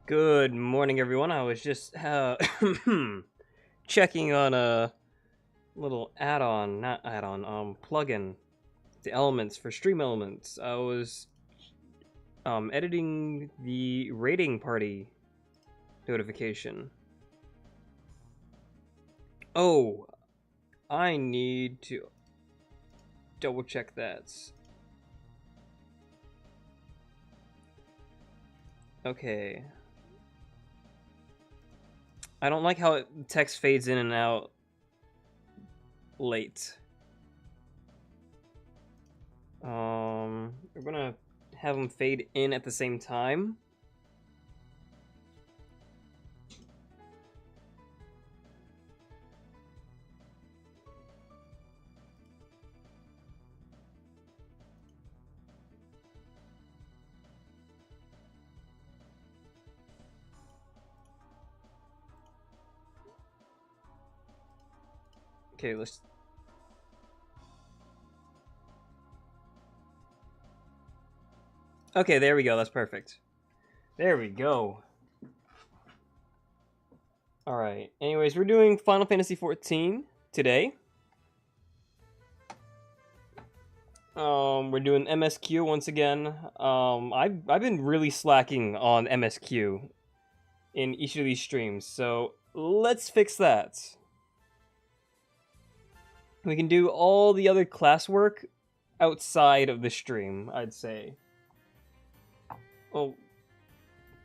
Good morning, everyone. I was just checking on a little add-on, not add-on, plugin, the elements for Stream Elements. I was editing the rating party notification. Oh, I need to double check that. Okay. I don't like how text fades in and out late. We're gonna have them fade in at the same time. Okay, let's... Okay, there we go. That's perfect. There we go. Alright, anyways, we're doing Final Fantasy XIV today. We're doing MSQ once again. I've been really slacking on MSQ in each of these streams, so let's fix that. We can do all the other classwork outside of the stream, I'd say. Well,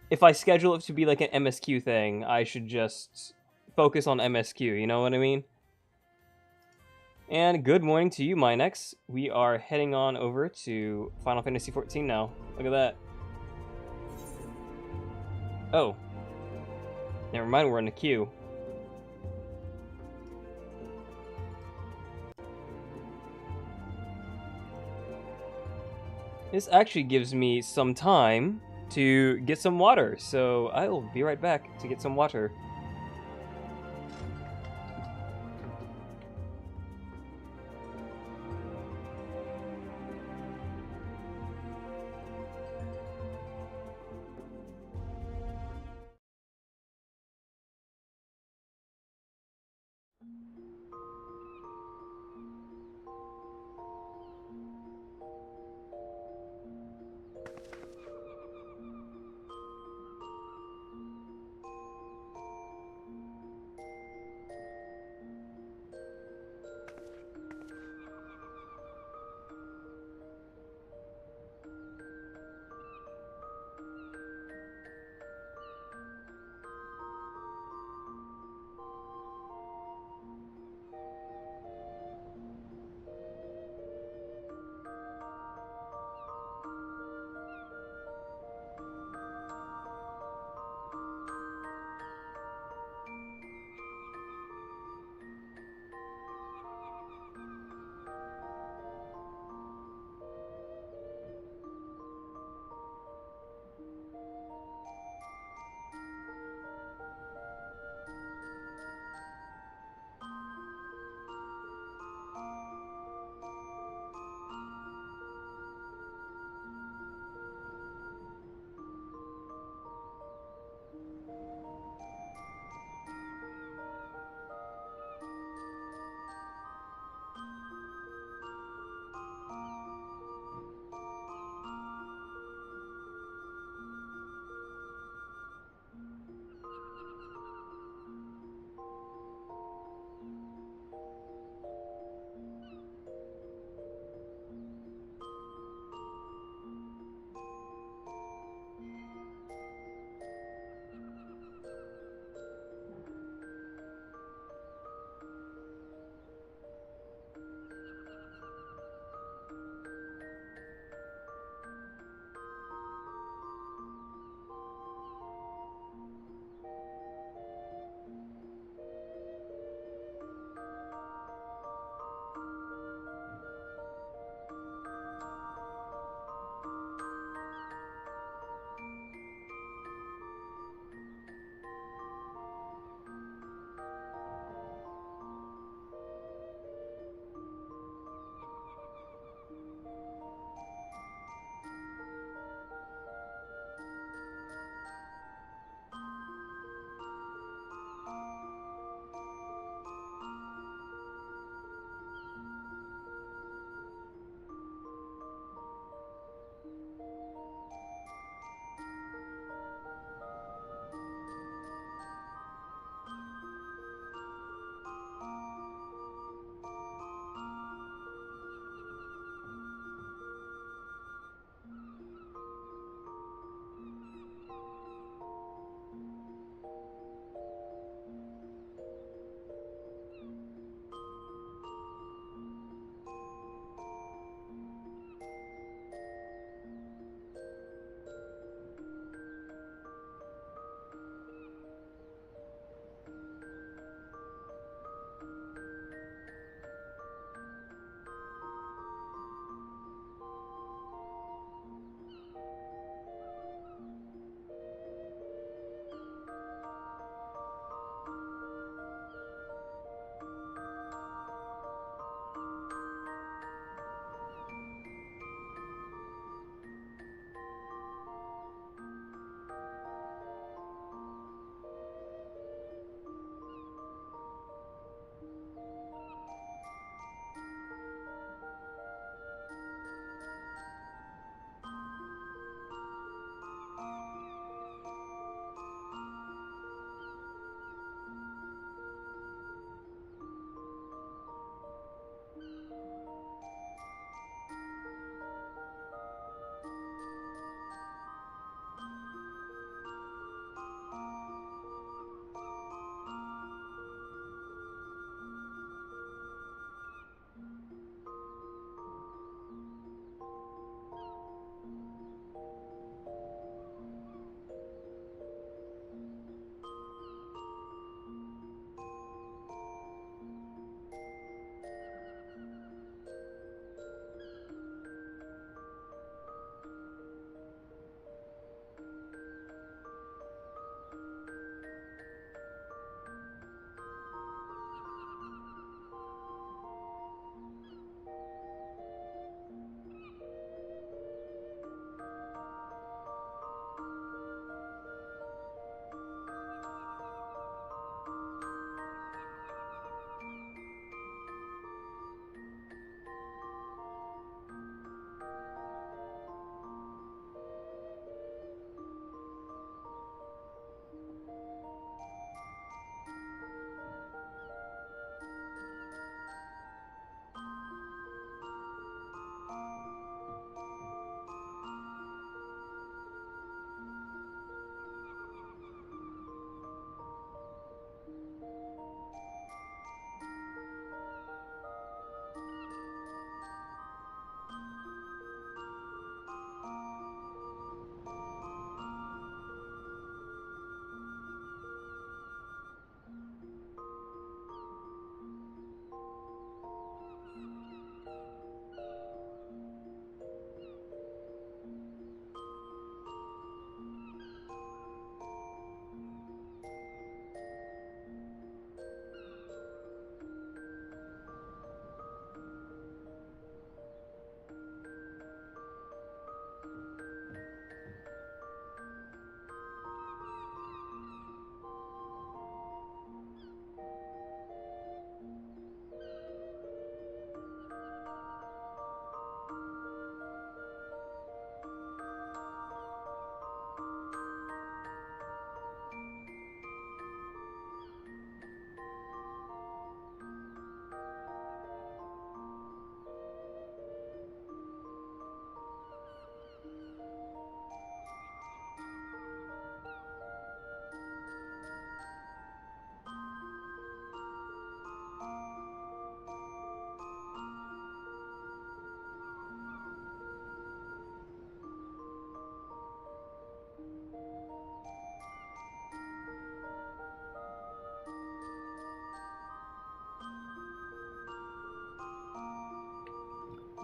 if I schedule it to be like an MSQ thing, I should just focus on MSQ, you know what I mean? And good morning to you, Minex. We are heading on over to Final Fantasy XIV now. Look at that. Oh. Never mind, we're in the queue. This actually gives me some time to get some water, so I will be right back to get some water.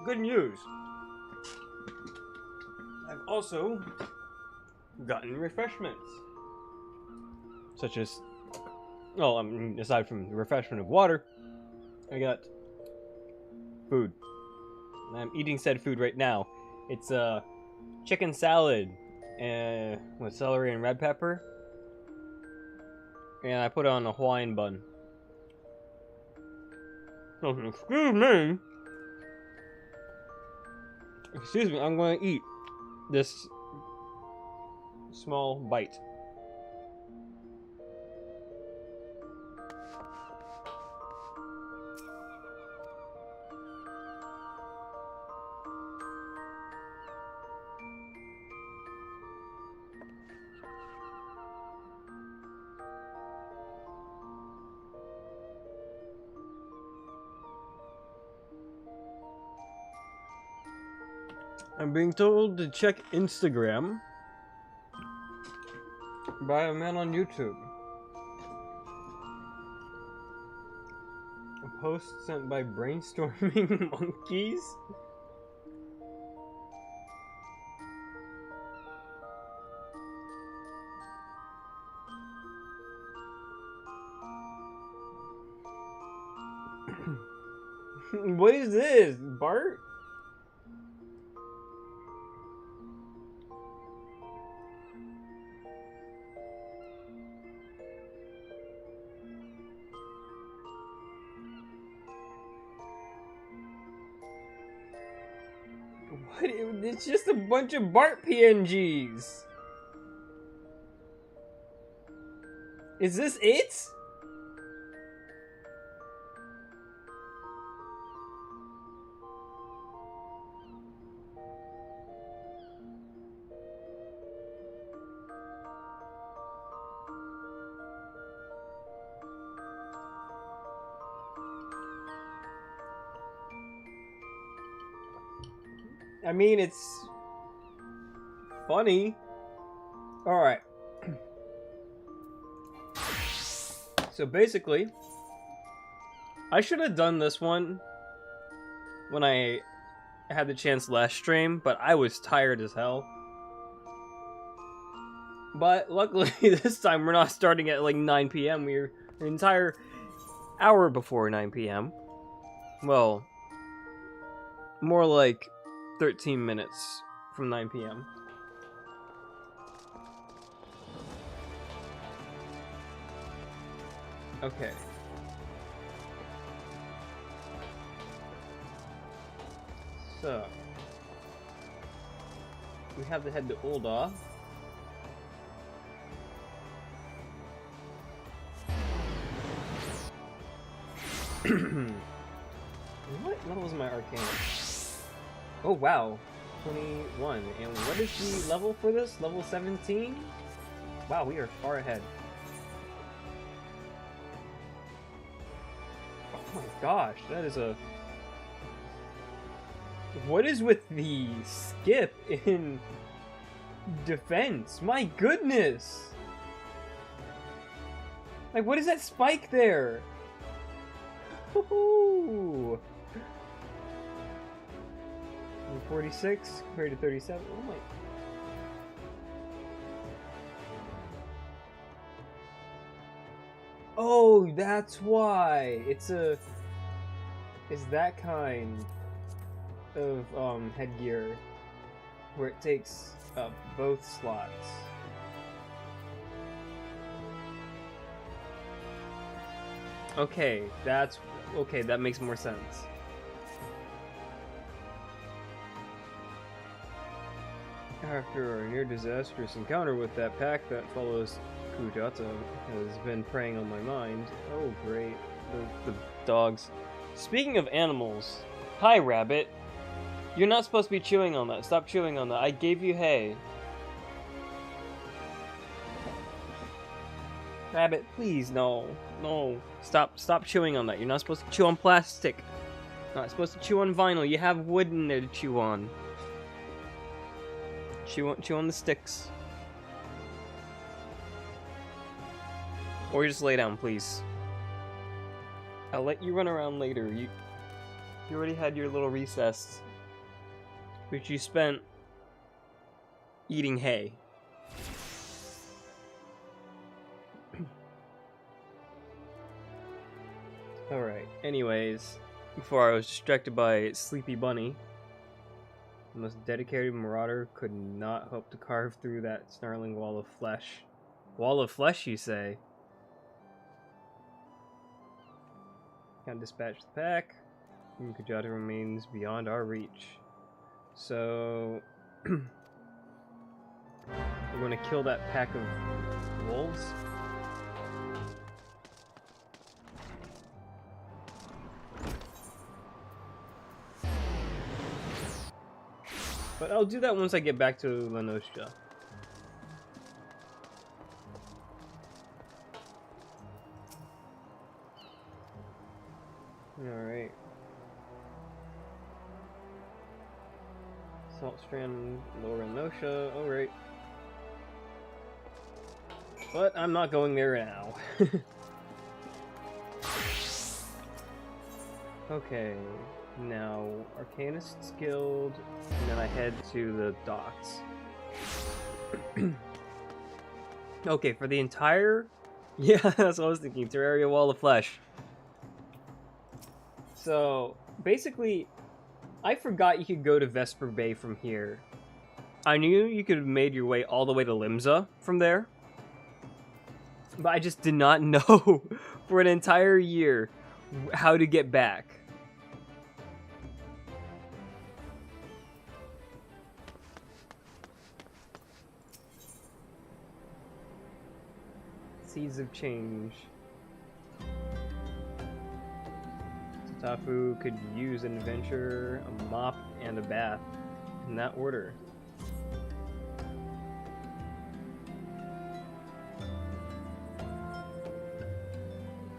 good news. I've also gotten refreshments. Such as, well, I mean, aside from the refreshment of water, I got food. And I'm eating said food right now. It's chicken salad with celery and red pepper. And I put it on a Hawaiian bun. Oh, excuse me, I'm going to eat this small bite. I'm being told to check Instagram by a man on YouTube. A post sent by brainstorming monkeys? What is this, Bart? What? It's just a bunch of Bart PNGs. Is this it? I mean, it's funny. Alright. So basically, I should have done this one when I had the chance last stream, but I was tired as hell. But luckily this time we're not starting at like 9 p.m. We're an entire hour before 9 p.m. Well, more like 13 minutes from 9 p.m. Okay. So, we have to head to Ulda. What level is my arcane? Oh wow, 21. And what is the level for this? Level 17? Wow, we are far ahead. Oh my gosh, that is a... What is with the skip in defense? My goodness! Like, what is that spike there? Woohoo! 46 compared to 37. Oh my. Oh, that's why. It's that kind of headgear where it takes up both slots. Okay, that makes more sense. After our near disastrous encounter with that pack that follows Kujata has been preying on my mind. Oh great, the dogs. Speaking of animals, hi Rabbit. You're not supposed to be chewing on that. Stop chewing on that. I gave you hay. Rabbit, please, no. Stop chewing on that. You're not supposed to chew on plastic. Not supposed to chew on vinyl. You have wood in there to chew on. Chew on the sticks. Or just lay down, please. I'll let you run around later. You already had your little recess which you spent eating hay. Alright, anyways, before I was distracted by Sleepy Bunny, the most dedicated marauder could not hope to carve through that snarling wall of flesh. Wall of flesh, you say? Can't dispatch the pack. Kajata remains beyond our reach. So... we're gonna kill that pack of wolves? But I'll do that once I get back to Lenosha. Alright. Salt Strand, Lower Lenosha, alright. But I'm not going there now. Okay. Now, Arcanist's Guild, and then I head to the docks. Okay, for the entire... Yeah, that's what I was thinking. Terraria Wall of Flesh. So, basically, I forgot you could go to Vesper Bay from here. I knew you could have made your way all the way to Limsa from there. But I just did not know for an entire year how to get back. Seeds of Change. Tafu could use an adventure, a mop, and a bath. In that order.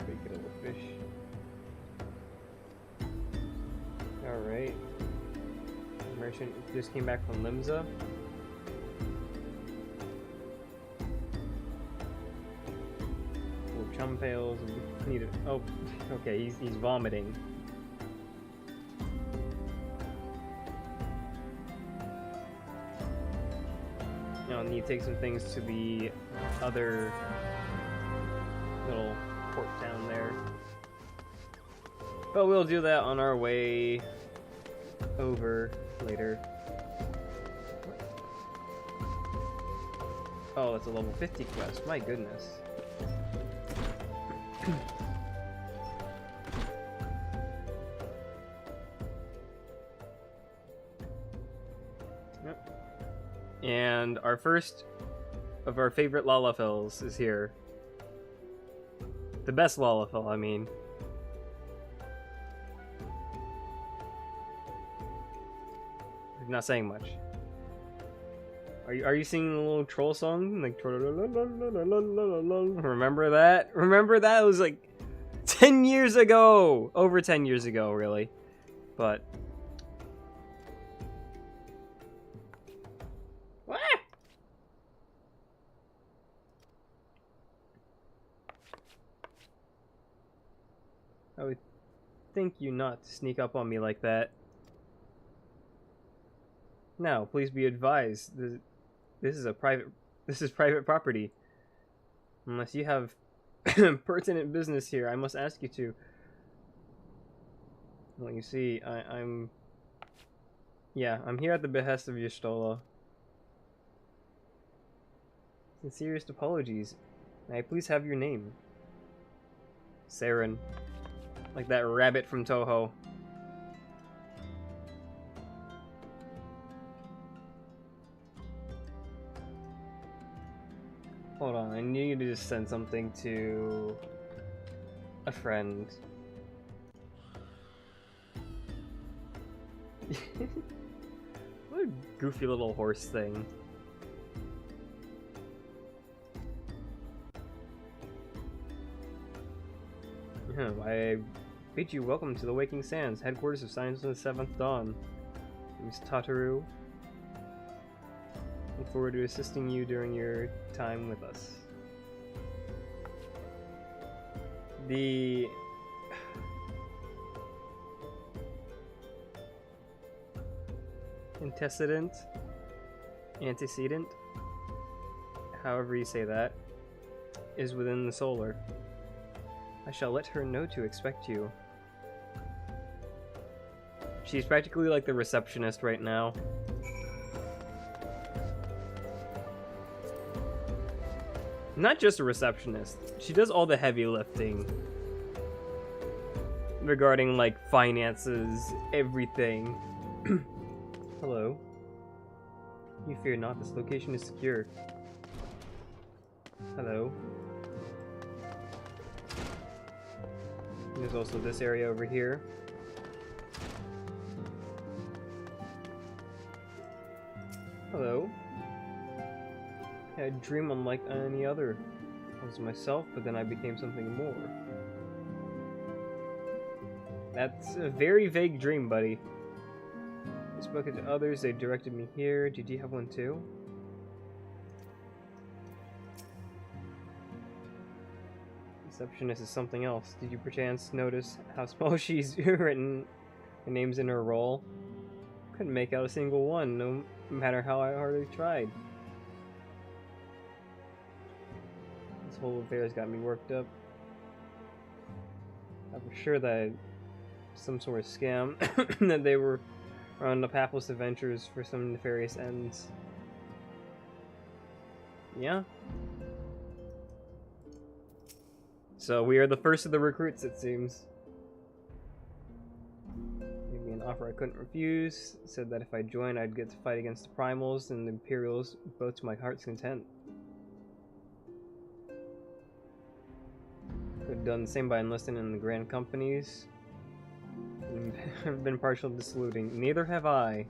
Big little fish. Alright. Merchant just came back from Limsa. Chum pails and need it. Oh, okay, he's vomiting. Now I need to take some things to the other little port town there. But we'll do that on our way over later. Oh, that's a level 50 quest. My goodness. Yep. And our first of our favorite Lalafels is here. The best Lalafell, I mean. I'm not saying much. Are you singing the little troll song? Like, remember that? Remember that? It was like 10 years ago! Over 10 years ago, really. But... What? I would think you not to sneak up on me like that. Now, please be advised. This is private property. Unless you have pertinent business here, I must ask you to. Well, you see, I'm here at the behest of Y'shtola. Sincerest apologies. May I please have your name? Saren. Like that rabbit from Toho. Hold on, I need to just send something to a friend. What a goofy little horse thing. I bid you welcome to the Waking Sands, headquarters of Science of the Seventh Dawn. Miss Tataru. Look forward to assisting you during your time with us. antecedent, however you say that, is within the solar. I shall let her know to expect you. She's practically like the receptionist right now. Not just a receptionist. She does all the heavy lifting regarding like finances, everything. Hello. You fear not, this location is secure. Hello. There's also this area over here. Hello. I had a dream unlike any other. I was myself, but then I became something more. That's a very vague dream, buddy. I spoke to others, they directed me here. Did you have one too? Receptionist is something else. Did you perchance notice how small she's written the names in her roll? Couldn't make out a single one, no matter how hard I tried. This whole affair has got me worked up. I'm sure that some sort of scam, that they were on the hapless adventures for some nefarious ends. Yeah. So we are the first of the recruits, it seems. Gave me an offer I couldn't refuse. Said that if I joined, I'd get to fight against the Primals and the Imperials, both to my heart's content. Could have done the same by enlisting in the grand companies. I've been partial to saluting. Neither have I.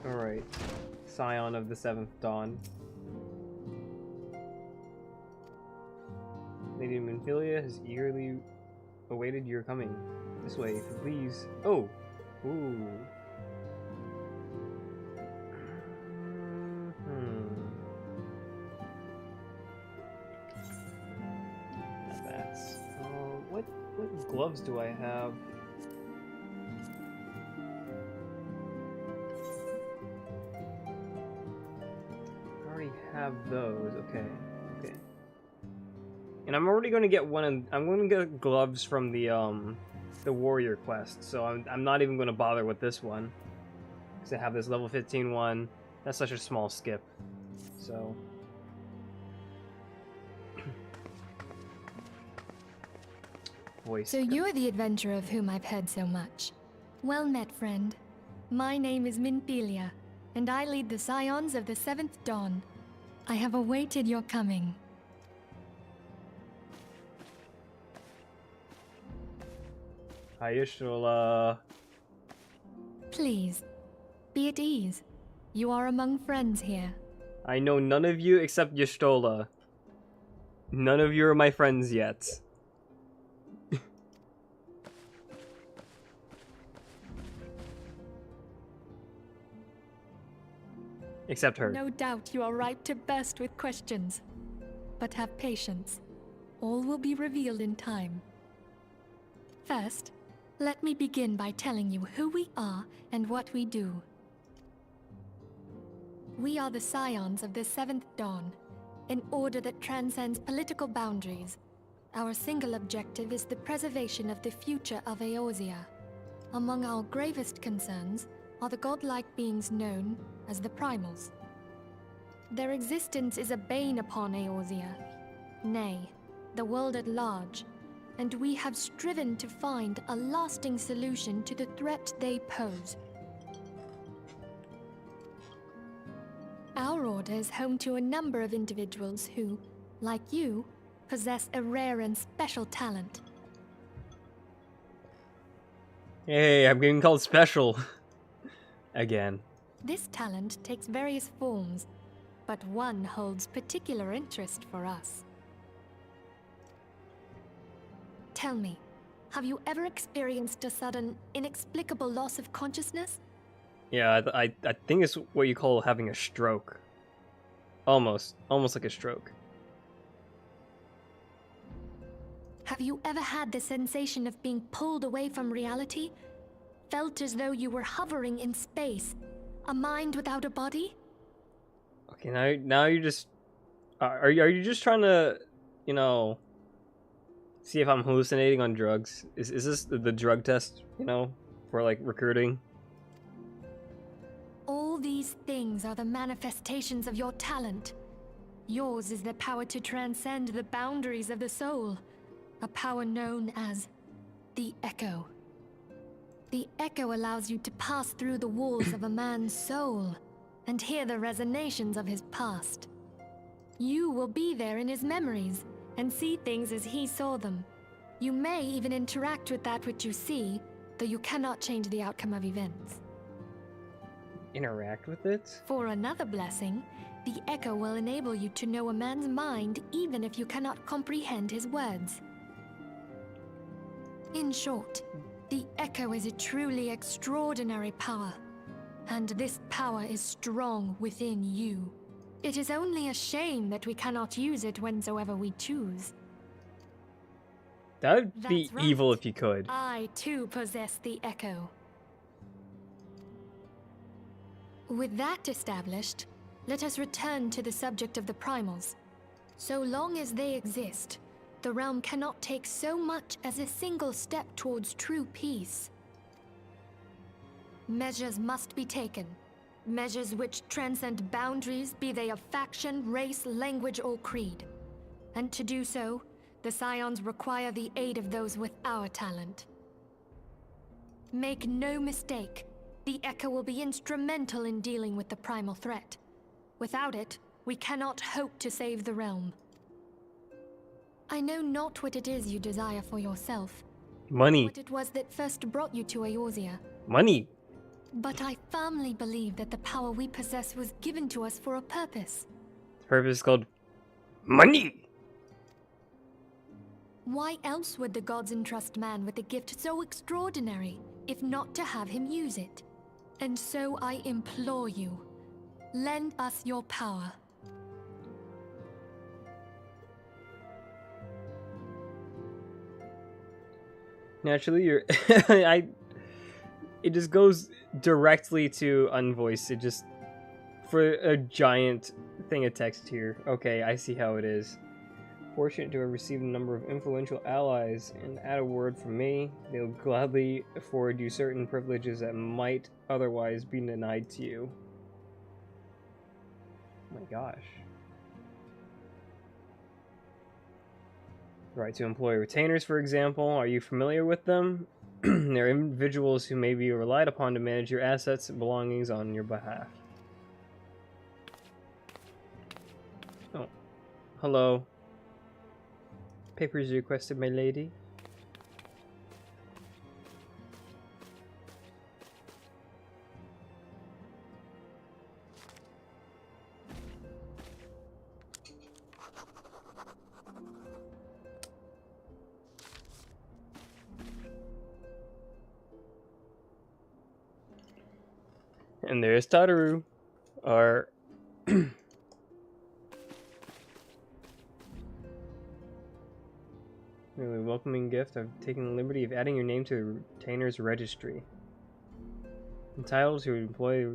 Alright. Scion of the 7th Dawn. Lady Minfilia has eagerly awaited your coming. This way, if you please. Oh! Ooh. What gloves do I have? I already have those. Okay. Okay. And I'm already going to get I'm going to get gloves from the warrior quest. So I'm not even going to bother with this one, because I have this level 15 one. That's such a small skip. So. Voice. So you're the adventurer of whom I've heard so much. Well met, friend. My name is Minfilia, and I lead the Scions of the 7th Dawn. I have awaited your coming. Hi, Ishula. Please, be at ease. You are among friends here. I know none of you except Y'shtola. None of you are my friends yet. Except her. No doubt you are ripe to burst with questions. But have patience. All will be revealed in time. First, let me begin by telling you who we are and what we do. We are the Scions of the 7th Dawn, an order that transcends political boundaries. Our single objective is the preservation of the future of Eorzea. Among our gravest concerns are the godlike beings known as the Primals. Their existence is a bane upon Eorzea, nay, the world at large, and we have striven to find a lasting solution to the threat they pose. Our order is home to a number of individuals who, like you, possess a rare and special talent. Hey, I'm getting called special. Again. This talent takes various forms, but one holds particular interest for us. Tell me, have you ever experienced a sudden, inexplicable loss of consciousness? Yeah, I think it's what you call having a stroke. Almost like a stroke. Have you ever had the sensation of being pulled away from reality? Felt as though you were hovering in space? A mind without a body? Okay, now you're just... Are you just trying to, you know, see if I'm hallucinating on drugs? Is this the drug test, you know, for like recruiting? All these things are the manifestations of your talent. Yours is the power to transcend the boundaries of the soul, a power known as the Echo. The Echo allows you to pass through the walls of a man's soul and hear the resonations of his past. You will be there in his memories and see things as he saw them. You may even interact with that which you see, though you cannot change the outcome of events. Interact with it? For another blessing, the Echo will enable you to know a man's mind even if you cannot comprehend his words. In short, the Echo is a truly extraordinary power, and this power is strong within you. It is only a shame that we cannot use it whensoever we choose. That would be That's right. evil if you could. I too possess the Echo. With that established, let us return to the subject of the primals. So long as they exist, the realm cannot take so much as a single step towards true peace. Measures must be taken. Measures which transcend boundaries, be they of faction, race, language, or creed. And to do so, the Scions require the aid of those with our talent. Make no mistake, the Echo will be instrumental in dealing with the primal threat. Without it, we cannot hope to save the realm. I know not what it is you desire for yourself. Money. What it was that first brought you to Eorzea. Money. But I firmly believe that the power we possess was given to us for a purpose. The purpose is called money. Why else would the gods entrust man with a gift so extraordinary, if not to have him use it? And so I implore you, lend us your power. Naturally, you're... It just goes directly to unvoiced. It just... For a giant thing of text here. Okay, I see how it is. Fortunate to have received a number of influential allies, and add a word from me, they will gladly afford you certain privileges that might otherwise be denied to you. Oh my gosh. Right to employ retainers, for example. Are you familiar with them? They're individuals who may be relied upon to manage your assets and belongings on your behalf. Oh. Hello. Papers requested, my lady. And there's Tataru, our really welcoming gift. I've taken the liberty of adding your name to the retainer's registry. Entitled to employ...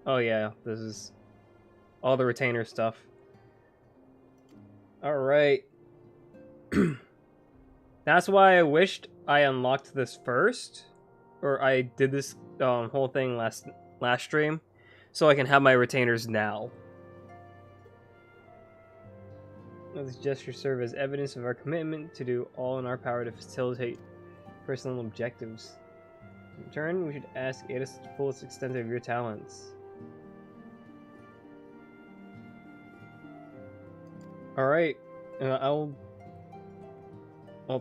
Oh yeah, this is all the retainer stuff. Alright. That's why I wished I unlocked this first. Or I did this whole thing last stream. So I can have my retainers now. This gesture serve as evidence of our commitment to do all in our power to facilitate personal objectives. In turn, we should ask aid us to the fullest extent of your talents. Alright, well,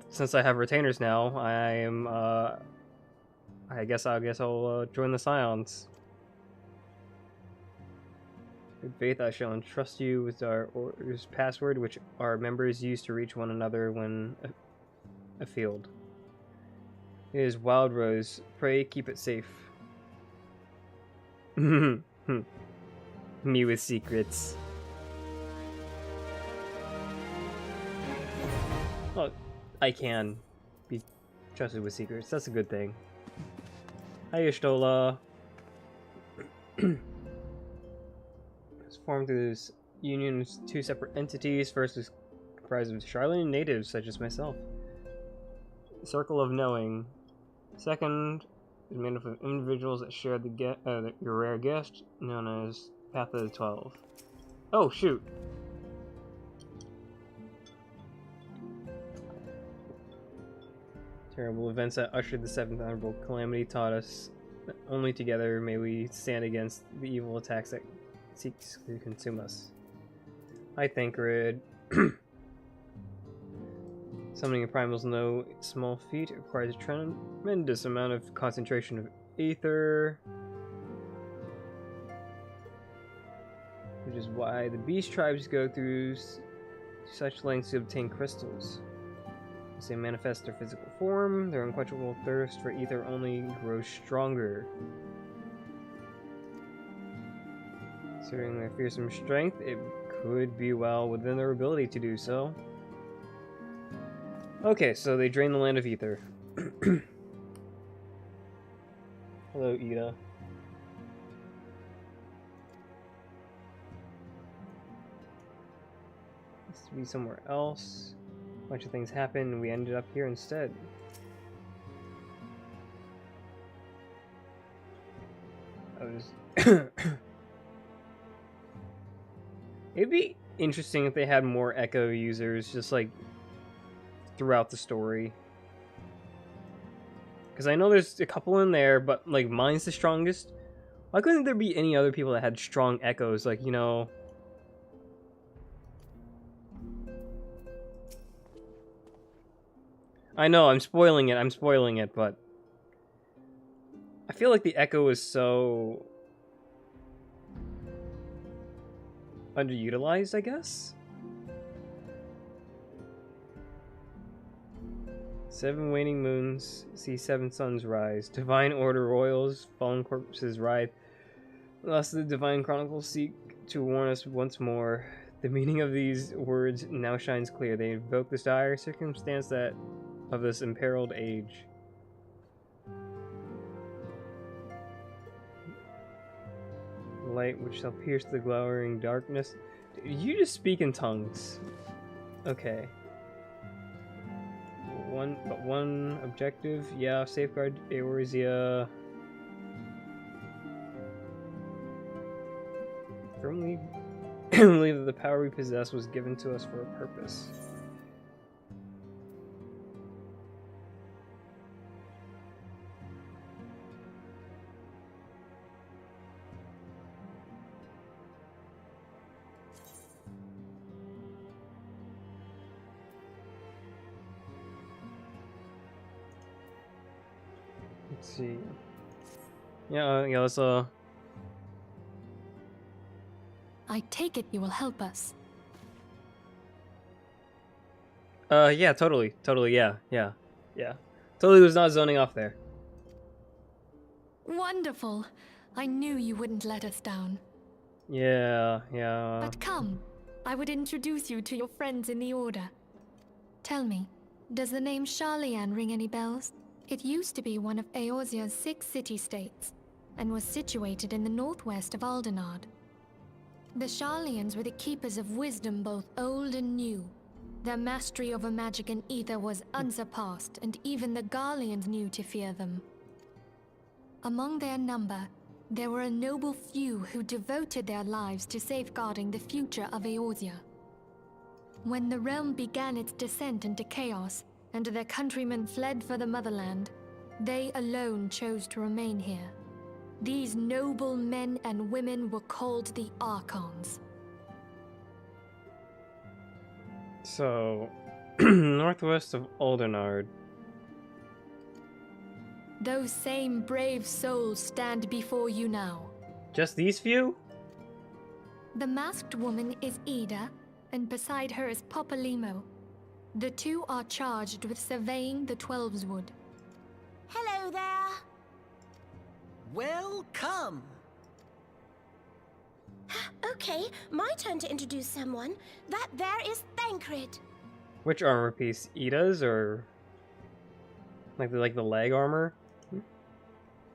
since I have retainers now, I am, I guess I'll join the Scions. Good faith, I shall entrust you with our orders password, which our members use to reach one another when afield. It is Wild Rose. Pray keep it safe. Me with secrets. Oh, I can be trusted with secrets. That's a good thing. Hi, Ishtola. It's formed through this union of two separate entities. First is comprised of Charlene natives such as myself. Circle of Knowing. Second is made up of individuals that share your rare gift, known as Path of the 12. Oh, shoot. Terrible events that ushered the seventh honorable calamity taught us that only together may we stand against the evil attacks that seek to consume us. Hi, Thancred. Summoning a primal's no small feat requires a tremendous amount of concentration of ether, which is why the beast tribes go through such lengths to obtain crystals. As they manifest their physical form, their unquenchable thirst for ether only grows stronger. Considering their fearsome strength, it could be well within their ability to do so. Okay, so they drain the land of ether. Hello, Ida. This to be somewhere else. A bunch of things happened, and we ended up here instead. It'd be interesting if they had more Echo users, just like throughout the story. Because I know there's a couple in there, but like mine's the strongest. Why couldn't there be any other people that had strong echoes? Like, you know. I know, I'm spoiling it, but I feel like the echo is so underutilized, I guess? 7 waning moons, see 7 suns rise. Divine order royals, fallen corpses writhe. Thus the divine chronicles seek to warn us once more. The meaning of these words now shines clear. They invoke this dire circumstance that of this imperiled age. Light which shall pierce the glowering darkness. Did you just speak in tongues? Okay. One objective, yeah, safeguard Eorzea. Firmly believe that the power we possess was given to us for a purpose. Let's see. Yeah, let's I take it you will help us. yeah, totally, yeah. Totally was not zoning off there. Wonderful. I knew you wouldn't let us down. Yeah. But come, I would introduce you to your friends in the Order. Tell me, does the name Sharlayan ring any bells? It used to be one of Eorzea's 6 city-states, and was situated in the northwest of Aldenard. The Sharlayans were the keepers of wisdom both old and new. Their mastery over magic and ether was unsurpassed, and even the Garleans knew to fear them. Among their number, there were a noble few who devoted their lives to safeguarding the future of Eorzea. When the realm began its descent into chaos, and their countrymen fled for the motherland, they alone chose to remain here. These noble men and women were called the Archons. So, northwest of Aldenard. Those same brave souls stand before you now. Just these few? The masked woman is Ida, and beside her is Popalimo. The two are charged with surveying the Twelveswood. Hello there. Welcome. Okay, my turn to introduce someone. That there is Thancred. Which armor piece? Ida's or like the leg armor?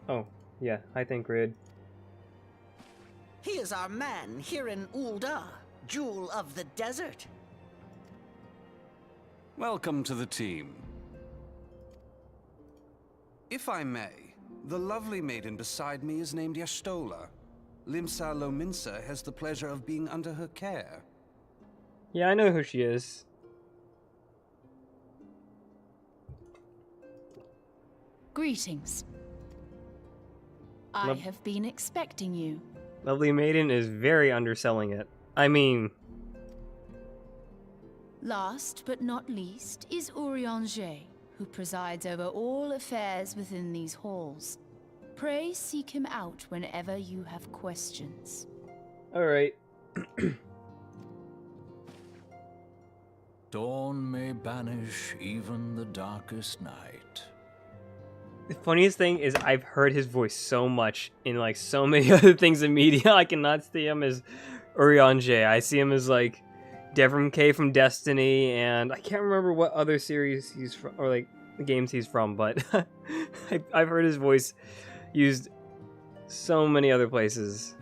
Oh, yeah, I think Grid. He is our man here in Ulda, jewel of the desert. Welcome to the team. If I may, the lovely maiden beside me is named Yastola. Limsa Lominsa has the pleasure of being under her care. Yeah, I know who she is. Greetings. I have been expecting you. Lovely Maiden is very underselling it. I mean... Last but not least is Urianger, who presides over all affairs within these halls. Pray seek him out whenever you have questions. Alright. Dawn may banish even the darkest night. The funniest thing is I've heard his voice so much in like so many other things in media. I cannot see him as Urianger. I see him as like Devrim K from Destiny, and I can't remember what other series he's from, or like games he's from, but I've heard his voice used so many other places.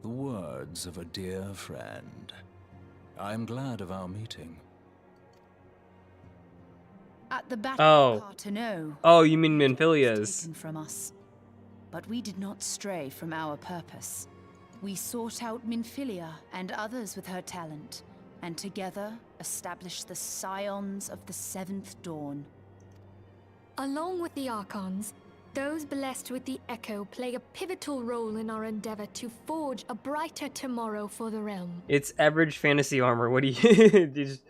The words of a dear friend. I'm glad of our meeting. At the Battle Oh. of Parthenau, Oh, you mean was Minfilia's? taken from us. But we did not stray from our purpose. We sought out Minfilia and others with her talent, and together established the Scions of the Seventh Dawn. Along with the Archons, those blessed with the Echo play a pivotal role in our endeavor to forge a brighter tomorrow for the realm. It's average fantasy armor. What do you... it just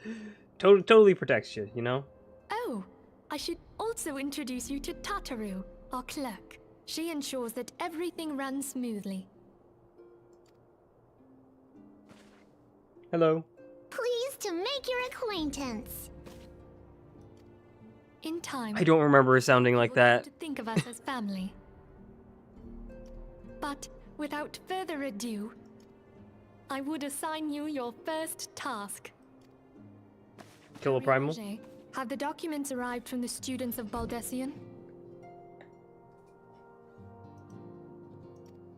totally protects you, you know? Oh, I should also introduce you to Tataru, our clerk. She ensures that everything runs smoothly. Hello. Pleased to make your acquaintance. In time, I don't remember her sounding like we'll come that. to think of us as family. But without further ado, I would assign you your first task. Kill a primal? Rianger, have the documents arrived from the students of Baldessian?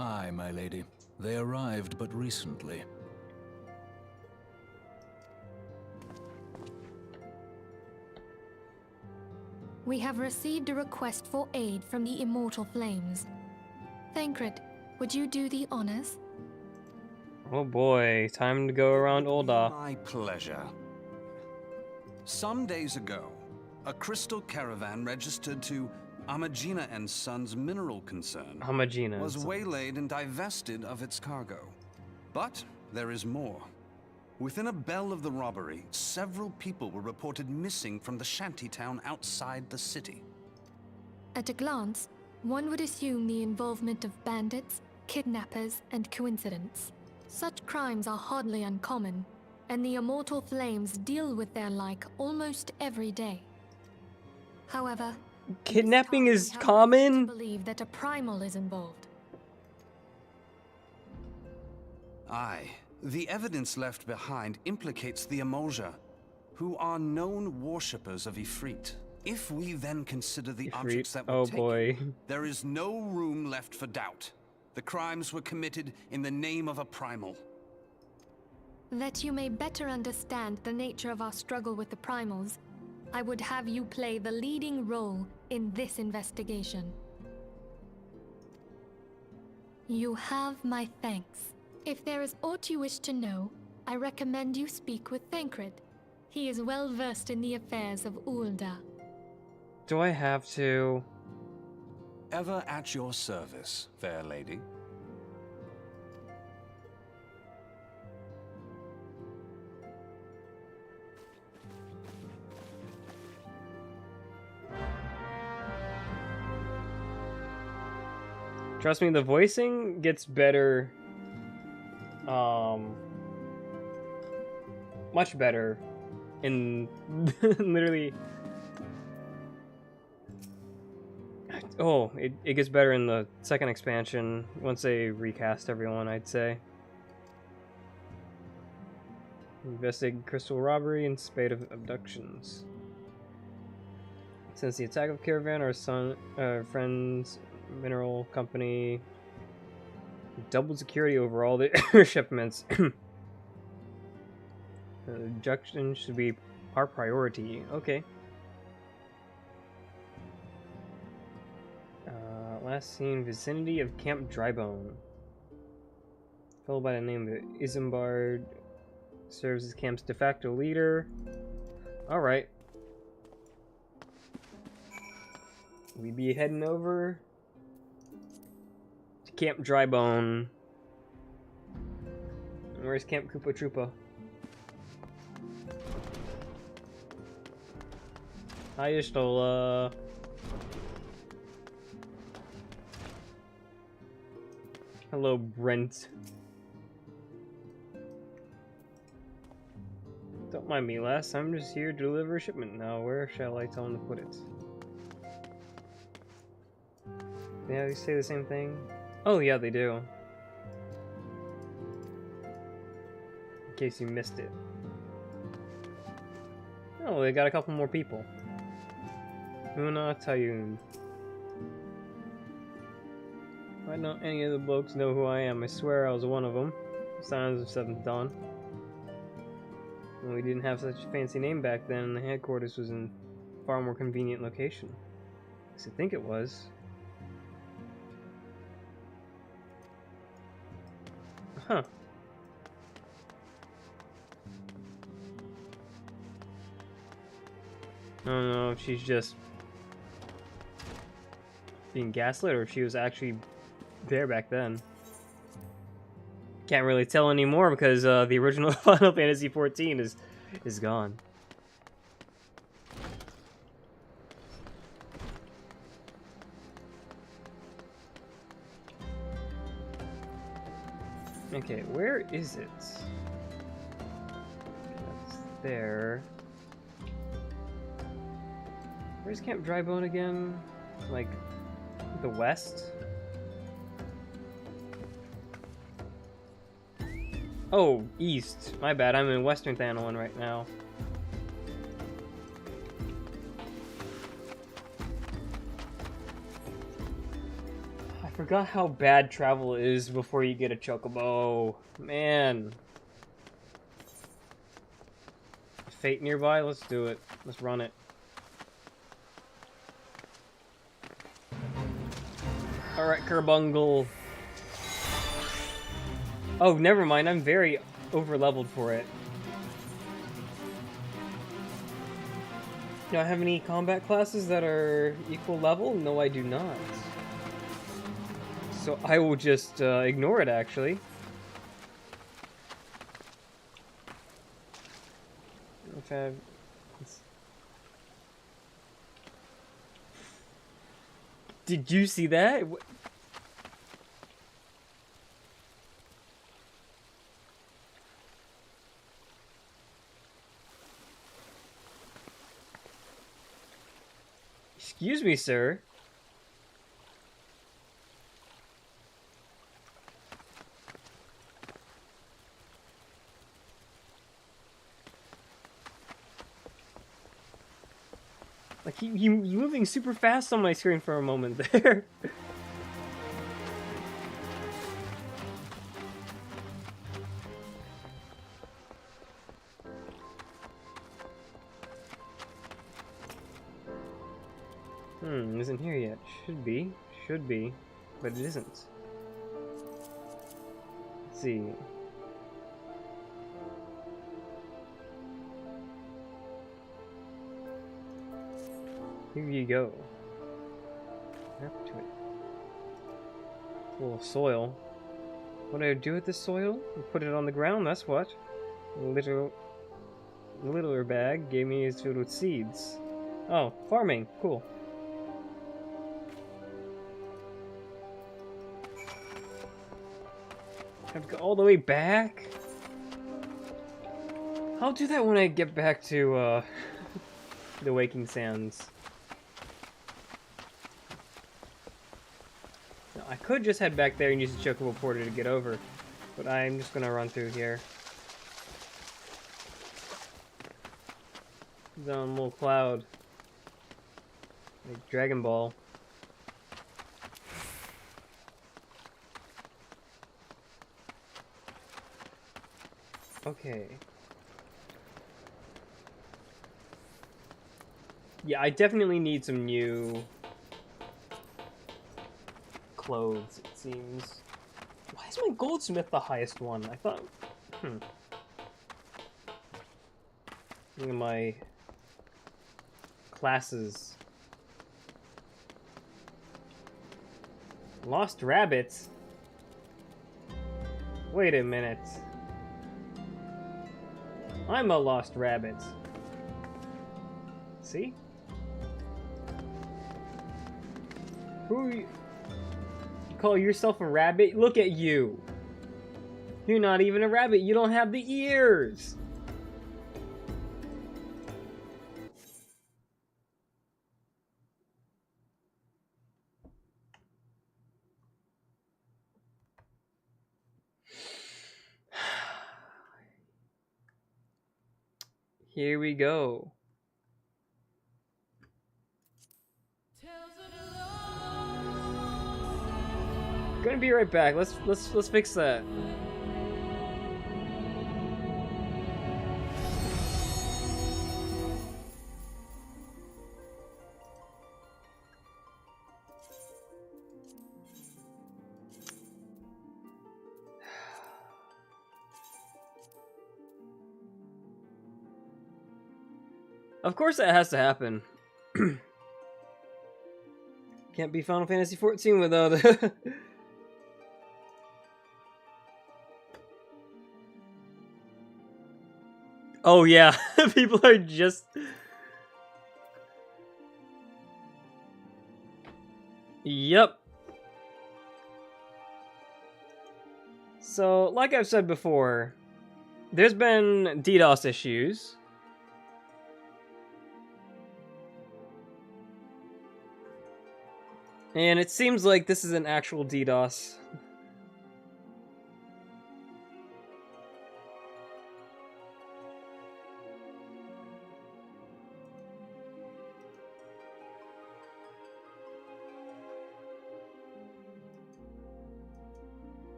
Aye, my lady. They arrived but recently. We have received a request for aid from the Immortal Flames. Thancred, would you do the honors? Oh boy, time to go around Ulda. My pleasure. Some days ago, a crystal caravan registered to Amagina and Sons mineral concern Hamagina. was waylaid and divested of its cargo. But there is more. Within a bell of the robbery, several people were reported missing from the shantytown outside the city. At a glance, one would assume the involvement of bandits, kidnappers, and coincidence. Such crimes are hardly uncommon, and the Immortal Flames deal with their like almost every day. However, Kidnapping this is time we have common? reason to believe that a primal is involved. Aye. The evidence left behind implicates the Emulja, who are known worshippers of Ifrit. If we then consider the objects that were Oh taken, boy. there is no room left for doubt. The crimes were committed in the name of a primal. That you may better understand the nature of our struggle with the primals, I would have you play the leading role in this investigation. You have my thanks. If there is aught you wish to know, I recommend you speak with Thancred. He is well versed in the affairs of Ulda. Do I have to? Ever at your service, fair lady. Trust me, the voicing gets better. Much better in literally. Oh, it gets better in the second expansion once they recast everyone, I'd say. Investigate crystal robbery and spate of abductions. Since the attack of caravan, our friend's mineral company doubled security over all the shipments. Abduction should be our priority. Okay. Last seen vicinity of Camp Drybone. Fellow by the name of Isambard serves as camp's de facto leader. Alright. We be heading over to Camp Drybone. Where's Camp Koopa Troopa? Hi, Ishtola. Hello, Brent. Don't mind me, lass. I'm just here to deliver a shipment now. Where shall I tell him to put it? Yeah, they say the same thing. Oh, yeah, they do. In case you missed it. Oh, they got a couple more people. Una Tayun. Why don't any of the blokes know who I am? I swear I was one of them. Signs of 7th Dawn. When we didn't have such a fancy name back then, and the headquarters was in a far more convenient location. At least I think it was. Huh. I don't know if she's just being gaslit or if she was actually there back then. Can't really tell anymore because the original Final Fantasy XIV is gone. Okay, where is it? That's there. Where's Camp Drybone again? Like, the west? Oh, east. My bad, I'm in Western Thanalan right now. I forgot how bad travel is before you get a chocobo. Man. Fate nearby? Let's do it. Let's run it. Alright, Kerbungle. Oh, never mind. I'm very over-leveled for it. Do I have any combat classes that are equal level? No, I do not. So I will just ignore it, actually. If I... Did you see that? Excuse me, sir. Like, he moving super fast on my screen for a moment there. Isn't here yet. Should be, but it isn't. Let's see. Here you go. Up to it. A little soil. What do I do with this soil? Put it on the ground, that's what. A littler bag gave me is filled with seeds. Oh, farming. Cool. Have to go all the way back? I'll do that when I get back to, the Waking Sands. No, I could just head back there and use the Chocobo Porter to get over, but I'm just gonna run through here. He's on a little cloud. Like Dragon Ball. Okay. Yeah, I definitely need some new clothes, it seems. Why is my goldsmith the highest one? I thought... Look at my classes. Lost rabbits? Wait a minute. I'm a lost rabbit. See? Who are you? You call yourself a rabbit? Look at you. You're not even a rabbit. You don't have the ears. Here we go. Gonna be right back. Let's fix that. Of course that has to happen. Can't be Final Fantasy XIV without Oh yeah, people are just... Yep. So, like I've said before, there's been DDoS issues. And it seems like this is an actual DDoS.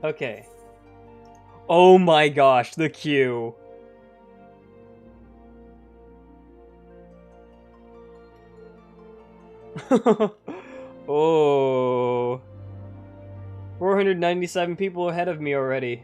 Okay. Oh my gosh, the queue. Oh. 497 people ahead of me already.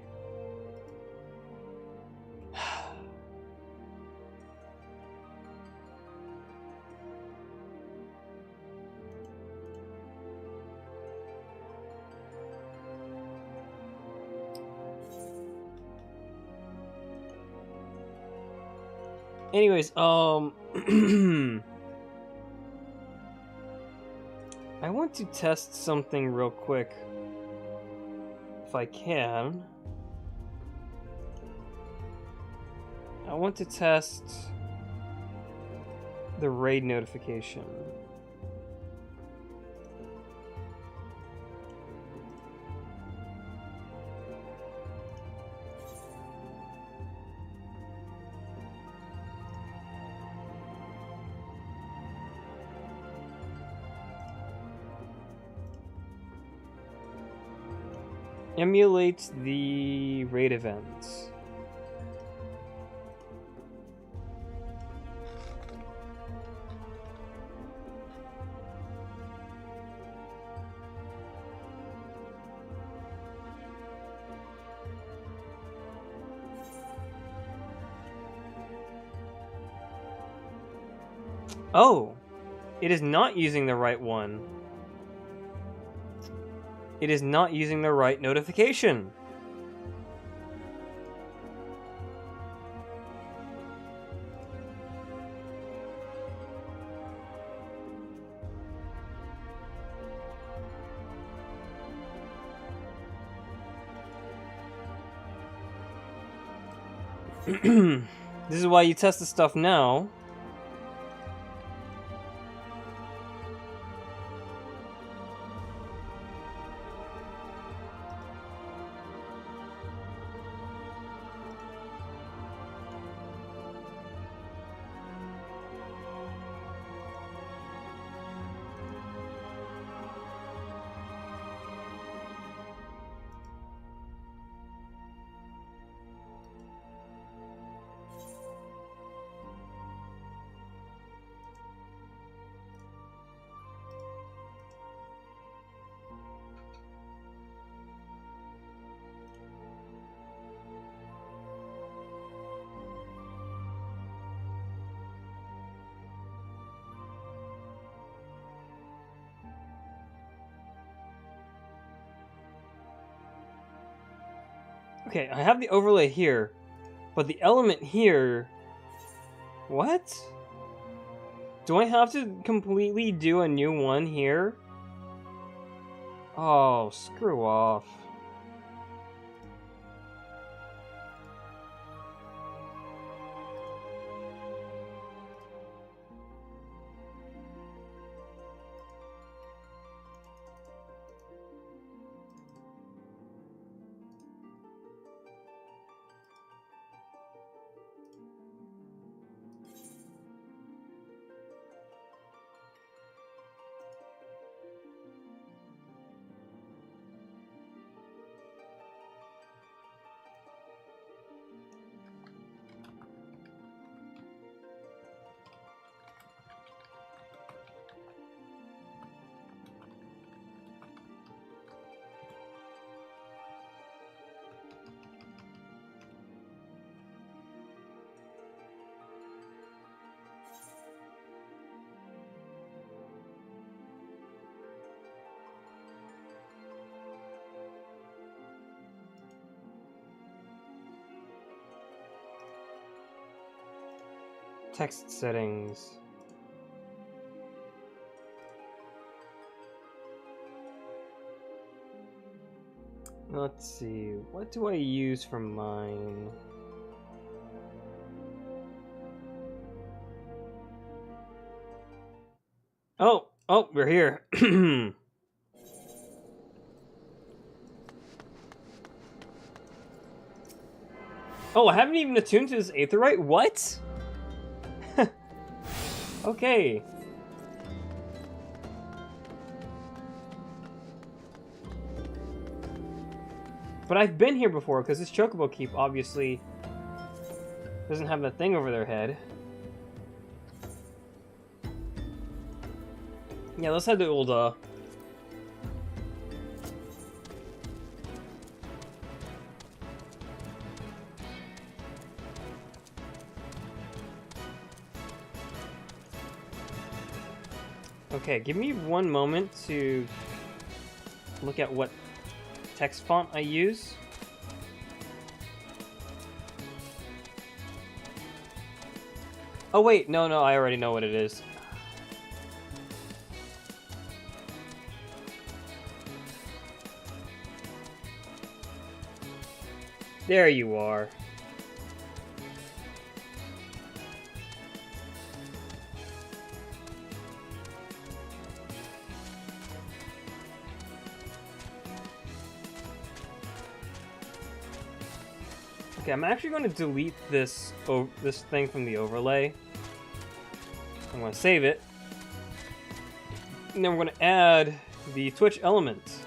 Anyways, I want to test something real quick, if I can. I want to test the raid notification. Emulate the raid events. Oh, it is not using the right one. It is not using the right notification. This is why you test the stuff now. Okay, I have the overlay here, but the element here... What? Do I have to completely do a new one here? Oh, screw off. Text settings. Let's see, what do I use for mine? Oh, we're here. Oh, I haven't even attuned to this Aetherite? What? Okay. But I've been here before, because this Chocobo Keep obviously doesn't have that thing over their head. Yeah, let's head to Ul'dah. Okay, give me one moment to look at what text font I use. Oh wait, no, I already know what it is. There you are. Okay, I'm actually going to delete this this thing from the overlay. I'm going to save it. And then we're going to add the Twitch element.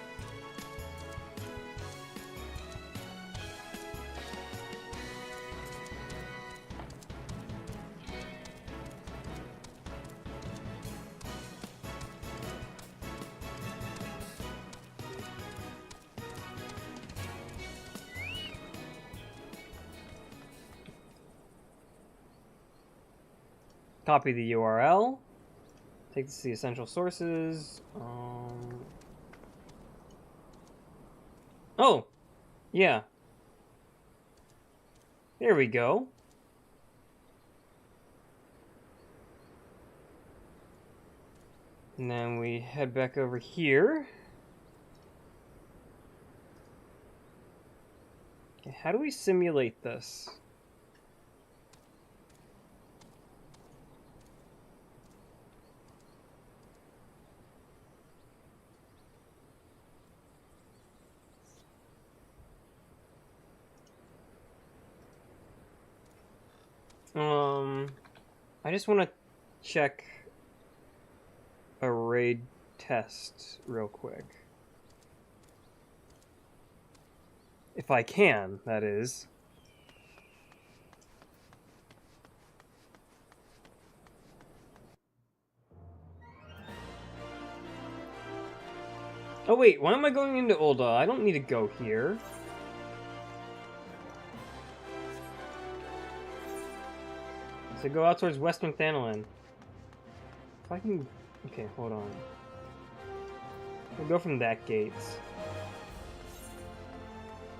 Copy the URL. Take this to the essential sources. Oh, yeah. There we go. And then we head back over here. Okay, how do we simulate this? I just want to check a raid test real quick. If I can, that is. Oh wait, why am I going into Ul'dah? I don't need to go here. So go out towards Western Thanalan. If I can... Okay, hold on. We'll go from that gate.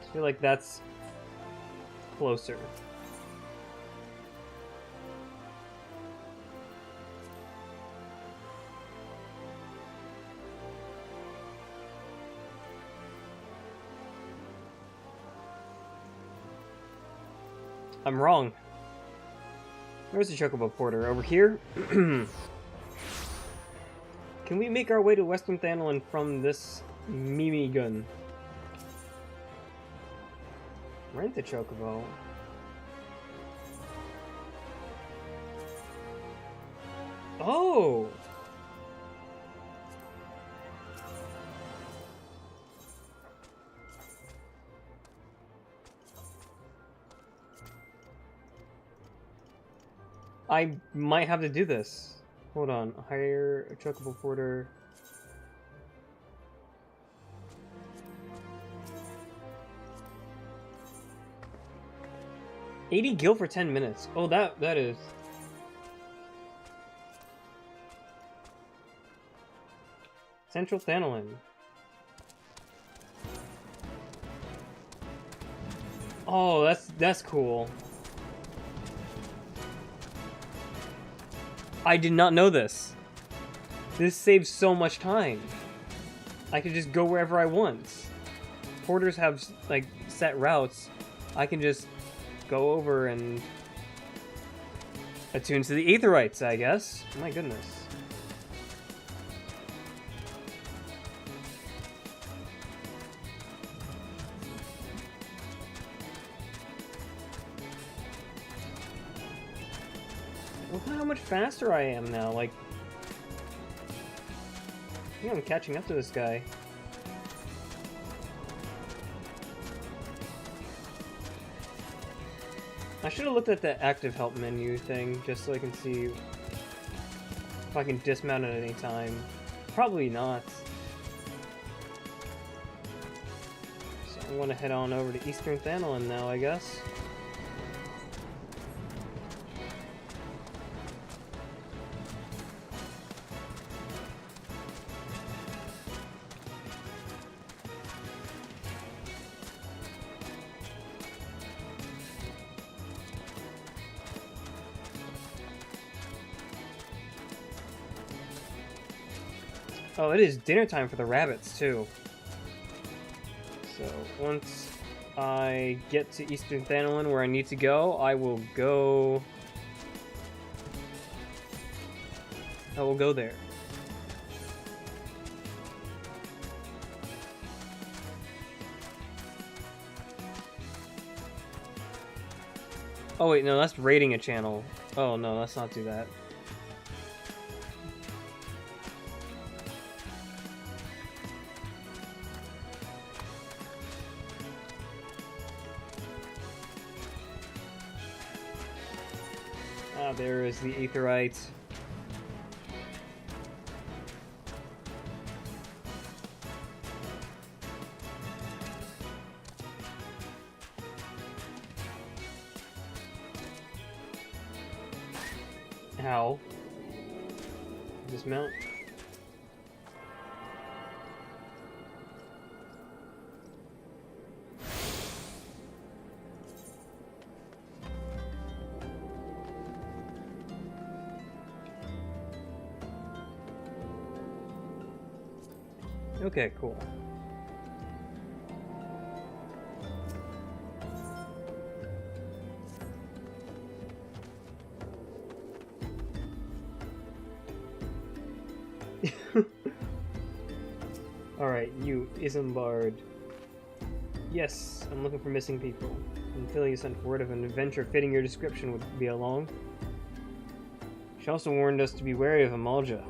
I feel like that's closer. I'm wrong. Where's the Chocobo Porter? Over here? Can we make our way to Western Thanalan from this Mimi gun? Rent the Chocobo. Oh! I might have to do this. Hold on. Hire a Chocobo Porter. $80 gil for 10 minutes. Oh, that is... Central Thanalan. Oh, that's cool. I did not know this. This saves so much time. I can just go wherever I want. Porters have, like, set routes. I can just go over and attune to the Aetherites, I guess. My goodness. Look at how much faster I am now, like... I think I'm catching up to this guy. I should have looked at the active help menu thing, just so I can see if I can dismount at any time. Probably not. So I want to head on over to Eastern Thanalan now, I guess. Oh, it is dinner time for the rabbits, too. So, once I get to Eastern Thanalan where I need to go, I will go there. Oh wait, no, that's raiding a channel. Oh no, let's not do that. There is the Aetherite. Ow. Dismount. Okay, cool. Alright, you, Isambard. Yes, I'm looking for missing people. Until you sent word of an adventure fitting your description would be along. She also warned us to be wary of Amalja.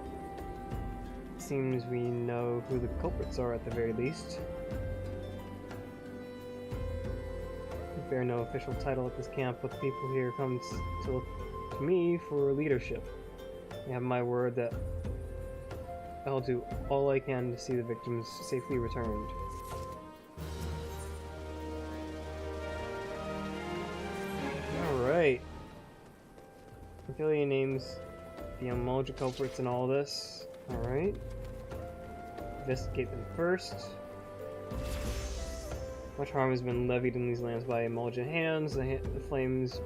Seems we know who the culprits are at the very least. We bear no official title at this camp, but the people here come to look to me for leadership. You have my word that I'll do all I can to see the victims safely returned. Alright. Affiliate names the Amalja culprits and all this. Alright. Investigate them first. Much harm has been levied in these lands by Emulgent hands. The flames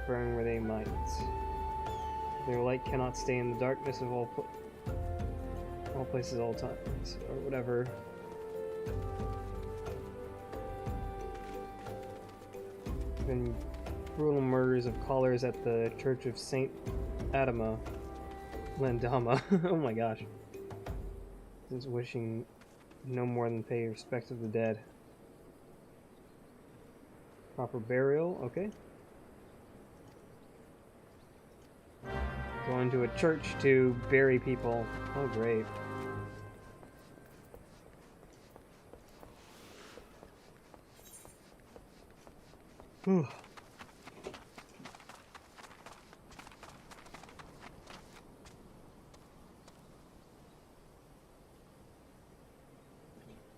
burn where they might. Their light cannot stay in the darkness of all places, all times, or whatever. Been brutal murders of callers at the Church of Saint Adama, Landama. Oh my gosh. Just wishing no more than pay respect to the dead. Proper burial, okay. Going to a church to bury people. Oh, great. Whew.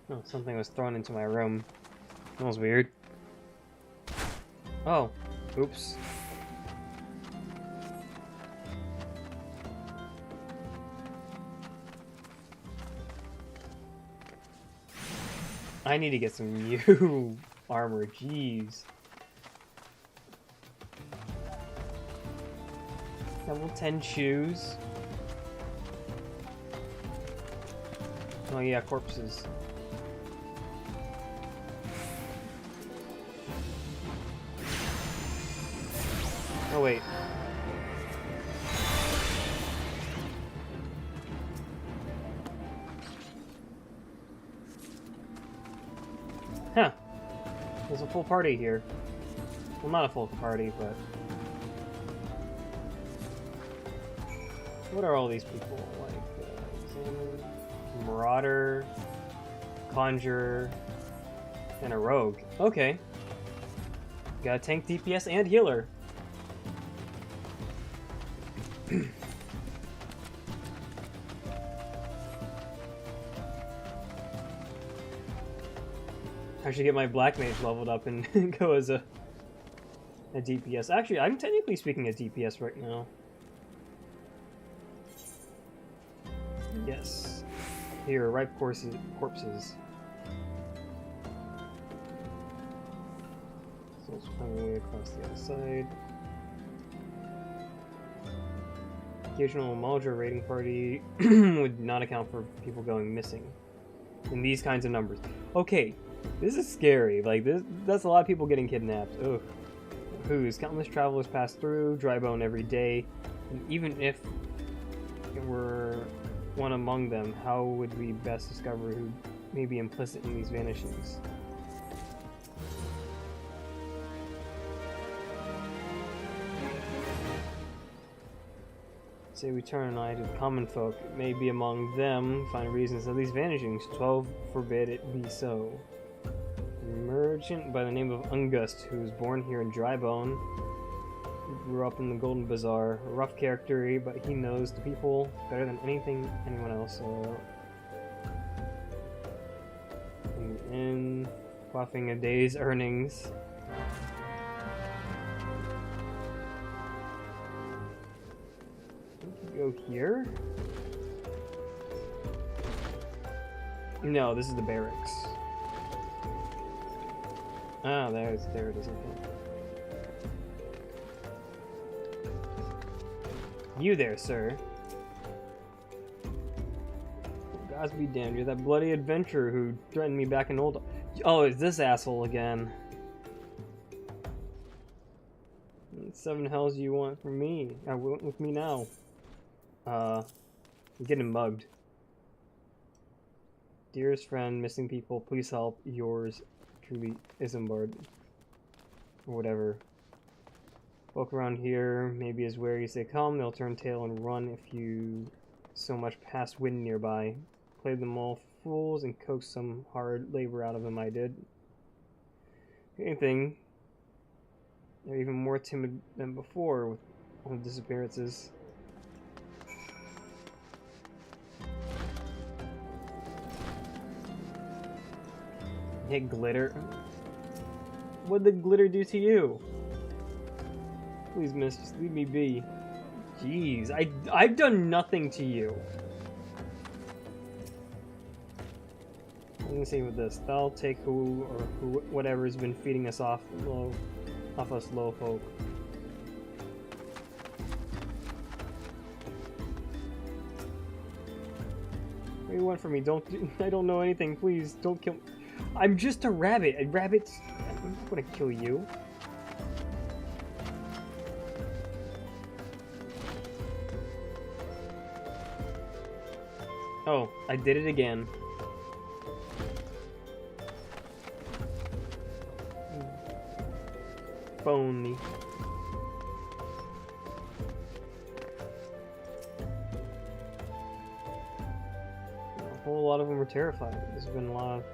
Oh, something was thrown into my room. That was weird. Oh, oops. I need to get some new armor, jeez. Level 10 shoes. Oh yeah, corpses. Oh wait. Huh. There's a full party here. Well, not a full party, but... What are all these people? Like, Marauder, Conjurer, and a Rogue. Okay. Got a tank, DPS, and healer. I should get my Black Mage leveled up and go as a DPS. Actually, I'm technically speaking a DPS right now. Yes. Here, ripe corpses. So let's find a way across the other side. Occasional Emulgent raiding party would not account for people going missing in these kinds of numbers. Okay, this is scary. Like that's a lot of people getting kidnapped. Ugh. Who's countless travelers pass through Drybone every day, and even if it were one among them, how would we best discover who may be implicit in these vanishings? Say we turn an eye to the common folk, it may be among them find reasons of these vanishings. 12 forbid it be so. A merchant by the name of Ungust, who was born here in Drybone, grew up in the Golden Bazaar. A rough character, but he knows the people better than anyone else. So, in quaffing a day's earnings. Go here? No, this is the barracks. Ah, there it is. Okay. You there, sir. Gods be damned, you're that bloody adventurer who threatened me back in old... Oh, it's this asshole again. 7 hells you want from me? With me now. I'm getting mugged. Dearest friend, missing people, please help. Yours truly, Isambard. Or whatever. Folk around here maybe as wary as they come. They'll turn tail and run if you so much pass wind nearby. Played them all fools and coaxed some hard labor out of them, I did. If anything, they're even more timid than before with all the disappearances. Hit glitter. What'd the glitter do to you? Please, miss, just leave me be. Jeez, I've done nothing to you. Let me see with this. They'll take whatever's been feeding us off us low folk. What do you want from me? I don't know anything. Please don't kill me. I'm just a rabbit. I'm not gonna kill you. Oh, I did it again. Phony. A whole lot of them were terrified. There's been a lot of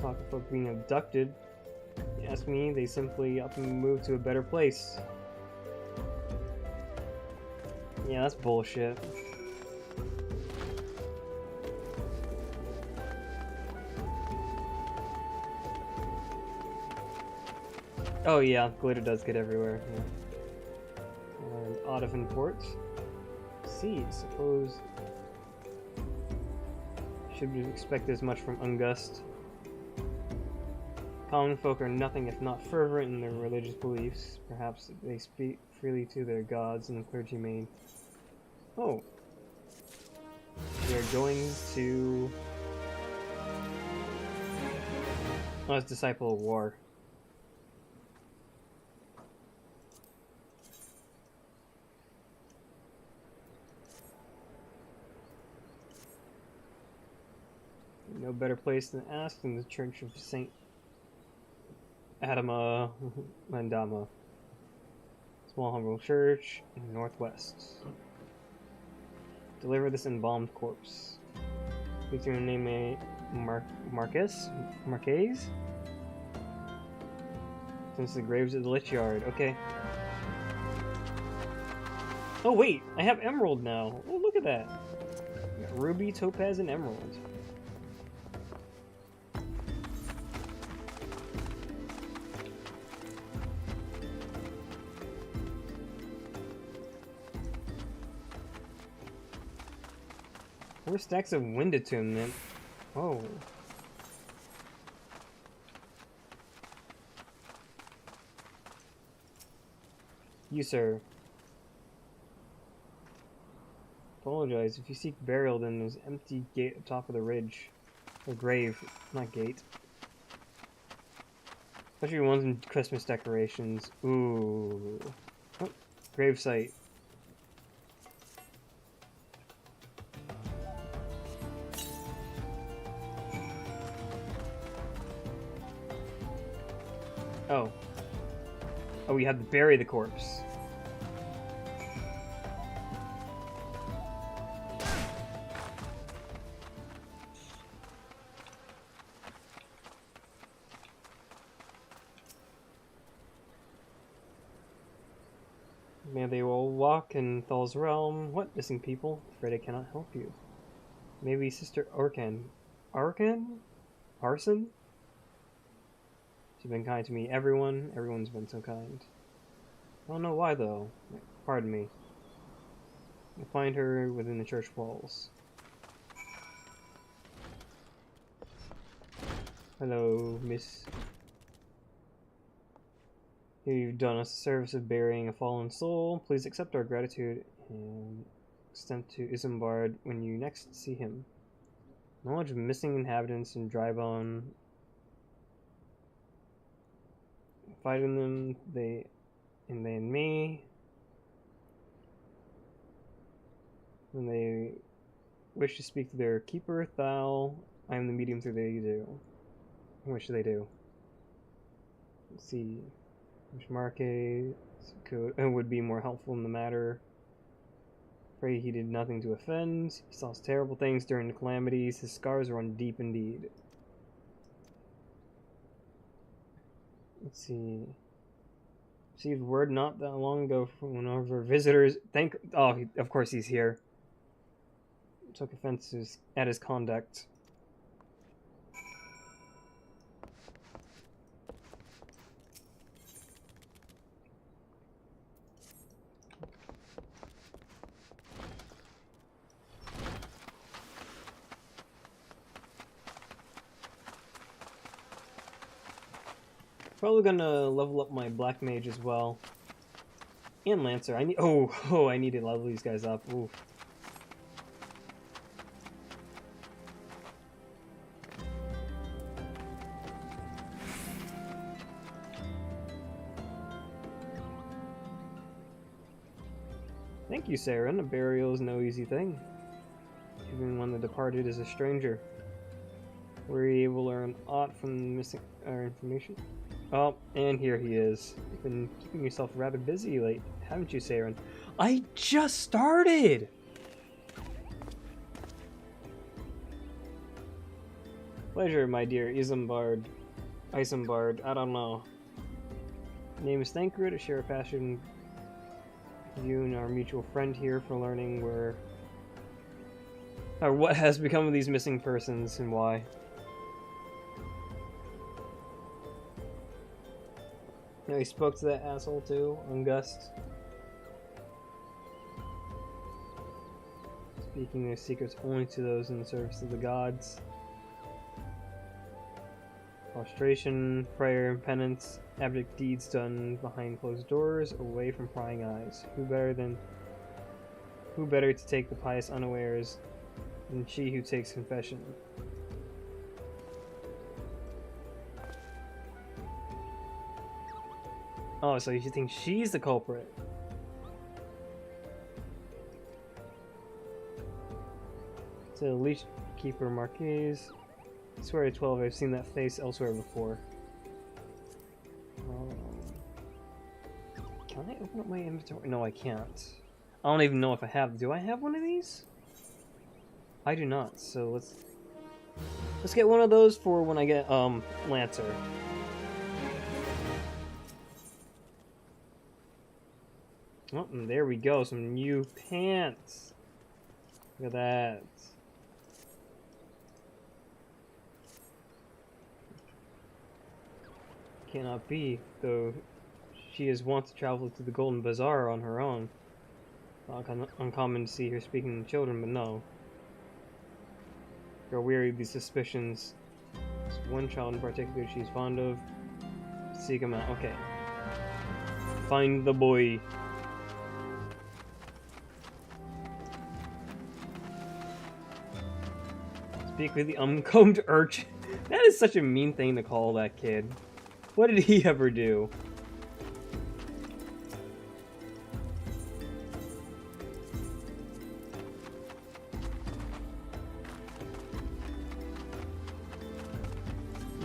talk of folk being abducted. You ask me, they simply up and move to a better place. Yeah, that's bullshit. Oh yeah, glitter does get everywhere. Yeah. And Ottovan port. See, suppose should expect as much from Ungust. Common folk are nothing if not fervent in their religious beliefs. Perhaps they speak freely to their gods and clergymen. Oh. We are going to... Oh, it's Disciple of War. No better place than ask than the Church of Saint Adama Landama. Small humble church in the northwest. Deliver this embalmed corpse. Please your name a Marquez? Since the graves of the Lich Yard. Okay. Oh wait, I have emerald now. Oh, look at that. I got ruby, topaz, and emerald. Four stacks of wind attunement. Oh. You, sir. Apologize. If you seek burial, then there's an empty gate at the top of the ridge. Or grave, not gate. Especially ones in Christmas decorations. Ooh. Oh, grave site. Oh. Oh, we have to bury the corpse. May they all walk in Thal's realm. What, missing people? Afraid I cannot help you. Maybe Sister Arkan. Arkan? Arson? She's been kind to me. Everyone's been so kind. I don't know why, though. Pardon me. You'll find her within the church walls. Hello, miss. Here you've done us a service of burying a fallen soul. Please accept our gratitude and extend to Isambard when you next see him. Knowledge of missing inhabitants in Drybone. Fighting them, they and me. When they wish to speak to their keeper, Thal, I am the medium through they do. What should they do? Let's see. Which Marque would be more helpful in the matter. Pray he did nothing to offend. He saw terrible things during the calamities. His scars run deep indeed. Let's see. Received word not that long ago from one of our visitors. Of course he's here. Took offense at his conduct. Probably gonna level up my Black Mage as well. And Lancer. I need I need to level these guys up. Ooh. Thank you, Saren. A burial is no easy thing, even when the departed is a stranger. Were you able to learn aught from the missing information? Oh, and here he is. You've been keeping yourself rather busy late, haven't you, Saren? I just started! Pleasure, my dear Isambard. I don't know. Name is Thancred, to share a passion with you and our mutual friend here for learning where... or what has become of these missing persons and why. No, he spoke to that asshole too, Ungust. Speaking their secrets only to those in the service of the gods. Prostration, prayer, and penance, abject deeds done behind closed doors, away from prying eyes. Who better to take the pious unawares than she who takes confession? Oh, so you think she's the culprit? So, Leech Keeper Marquise. I swear to 12, I've seen that face elsewhere before. Can I open up my inventory? No, I can't. I don't even know if I have. Do I have one of these? I do not. So let's get one of those for when I get Lancer. Oh, and there we go. Some new pants. Look at that. Cannot be, though she is wont to travel to the Golden Bazaar on her own. Not uncommon to see her speaking to children, but no. Grow weary of these suspicions. There's one child in particular she's fond of. Seek him out. Okay. Find the boy. Speak with the uncombed urchin. That is such a mean thing to call that kid. What did he ever do?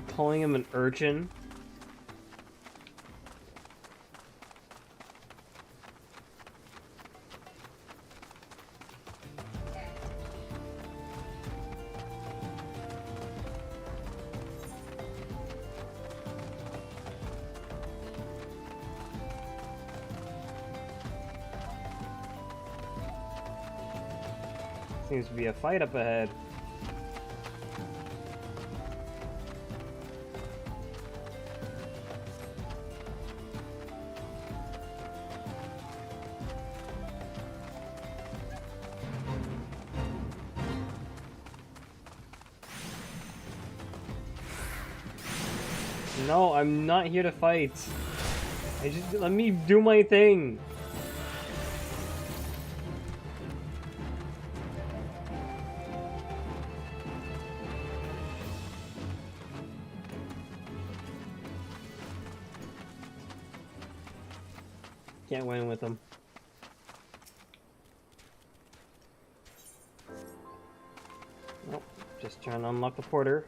Calling him an urchin? Seems to be a fight up ahead. No, I'm not here to fight. Let me do my thing. Can't win with them. Nope, just trying to unlock the porter.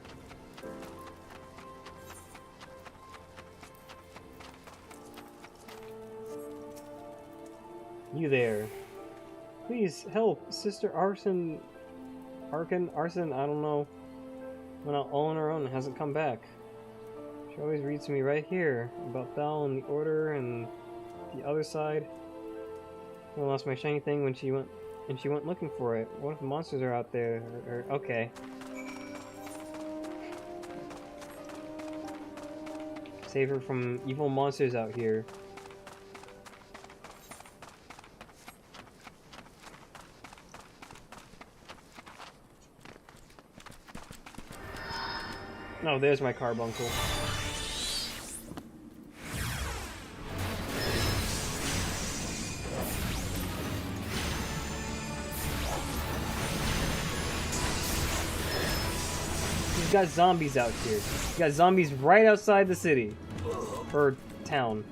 You there. Please help, Sister Arson, I don't know. Went out all on her own and hasn't come back. She always reads to me right here about Thal and the Order and the other side. I lost my shiny thing when she went looking for it. What if the monsters are out there? Okay. Save her from evil monsters out here. No, there's my carbuncle. You've got zombies out here. You got zombies right outside the city. Or town.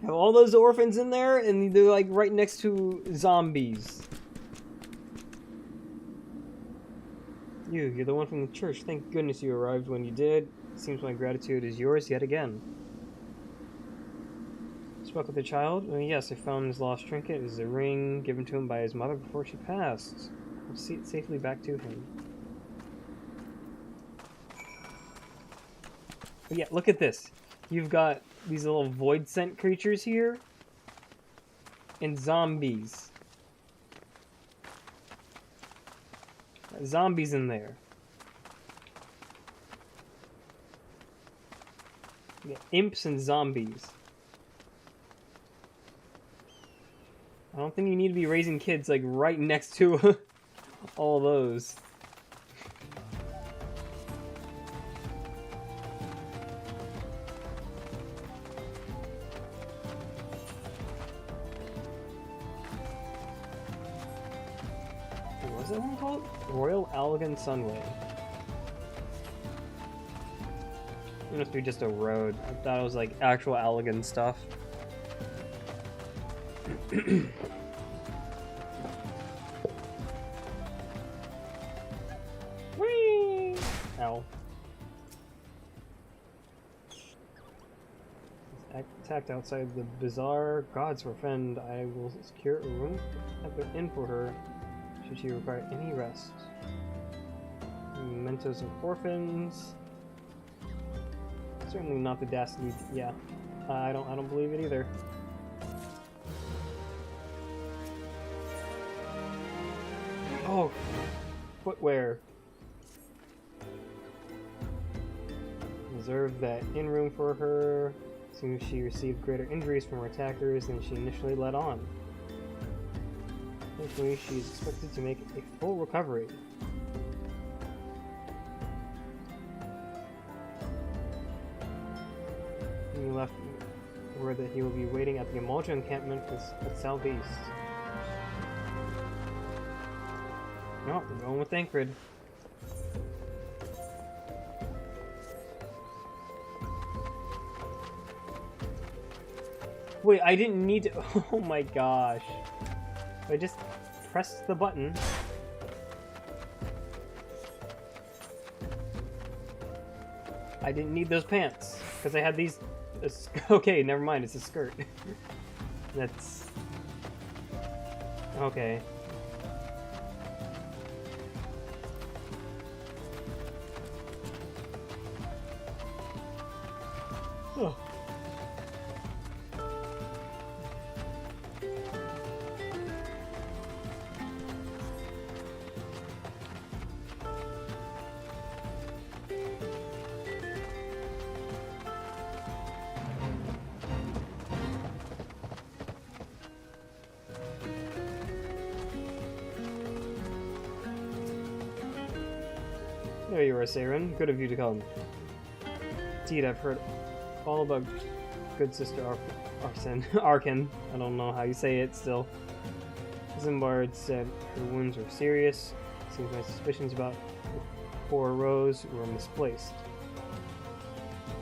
Have all those orphans in there, and they're like right next to zombies. You're the one from the church. Thank goodness you arrived when you did. Seems my gratitude is yours yet again. Spoke with the child? Oh, yes, I found his lost trinket. It was a ring given to him by his mother before she passed. I'll see it safely back to him. But yeah, look at this. You've got these little void scent creatures here. And zombies. Zombies in there. Yeah, imps and zombies. I don't think you need to be raising kids like right next to all those. What's that one called? Royal Allegan Sunway. It must be just a road. I thought it was like actual Allegan stuff. Whee! Ow. Attacked outside the bazaar. Gods forfend. I will secure a room at the inn for her should she require any rest. Mementos of orphans. Certainly not the dastardly. Yeah, I don't believe it either. Oh, footwear. Reserve that inn room for her. Seems she received greater injuries from her attackers than she initially let on. Thankfully, she is expected to make a full recovery. He left word that he will be waiting at the Amalja encampment at southeast. No, we're going with Thancred. Wait, I didn't need to. Oh my gosh. I just pressed the button. I didn't need those pants because I had these. Okay, never mind. It's a skirt. That's okay. Oh. There you are, Saren. Good of you to come. Indeed, I've heard all about good sister Arkan. I don't know how you say it still. Zimbard said her wounds were serious. Seems my suspicions about the poor Rose were misplaced.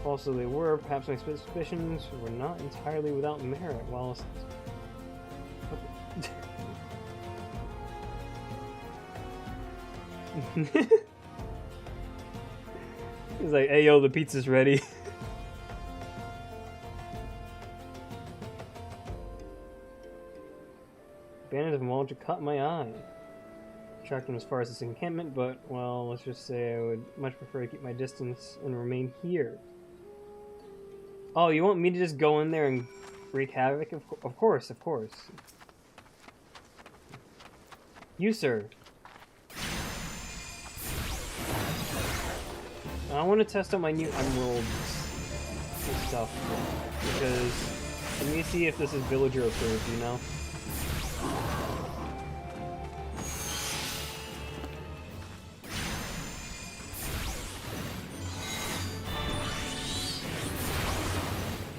If also they were, perhaps my suspicions were not entirely without merit. While he's like, hey yo, the pizza's ready. Bandit of Malta caught my eye. Tracked him as far as this encampment, but, well, let's just say I would much prefer to keep my distance and remain here. Oh, you want me to just go in there and wreak havoc? Of course, of course. You, sir. I want to test out my new emeralds and stuff, because let me see if this is villager approved, you know?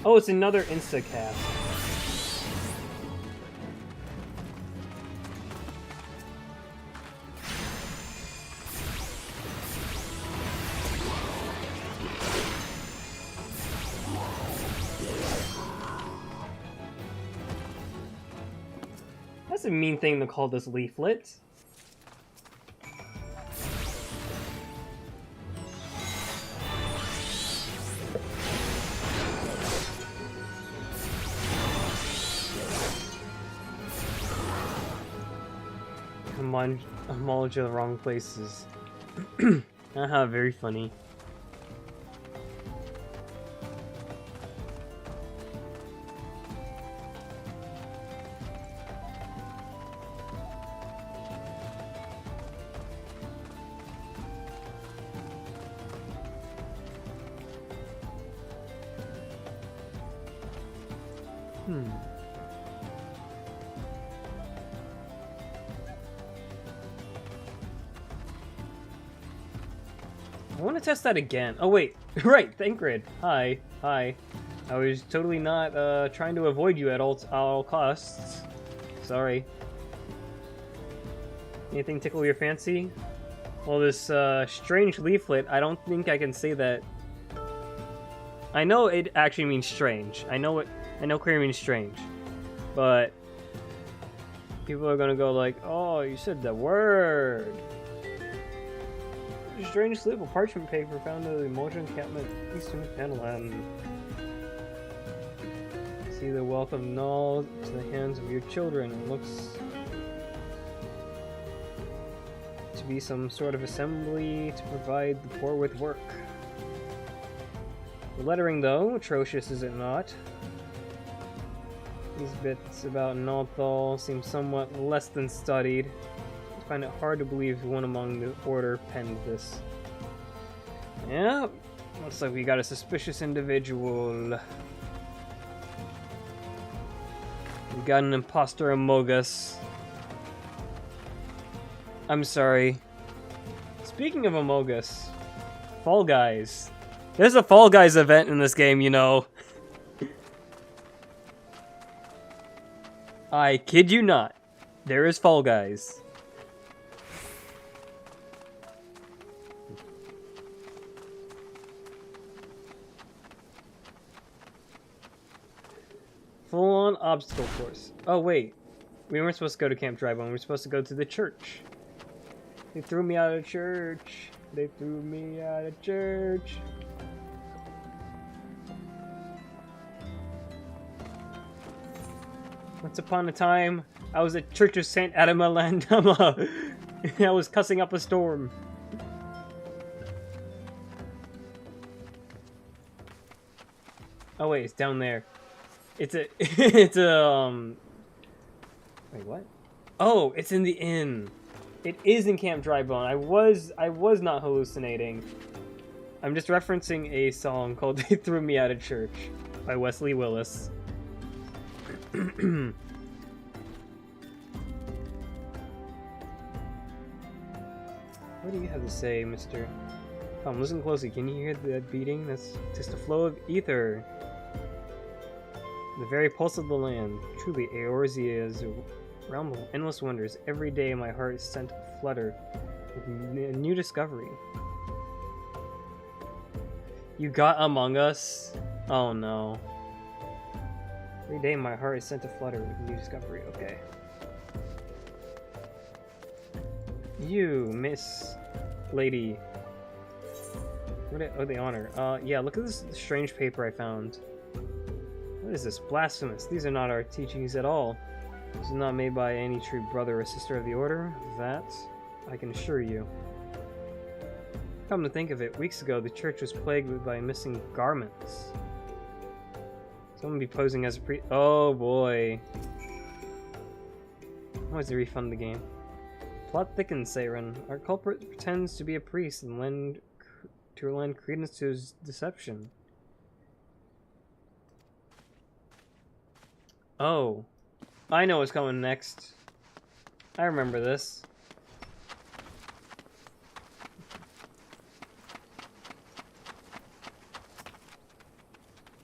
Oh, it's another insta-cast. That's a mean thing to call this leaflet. I'm all to the wrong places. Haha, very funny. I want to test that again. Oh wait, right, Thancred. Hi. I was totally not trying to avoid you at all costs. Sorry. Anything tickle your fancy? Well, this strange leaflet, I don't think I can say that. I know it actually means strange. I know queer means strange. But people are gonna go like, oh, you said the word. A strange slip of parchment paper found in the Emulsion encampment eastern Finland. See the welcome null to the hands of your children. It looks to be some sort of assembly to provide the poor with work. The lettering, though, atrocious is it not? These bits about Nalthal seem somewhat less than studied. I find it hard to believe one among the Order penned this. Yeah, looks like we got a suspicious individual. We got an imposter among us. I'm sorry. Speaking of Among Us, Fall Guys. There's a Fall Guys event in this game, you know. I kid you not. There is Fall Guys. Full-on obstacle course. Oh, wait. We weren't supposed to go to Camp Drybone. We were supposed to go to the church. They threw me out of church. They threw me out of church. Once upon a time, I was at Church of St. Adamalandama. I was cussing up a storm. Oh wait, it's down there. It's a, it's a, wait, what? Oh, it's in the inn. It is in Camp Drybone. I was not hallucinating. I'm just referencing a song called They Threw Me Out of Church by Wesley Willis. What do you have to say, mister? Come, listen closely. Can you hear that beating? That's just a flow of ether. The very pulse of the land. Truly, Eorzea is a realm of endless wonders. Every day my heart is sent aflutter with a new discovery. You got Among Us? Oh no. Every day my heart is sent aflutter with a new discovery. Okay. You, Miss Lady. Oh, the honor. Yeah, look at this strange paper I found. What is this? Blasphemous. These are not our teachings at all. This is not made by any true brother or sister of the Order. That I can assure you. Come to think of it, weeks ago the church was plagued by missing garments. Someone be posing as a priest. Oh boy. I want to refund the game. Plot thickens, Saren. Our culprit pretends to be a priest and lend credence to his deception. Oh. I know what's coming next. I remember this.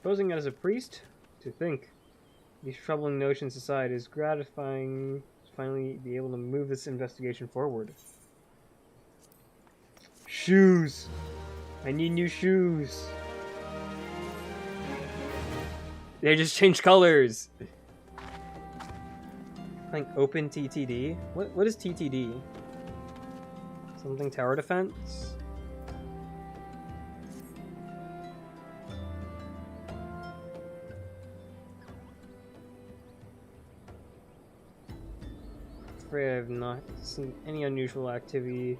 Posing as a priest? To think. These troubling notions aside, is gratifying to finally be able to move this investigation forward. Shoes! I need new shoes! They just changed colors! Like open TTD? What is TTD? Something tower defense? Afraid I have not seen any unusual activity.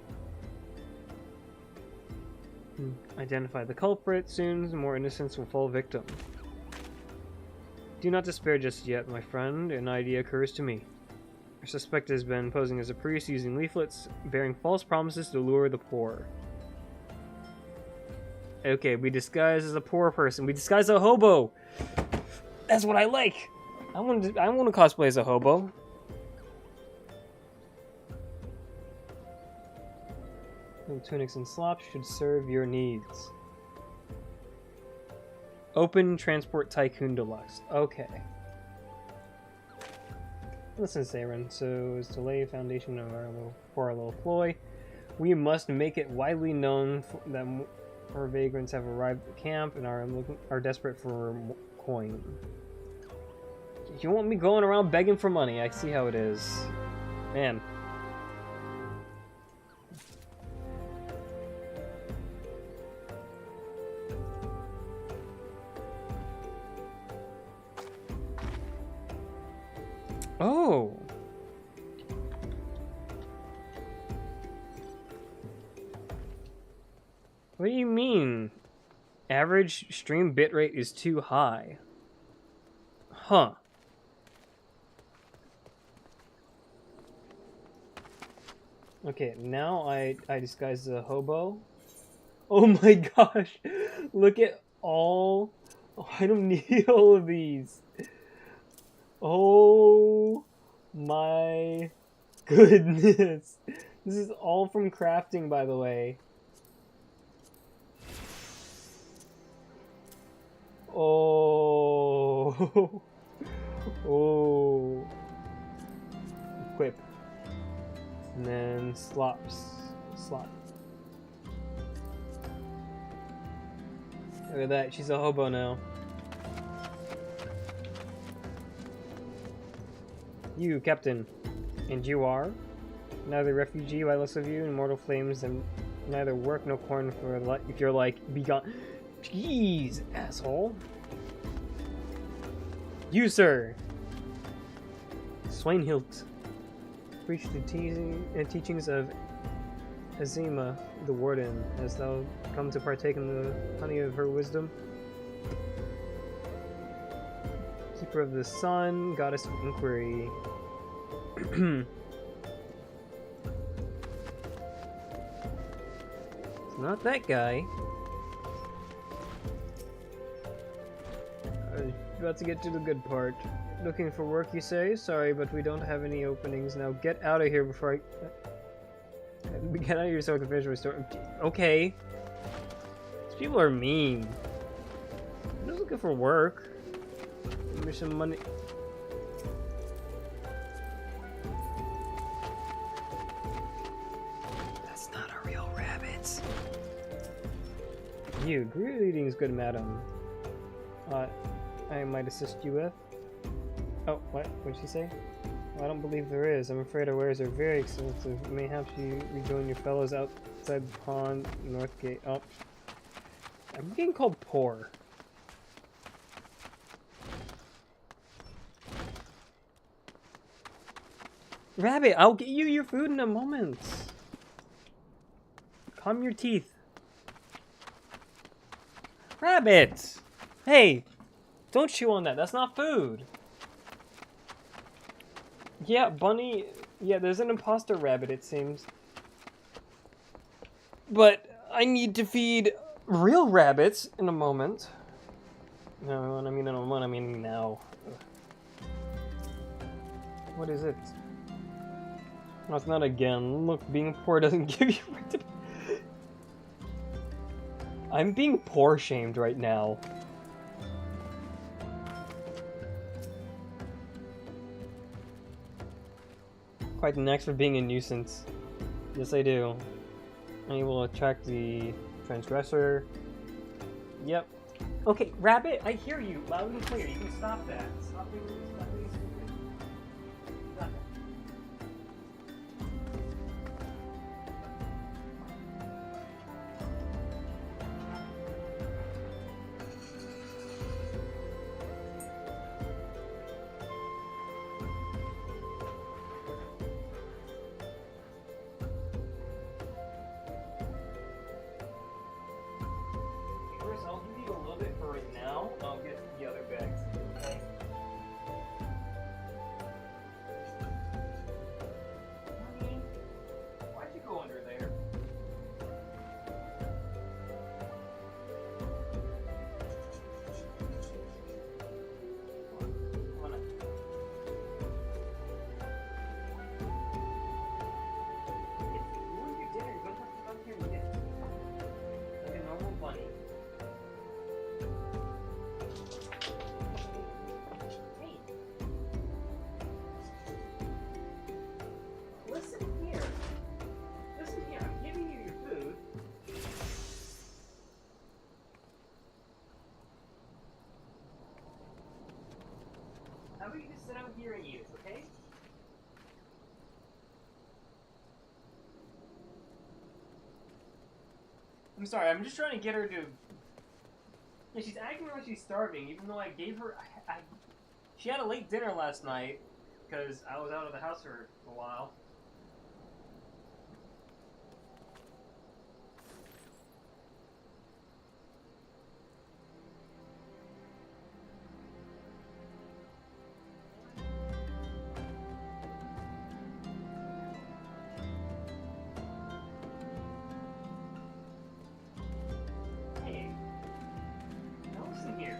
Identify the culprit. Soon more innocents will fall victim. Do not despair just yet, my friend. An idea occurs to me. Our suspect has been posing as a priest using leaflets bearing false promises to lure the poor. Okay, we disguise as a poor person. We disguise as a hobo. That's what I like. I want to cosplay as a hobo. Tunics and slops should serve your needs. Open Transport Tycoon Deluxe. Okay. Listen, Saren. So, as to lay a foundation of our little ploy, we must make it widely known that our vagrants have arrived at the camp and are desperate for coin. You want me going around begging for money? I see how it is. Man. Oh! What do you mean? Average stream bitrate is too high. Huh. Okay, now I disguise as a hobo. Oh my gosh! Look at all... Oh, I don't need all of these. Oh my goodness. This is all from crafting, by the way. Oh. Oh. Equip. And then slops. Slot. Look at that, she's a hobo now. You, Captain. And you are? Neither refugee by looks of you, immortal flames, and neither work nor corn for if you're like, be gone. Jeez, asshole. You, sir. Swainhilt. Preach the teachings of Azima, the warden, as thou come to partake in the honey of her wisdom. Keeper of the sun, goddess of inquiry. It's not that guy. I was about to get to the good part. Looking for work, you say? Sorry, but we don't have any openings. Now get out of here before I... Get out of here so I can finish my story. Okay. These people are mean. I'm just looking for work. Give me some money. That's not a real rabbit. You, greetings, good madam. I might assist you with. Oh, what? What'd she say? I don't believe there is. I'm afraid our wares are very expensive. Mayhaps you rejoin your fellows outside the pond, north gate. Oh. I'm getting called poor. Rabbit, I'll get you your food in a moment. Calm your teeth. Rabbit! Hey! Don't chew on that. That's not food. Yeah, bunny... Yeah, there's an imposter rabbit, it seems. But I need to feed real rabbits in a moment. No, when I mean in a moment, I mean now. What is it? No, it's not again. Look, being poor doesn't give you right to... I'm being poor shamed right now. Quite the next for being a nuisance. Yes, I do. I will attract the transgressor. Yep. Okay, Rabbit, I hear you loud and clear. You can stop that. Stop being stupid. Stop it. you just sit out here and eat it, okay? I'm sorry, I'm just trying to get her to... Yeah, she's acting like she's starving, even though I gave her... She had a late dinner last night, because I was out of the house for a while. Hey, now listen here.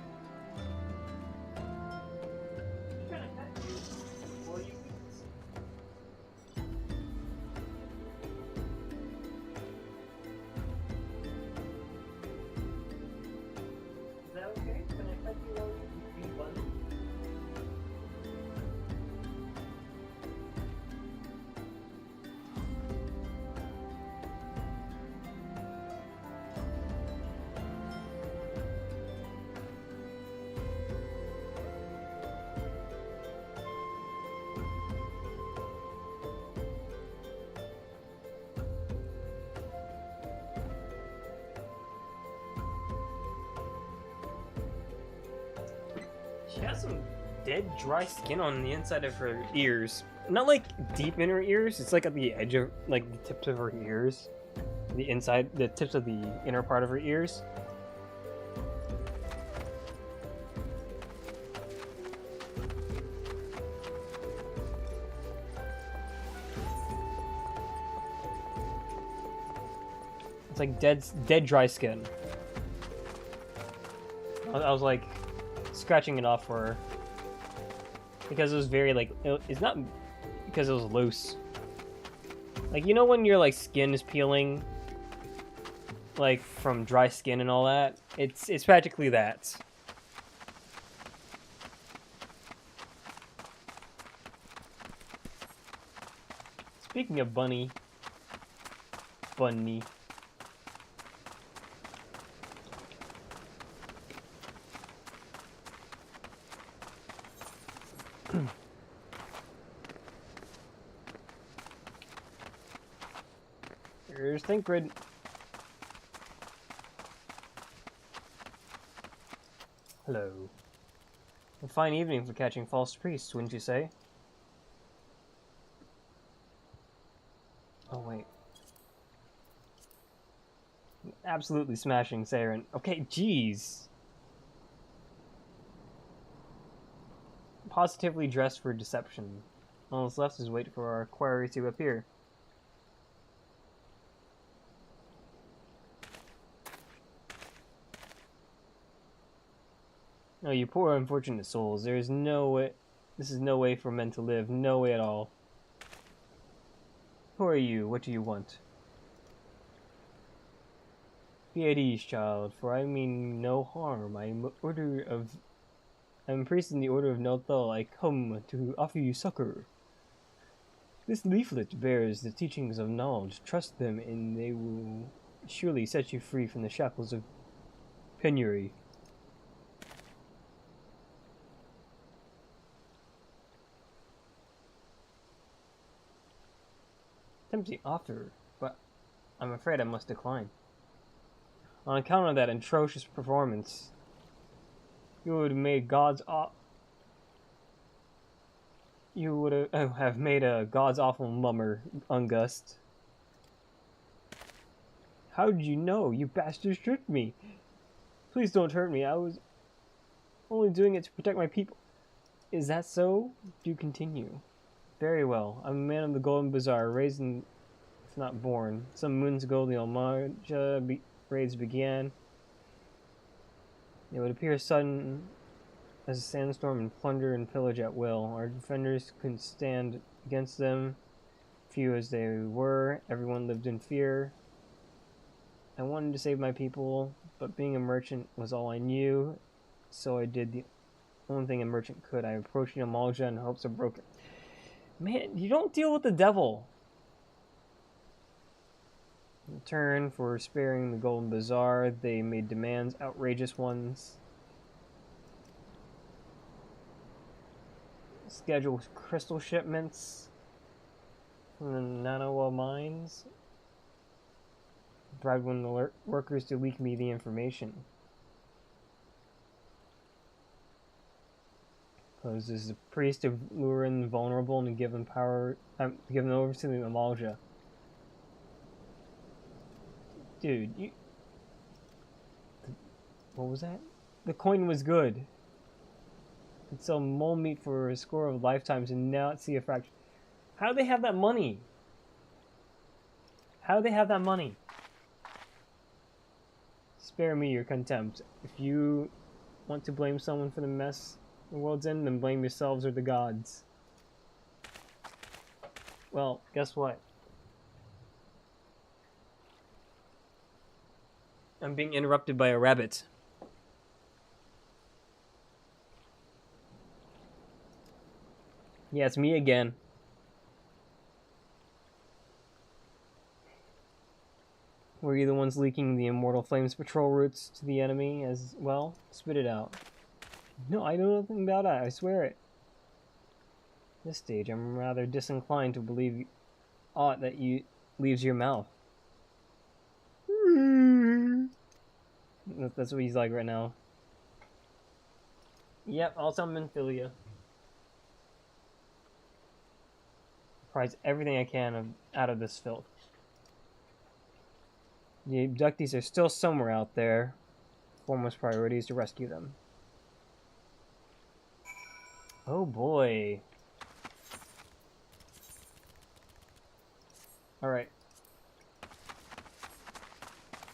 I'm gonna pet you before you eat. Is that okay? Can I pet you while you eat bunny? She has some dead, dry skin on the inside of her ears. Not like deep in her ears, it's like at the edge of, like, the tips of her ears. The inside, the tips of the inner part of her ears. It's like dead, dry skin. I was like scratching it off for her because it was very like it's not because it was loose. Like, you know when your like skin is peeling, like from dry skin and all that. It's practically that. Speaking of bunny. Here's Think Grid. Hello. A fine evening for catching false priests, wouldn't you say? Oh, wait. Absolutely smashing Saren. Okay, jeez. Positively dressed for deception. All that's left is wait for our quarry to appear. Oh, you poor unfortunate souls. There is no way... This is no way for men to live. No way at all. Who are you? What do you want? Be at ease, child, for I mean no harm. I am a priest in the Order of Nelthal. I come to offer you succor. This leaflet bears the teachings of knowledge. Trust them, and they will surely set you free from the shackles of penury. Tempting offer, but I'm afraid I must decline. On account of that atrocious performance, you would have made have made a god's awful mummer, Ungust. How did you know? You bastards tricked me. Please don't hurt me. I was only doing it to protect my people. Is that so? Do continue. Very well. I'm a man of the Golden Bazaar, raised in, if not born. Some moons ago, the Almarja raids began. It would appear sudden as a sandstorm and plunder and pillage at will. Our defenders couldn't stand against them. Few as they were, everyone lived in fear. I wanted to save my people, but being a merchant was all I knew, so I did the only thing a merchant could. I approached the Almarja in hopes of broken. Man, you don't deal with the devil. In return for sparing the Golden Bazaar, they made demands, outrageous ones. schedule crystal shipments from the Nanawa mines. Bribe one of the workers to leak me the information. Poses the priest to lure in the vulnerable and give them power. Give them over to the Amalja. Dude, you. What was that? The coin was good. Could sell mole meat for a score of lifetimes and not see a fraction. How do they have that money? How do they have that money? Spare me your contempt. If you want to blame someone for the mess the world's in, then blame yourselves or the gods. Well, guess what? I'm being interrupted by a rabbit. Yeah, it's me again. Were you the ones leaking the Immortal Flames patrol routes to the enemy as well? Spit it out. No, I know nothing about it, I swear it. At this stage, I'm rather disinclined to believe aught that leaves your mouth. That's what he's like right now. Yep, also Minfilia. Prize everything I can out of this filth. The abductees are still somewhere out there. Foremost priority is to rescue them. Oh boy. Alright.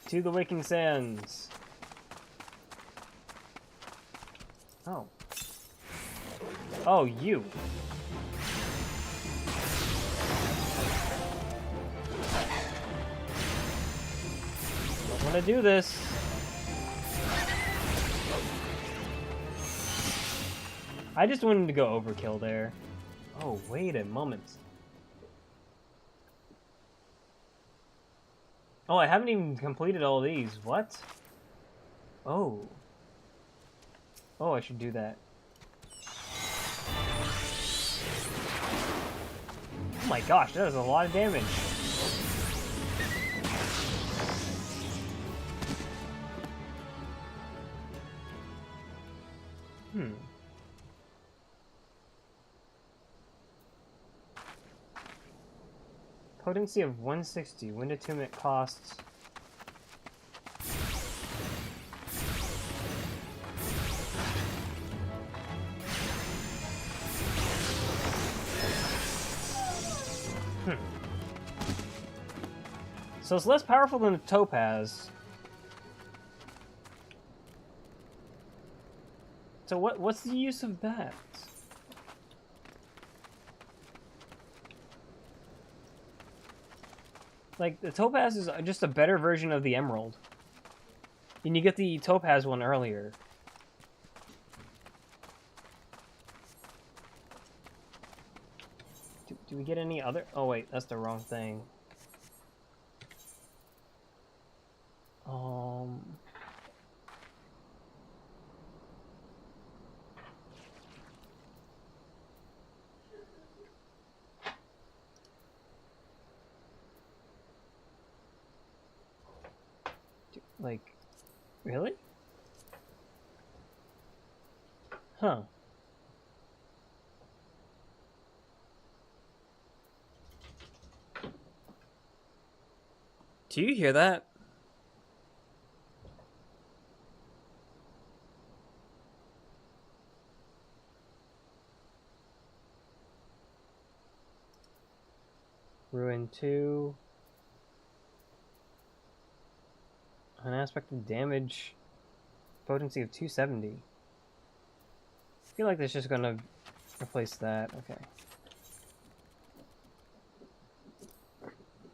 To the Waking Sands. Oh. Oh, you. Don't want to do this. I just wanted to go overkill there. Oh, wait a moment. Oh, I haven't even completed all these. What? Oh. Oh, I should do that. Oh my gosh, that was a lot of damage. Potency of 160. Wind attunement costs. So it's less powerful than the Topaz. So what's the use of that? Like, the Topaz is just a better version of the Emerald. And you get the Topaz one earlier. Do we get any other? Oh wait, that's the wrong thing. Like, really? Huh. Do you hear that? Ruin 2. An aspect of damage. Potency of 270. I feel like that's just gonna replace that. Okay.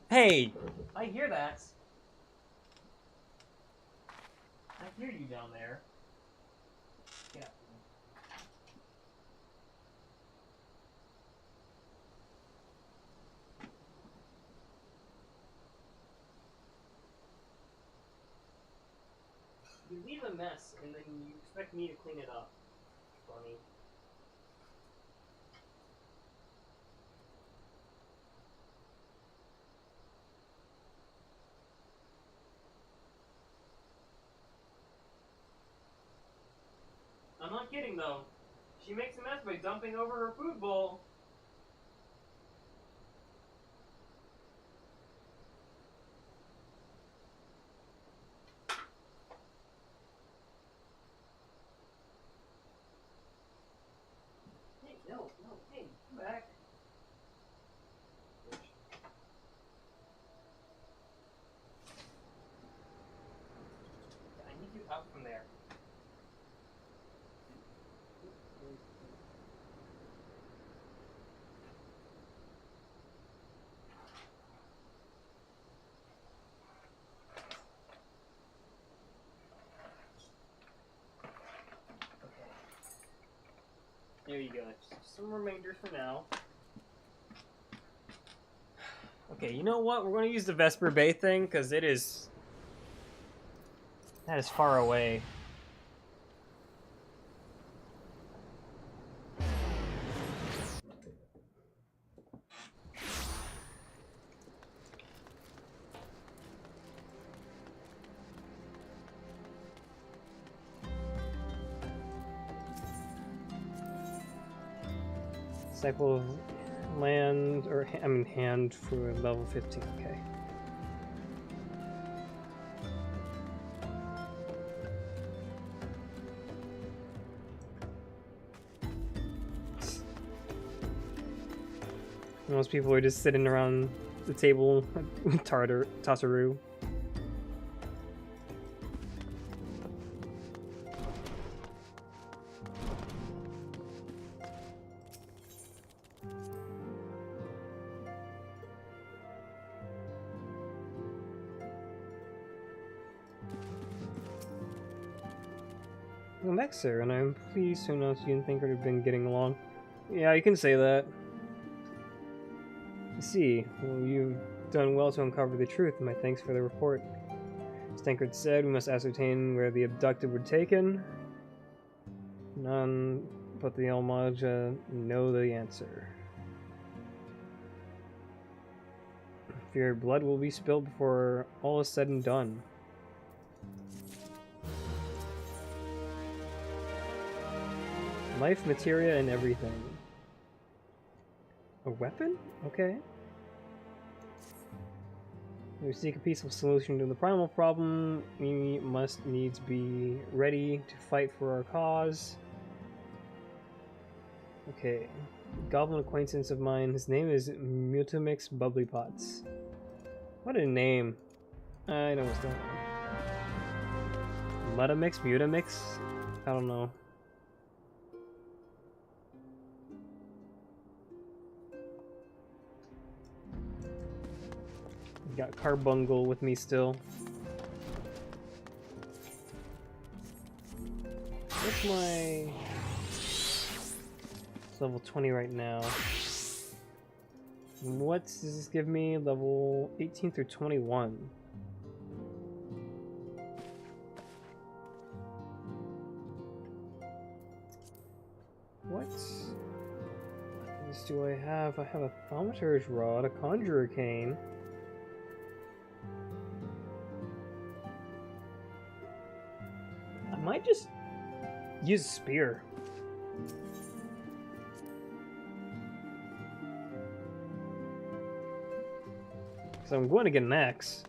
Hey! I hear that. I hear you down there. Yeah. You leave a mess and then you expect me to clean it up. Funny. kidding though. She makes a mess by dumping over her food bowl. Hey, no, hey, come back. I need you out from there. There you go. Just some remainders for now. Okay, you know what? We're going to use the Vesper Bay thing because that is far away. Cycle of land, or I mean hand for level 15, okay. Most people are just sitting around the table with Tataru. Welcome back, sir, and I'm pleased to announce you and Thinker have been getting along. Yeah, you can say that. I see. Well, you've done well to uncover the truth. My thanks for the report. As Tankard said, we must ascertain where the abducted were taken. None but the Almaja know the answer. Fear blood will be spilled before all is said and done. Life, materia, and everything. A weapon? Okay. We seek a peaceful solution to the primal problem. We must needs be ready to fight for our cause. Okay. Goblin acquaintance of mine. His name is Mutamix Bubblypots. What a name. I know what's going on. Mutamix? Mutamix? I don't know. Got Carbungle with me still. What's my... It's level 20 right now. What does this give me? Level 18 through 21. What? What do I have? I have a Thaumaturge Rod, a Conjurer Cane. I might just use a spear. So I'm going to get an axe.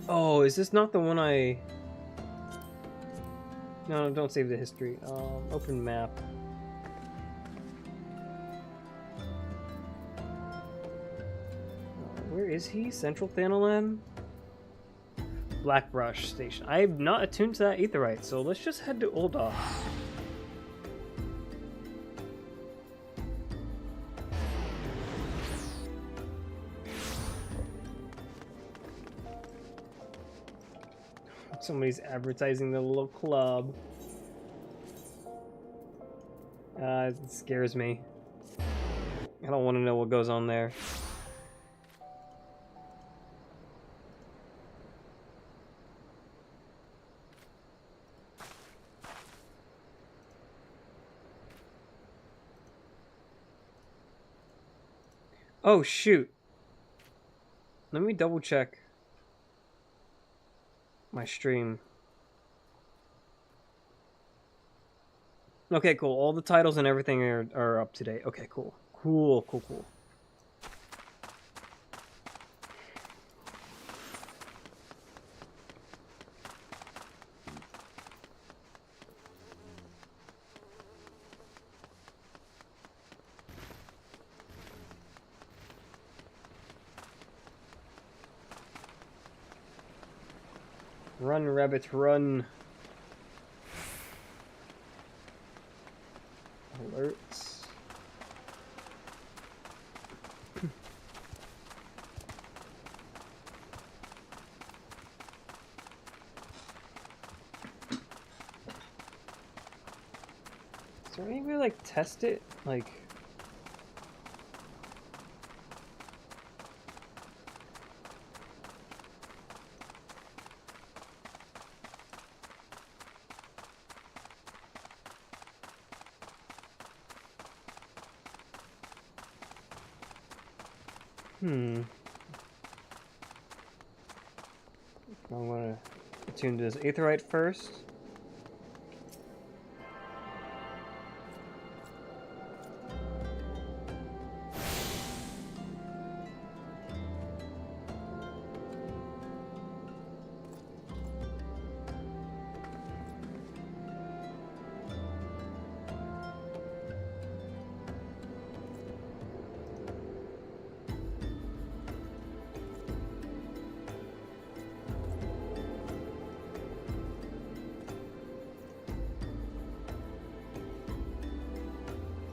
Oh, is this not the one I... No, don't save the history. Open map. Where is he? Central Thanalan? Blackbrush Station. I'm not attuned to that aetherite, so let's just head to Ul'dah. Somebody's advertising the little club. It scares me. I don't want to know what goes on there. Oh shoot. Let me double check my stream. Okay, cool. All the titles and everything are up to date. Okay, cool. Cool. Run, rabbit, run. Alerts. Is there any way to, like, test it? Like... I'm gonna attune to this aetherite first.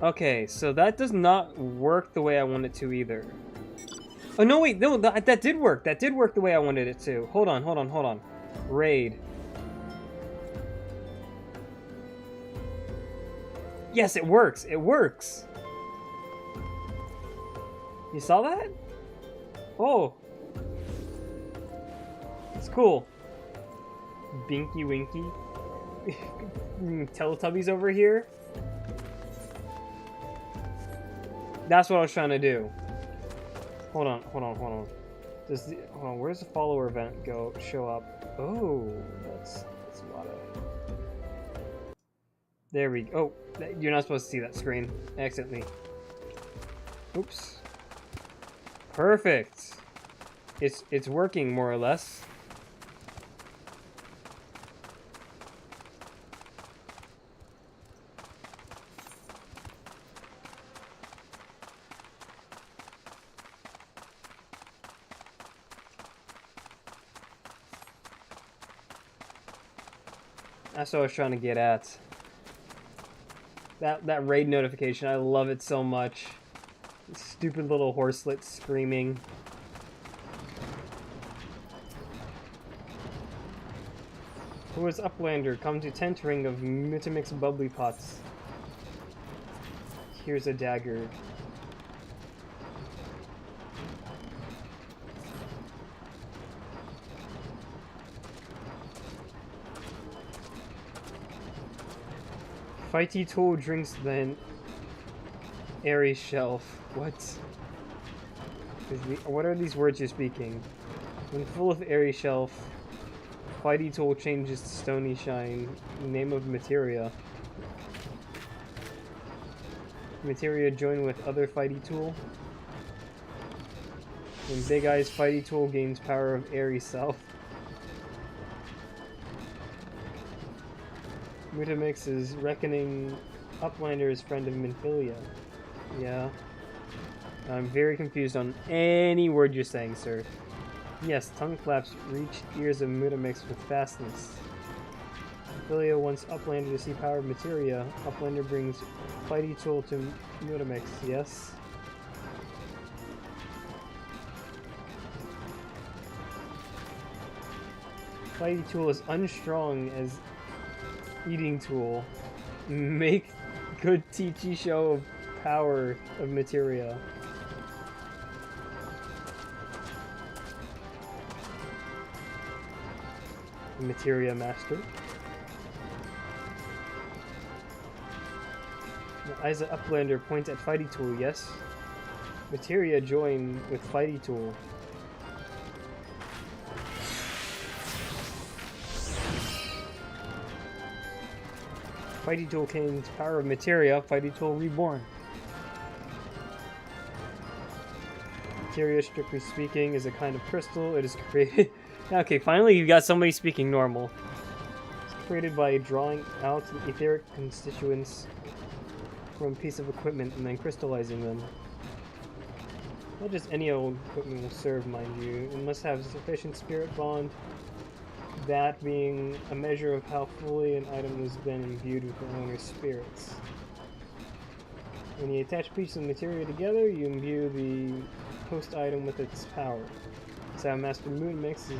Okay, so that does not work the way I want it to either. Oh, no, wait, no, that did work. That did work the way I wanted it to. Hold on. Raid. Yes, it works. It works. You saw that? Oh. It's cool. Binky Winky. Teletubbies over here. That's what I was trying to do. Hold on. Hold on, where's the follower event show up? Oh, that's a lot of... There we go. Oh, you're not supposed to see that screen. Accidentally. Oops. Perfect. It's working more or less. That's what I was trying to get at. That raid notification, I love it so much. Stupid little horselet screaming. Who is Uplander? Come to tent ring of Mutamix bubbly pots. Here's a dagger. Fighty tool drinks then airy shelf. What? What are these words you're speaking? When full of airy shelf, Fighty tool changes to stony shine. Name of materia. Materia join with other Fighty tool. When Big Eyes Fighty tool gains power of airy self. Mutamix is reckoning Uplander's friend of Minfilia. Yeah. I'm very confused on any word you're saying, sir. Yes, tongue flaps reach ears of Mutamix with fastness. Minfilia wants Uplander to see power of materia. Uplander brings Fighty tool to Mutamix, yes? Fighty tool is unstrong as eating tool. Make good teachy show of power of materia. Materia master. Isa Uplander points at Fighty tool, yes? Materia join with Fighty tool. Fighty Tool King's Power of Materia, Fighty Tool Reborn. Materia, strictly speaking, is a kind of crystal. It is created... Okay, finally you got somebody speaking normal. It's created by drawing out the etheric constituents from a piece of equipment and then crystallizing them. Not just any old equipment will serve, mind you. It must have sufficient spirit bond, that being a measure of how fully an item has been imbued with the owner's spirits. When you attach pieces of material together, you imbue the host item with its power. That's how Master Moon makes is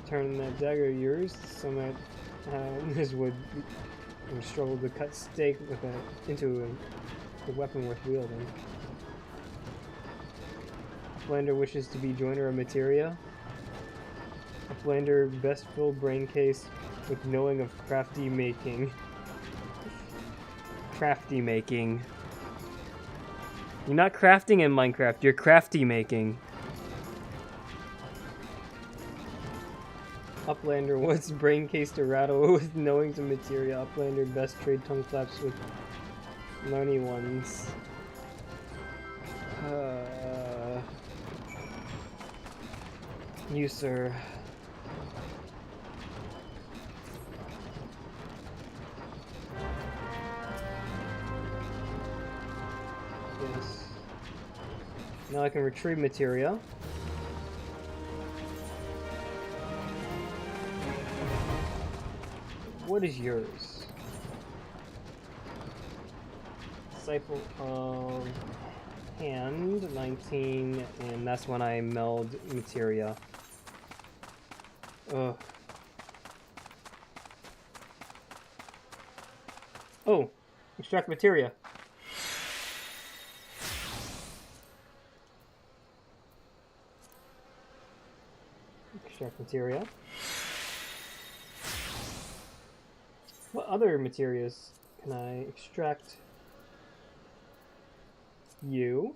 turn that dagger of yours, so that this would struggle to cut steak with into a weapon worth wielding. Blender wishes to be joiner of materia. A blender best filled brain case with knowing of crafty making. Crafty making. You're not crafting in Minecraft, you're crafty making. Uplander wants brain case to rattle with knowings of materia. Uplander best trade tongue flaps with learny ones. You, sir. Yes. Now I can retrieve materia. What is yours? Disciple of Hand, 19, and that's when I meld materia. Ugh. Oh, extract materia. Extract materia. What other materials can I extract? You.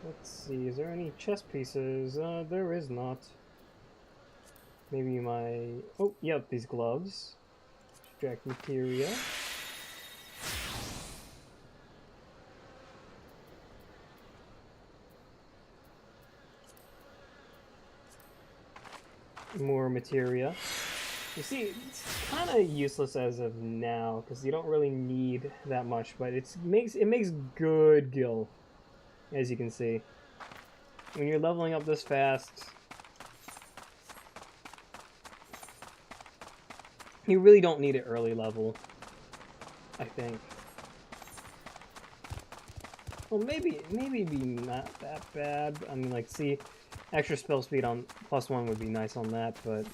Let's see, is there any chest pieces? There is not. Maybe my... Oh, yep, these gloves. Extract materia. More materia. You see, it's kind of useless as of now because you don't really need that much, but it makes good gil, as you can see. When you're leveling up this fast, you really don't need it early level, I think. Well, maybe be not that bad. I mean, like, see, extra spell speed on +1 would be nice on that, but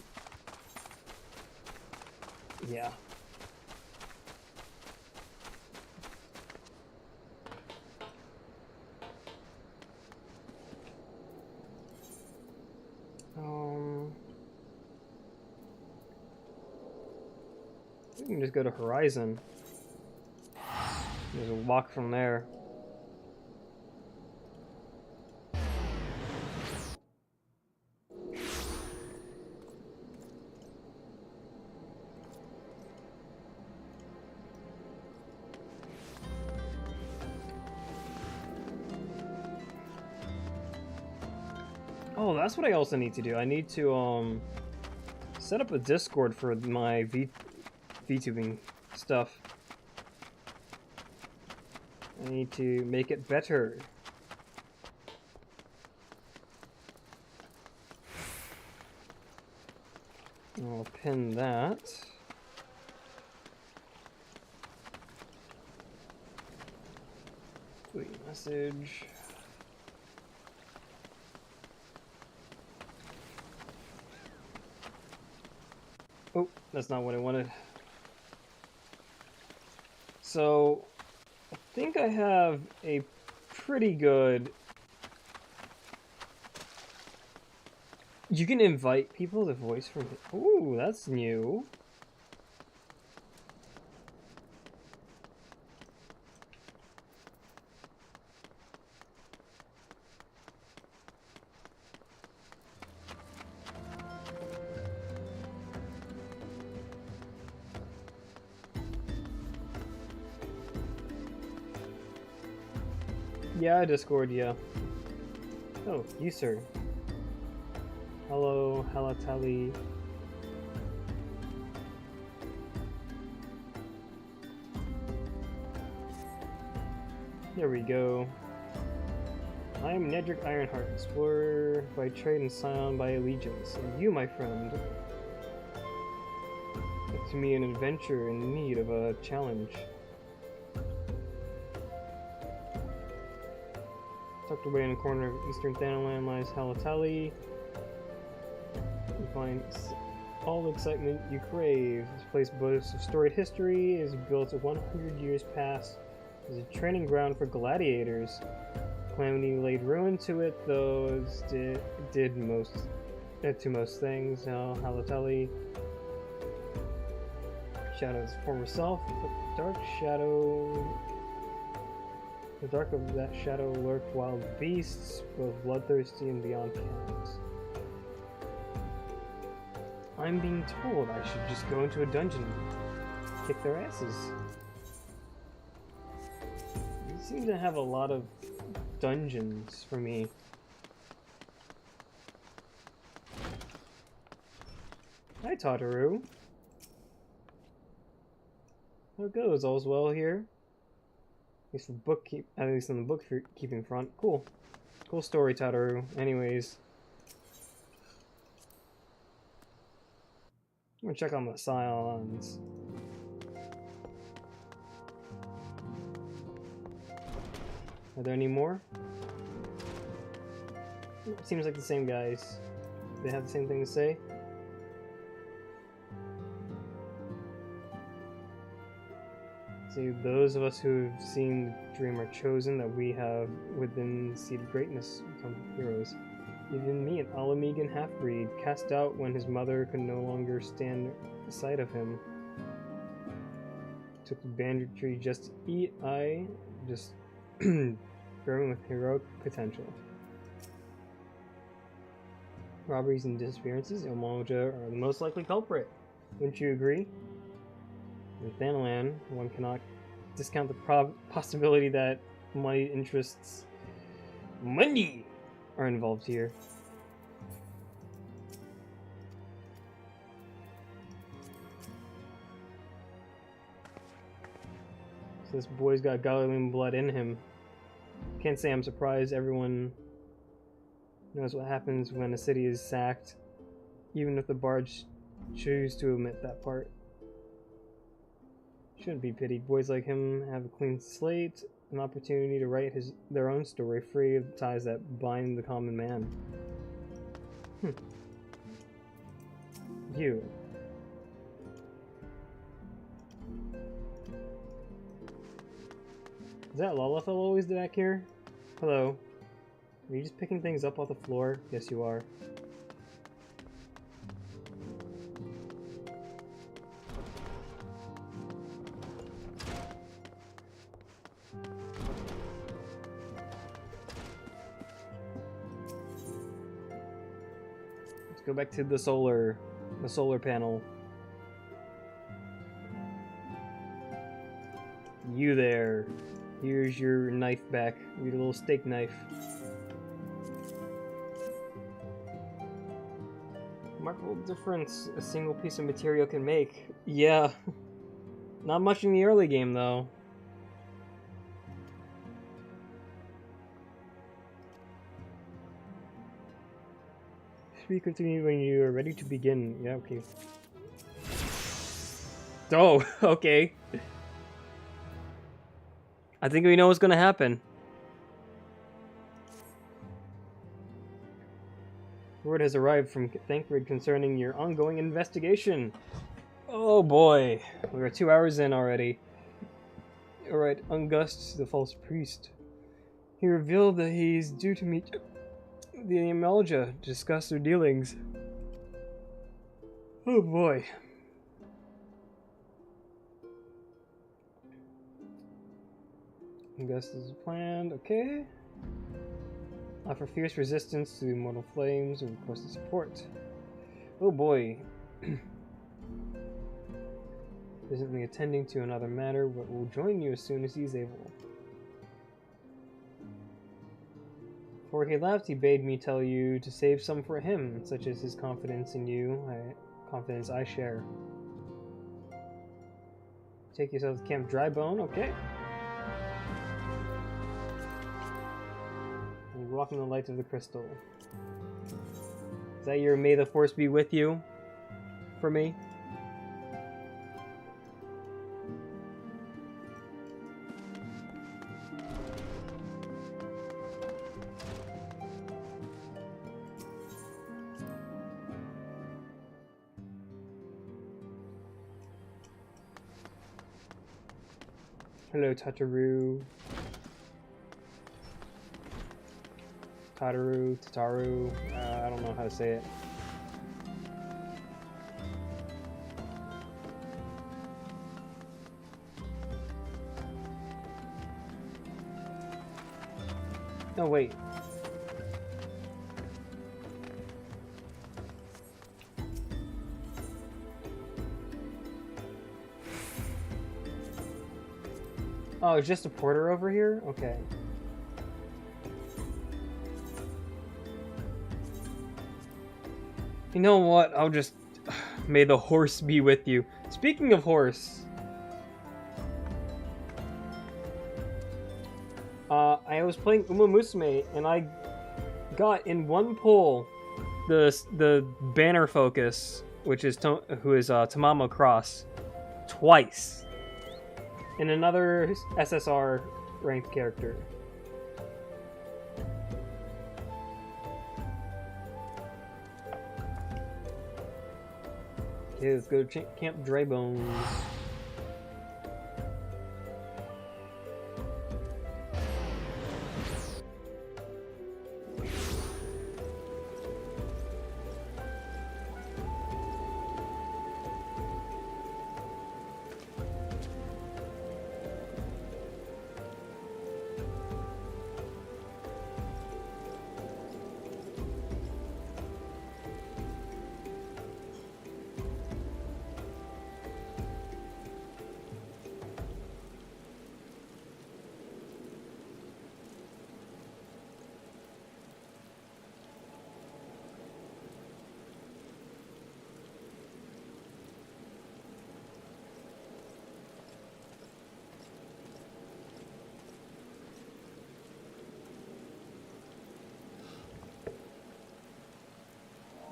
yeah. We can just go to Horizon. There's a walk from there. Oh, that's what I also need to do. I need to set up a Discord for my VTubing stuff. I need to make it better. I'll pin that. Tweet message. Oh, that's not what I wanted. So, I think I have a pretty good You can invite people to voice from... Ooh, that's new. Yeah, Discord, yeah. Oh, you, sir. Hello, Halatali. There we go. I am Nedrick Ironheart, explorer by trade and scion by allegiance. And you, my friend, look to me an adventure in need of a challenge. Tucked away in a corner of eastern Thanalan lies Halatali. You find all the excitement you crave. This place boasts of storied history, is built 100 years past, is a training ground for gladiators. Calamity laid ruin to it, though as did most to most things. Now Halatali, Shadow's former self, a dark shadow. The dark of that shadow lurked wild beasts, both bloodthirsty and beyond count. I'm being told I should just go into a dungeon and kick their asses. You seem to have a lot of dungeons for me. Hi, Tataru. How it goes? All's well here? At least on the bookkeeping front. Cool. Cool story, Tataru. Anyways. I'm gonna check on the scions. Are there any more? Seems like the same guys. They have the same thing to say. See, those of us who have seen the dream are chosen, that we have within seated greatness become heroes. Even me, an Alamegan half-breed, cast out when his mother could no longer stand the sight of him. Took the banditry just to eat, I just growing with heroic potential. Robberies and disappearances, Ilmoja are the most likely culprit. Wouldn't you agree? In Thanalan, one cannot discount the possibility that money interests are involved here. So this boy's got Gallian blood in him. Can't say I'm surprised. Everyone knows what happens when a city is sacked, even if the bards choose to omit that part. Shouldn't be pitied. Boys like him have a clean slate, an opportunity to write their own story free of the ties that bind the common man. You. Is that Lalafell always back here? Hello. Are you just picking things up off the floor? Yes, you are. Let's go back to the solar panel. You there. Here's your knife back. We need a little steak knife. Remarkable difference a single piece of material can make. Yeah. Not much in the early game, though. Speak continue when you are ready to begin. Yeah, okay. Oh, okay. I think we know what's gonna happen. Word has arrived from Thancred concerning your ongoing investigation. Oh boy, we are 2 hours in already. Alright, Ungust, the false priest. He revealed that he's due to meet the Amalja to discuss their dealings. Oh boy. Augustus is planned, okay. Offer fierce resistance to the immortal flames and request support. Oh boy. Presently attending to another matter, but will join you as soon as he's able. Before he left, he bade me tell you to save some for him, such as his confidence in you, confidence I share. Take yourself to Camp Drybone, okay. And walk in the light of the crystal. Is that your May the Force be with you? For me? Hello, Tataru. Tataru. I don't know how to say it. No, wait. Oh, it's just a porter over here? Okay. You know what? I'll just... May the horse be with you. Speaking of horse... I was playing Uma Musume, and I got in one pull the banner focus, which is Tamamo Cross, twice. And another SSR ranked character. Okay, let's go to Camp Draybones.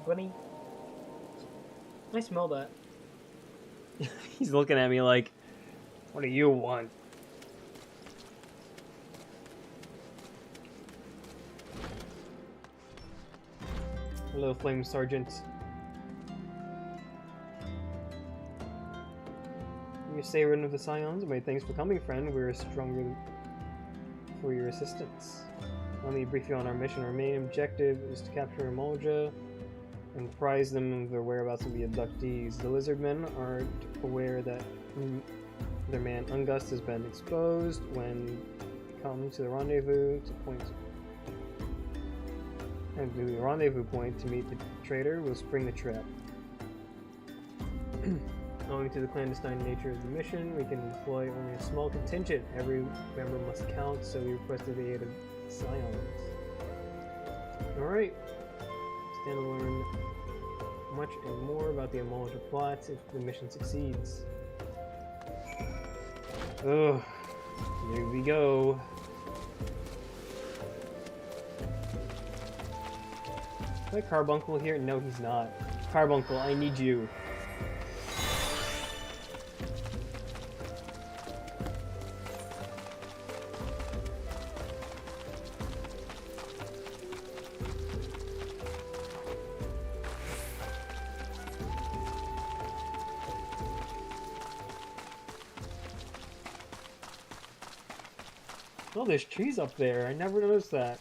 Bunny, I smell that. He's looking at me like, what do you want? Hello, Flame Sergeant. You say rid of the Scions? My thanks for coming, friend. We're stronger for your assistance. Let me brief you on our mission. Our main objective is to capture Amalja and apprise them of their whereabouts of the abductees. The lizardmen aren't aware that their man Ungust has been exposed. When they come to the rendezvous point to meet the traitor, we'll spring the trap. Owing to the clandestine nature of the mission, we can deploy only a small contingent. Every member must count, so we requested the aid of Scions. Alright. Stand to learn much and more about the Amalja plots if the mission succeeds. Ugh. Here we go. Is that Carbuncle here? No, he's not. Carbuncle, I need you. Oh, there's trees up there. I never noticed that.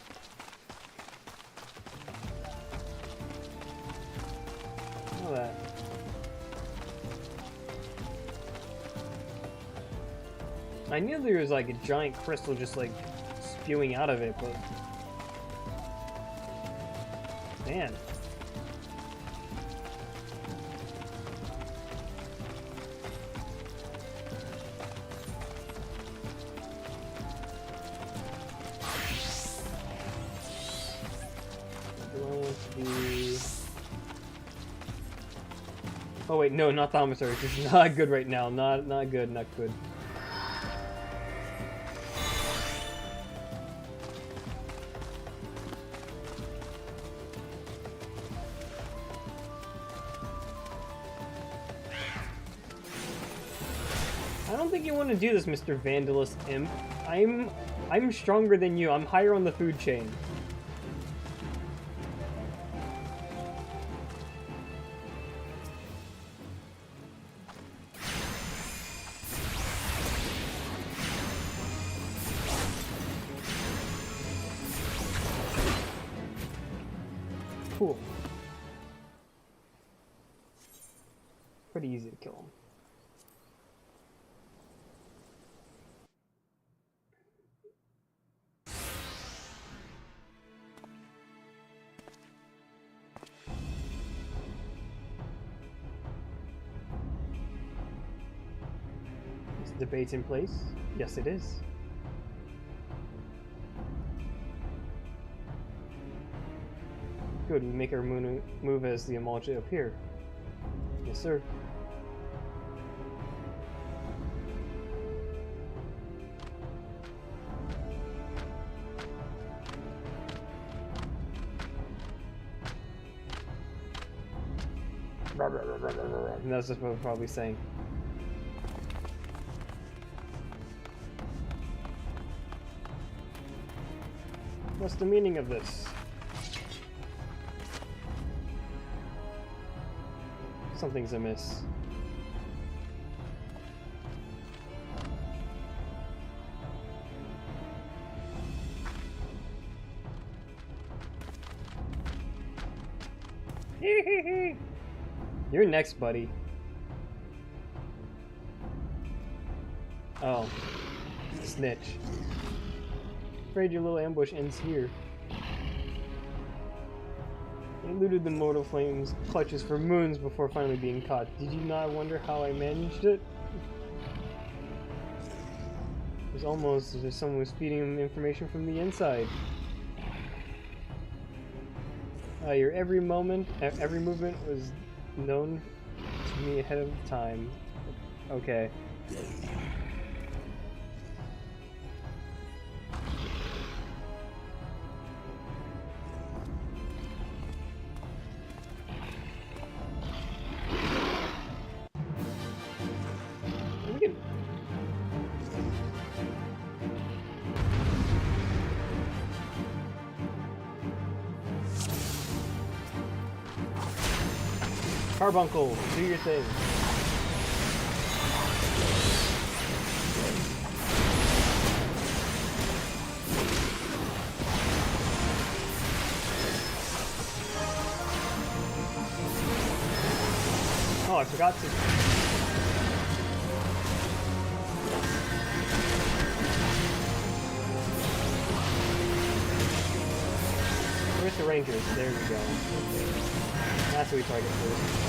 I knew there was like a giant crystal just like spewing out of it, but man. Do I want to be... Oh wait, no, not Thaumaturge. It's not good right now. Not good, not good. I don't think you want to do this, Mr. Vandalist Imp. I'm stronger than you. I'm higher on the food chain. Cool. Pretty easy to kill him. Is the debate in place? Yes, it is. Good, we make our move as the Amalja appear. Yes, sir. And that's just what I'm probably saying. What's the meaning of this? Something's amiss. You're next, buddy. Oh. Snitch. Afraid your little ambush ends here. I eluded the mortal flames clutches for moons before finally being caught. Did you not wonder how I managed it? It was almost as if someone was feeding him information from the inside. Your every movement was known to me ahead of time. Okay. Carbuncle, do your thing. Oh, I forgot to... Where's the Rangers? There we go. That's what we target first.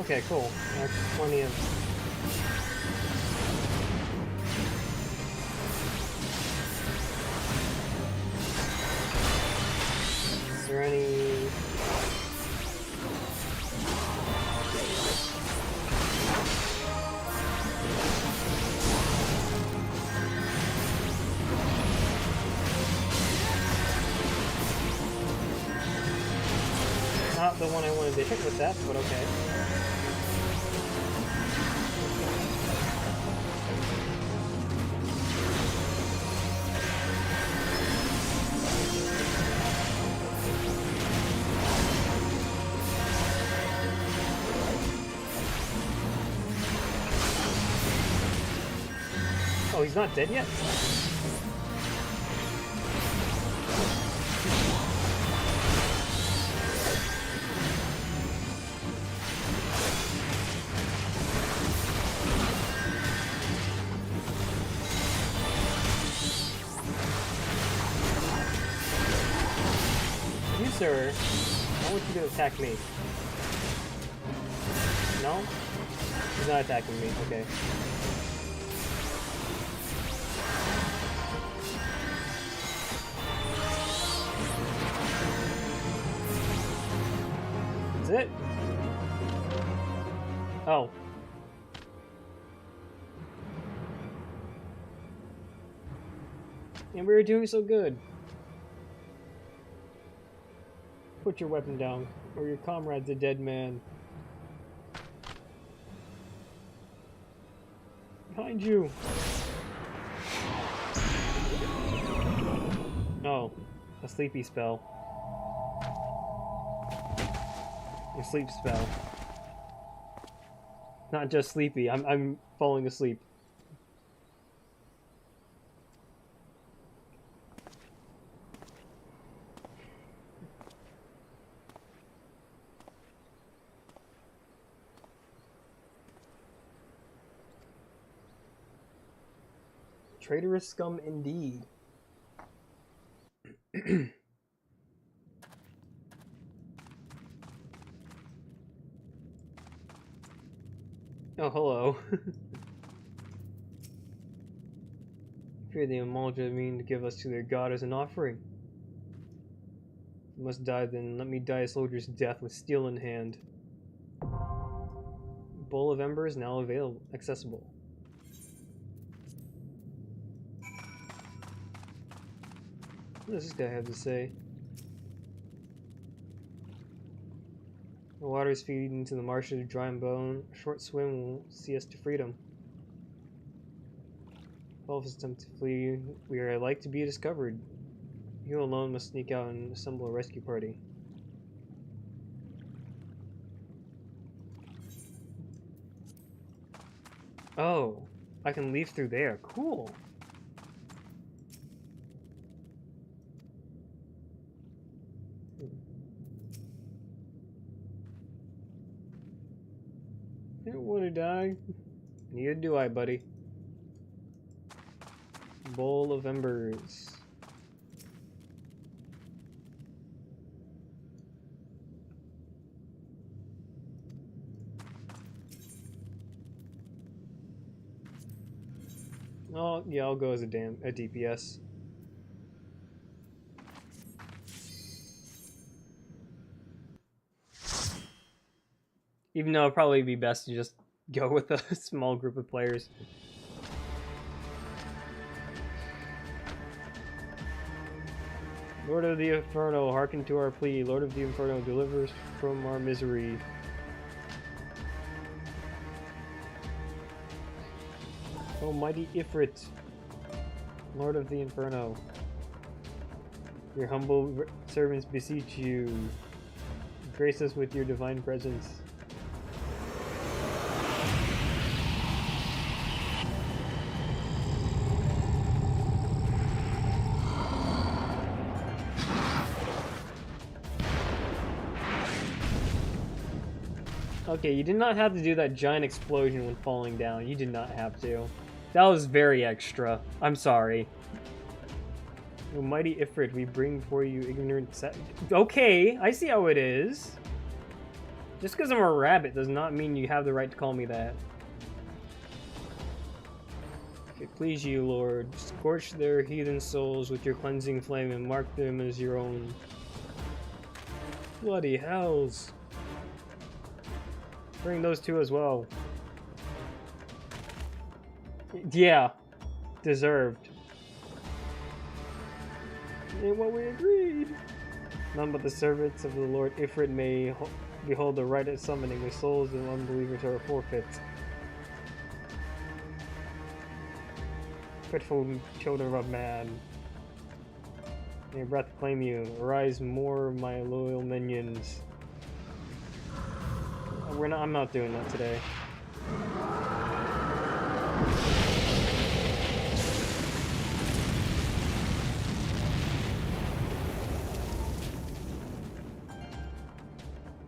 Okay, cool. That's plenty of... Is there any... Not the one I wanted to hit with that, but okay. Oh, he's not dead yet? You, sir, I want you to attack me. No? He's not attacking me, okay. That's it? Oh. And we were doing so good. Put your weapon down, or your comrade's a dead man. Behind you! Oh, a sleepy spell. A sleep spell. Not just sleepy, I'm falling asleep. Traitorous scum indeed. Oh, hello. Fear the Amalja mean to give us to their god as an offering. If you must die, then let me die a soldier's death with steel in hand. Bowl of Ember is now accessible. What does this guy have to say? The waters feed into the marshes, dry and bone. A short swim will see us to freedom. If all of us attempt to flee, we are like to be discovered. You alone must sneak out and assemble a rescue party. Oh, I can leave through there. Cool. I don't want to die. Neither do I, buddy. Bowl of Embers. Oh, yeah, I'll go as a DPS. Even though it'd probably be best to just go with a small group of players. Lord of the Inferno, hearken to our plea. Lord of the Inferno, deliver us from our misery. Almighty Ifrit, Lord of the Inferno, your humble servants beseech you. Grace us with your divine presence. Okay, you did not have to do that giant explosion when falling down. You did not have to. That was very extra. I'm sorry. Almighty Ifrit, we bring for you ignorant Okay, I see how it is. Just because I'm a rabbit does not mean you have the right to call me that. If it please you, Lord, scorch their heathen souls with your cleansing flame and mark them as your own. Bloody hells. Bring those two as well. Yeah. Deserved. Ain't what we agreed. None but the servants of the Lord Ifrit may behold the right of summoning. The souls of unbelievers are forfeit. Pitiful children of man. May your breath claim you. Arise more, my loyal minions. I'm not doing that today.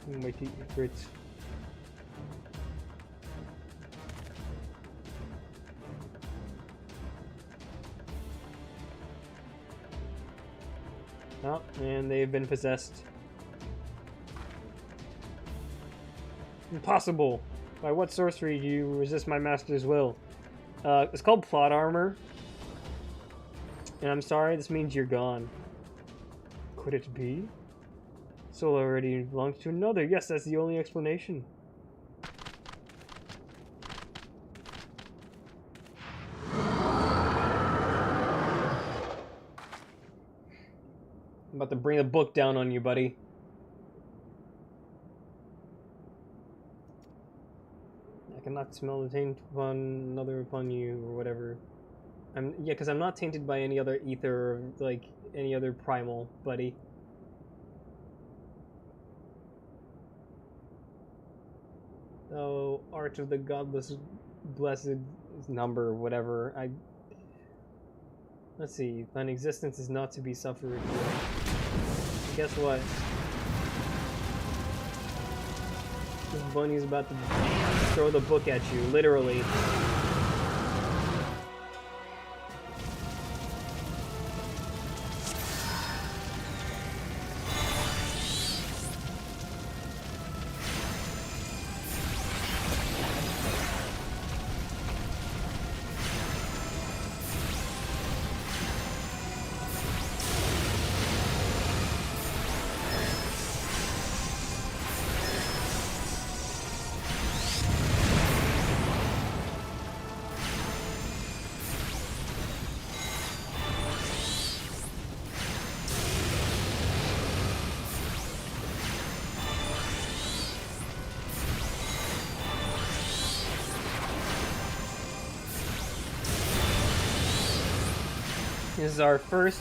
My secrets. Oh, and they've been possessed. Impossible! By what sorcery do you resist my master's will? It's called plot armor. And I'm sorry, this means you're gone. Could it be? Soul already belongs to another. Yes, that's the only explanation. I'm about to bring the book down on you, buddy. I cannot smell the taint upon another upon you, or whatever. Yeah, because I'm not tainted by any other ether, or, like, any other primal, buddy. Oh, Art of the Godless Blessed Number, whatever. Let's see. Thine existence is not to be suffered. Guess what? This bunny's about to throw the book at you, literally. This is our first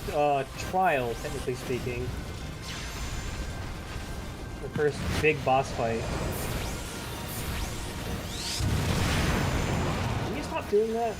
trial, technically speaking. The first big boss fight. Can you stop doing that?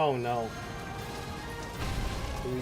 Oh no. You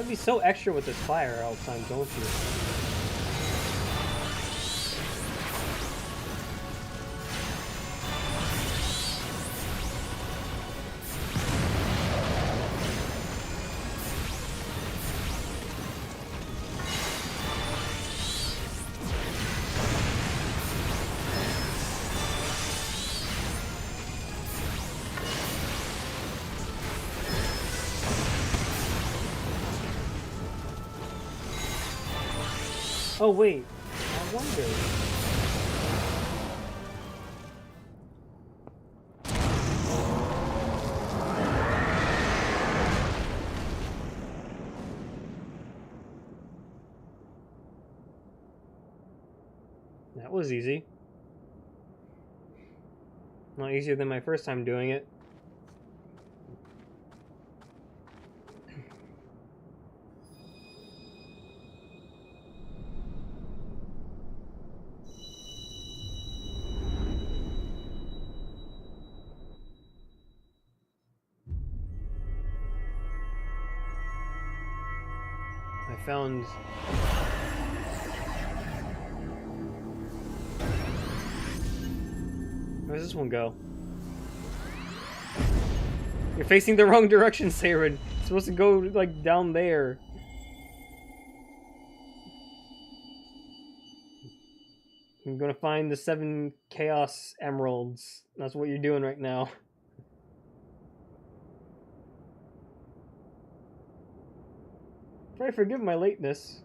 gotta be so extra with this fire all the time, don't you? Oh wait, I wonder. was easy. Not easier than my first time doing it. I found... Where does this one go? You're facing the wrong direction, Saren. It's supposed to go, like, down there. I'm gonna find the 7 Chaos Emeralds. That's what you're doing right now. Try to forgive my lateness.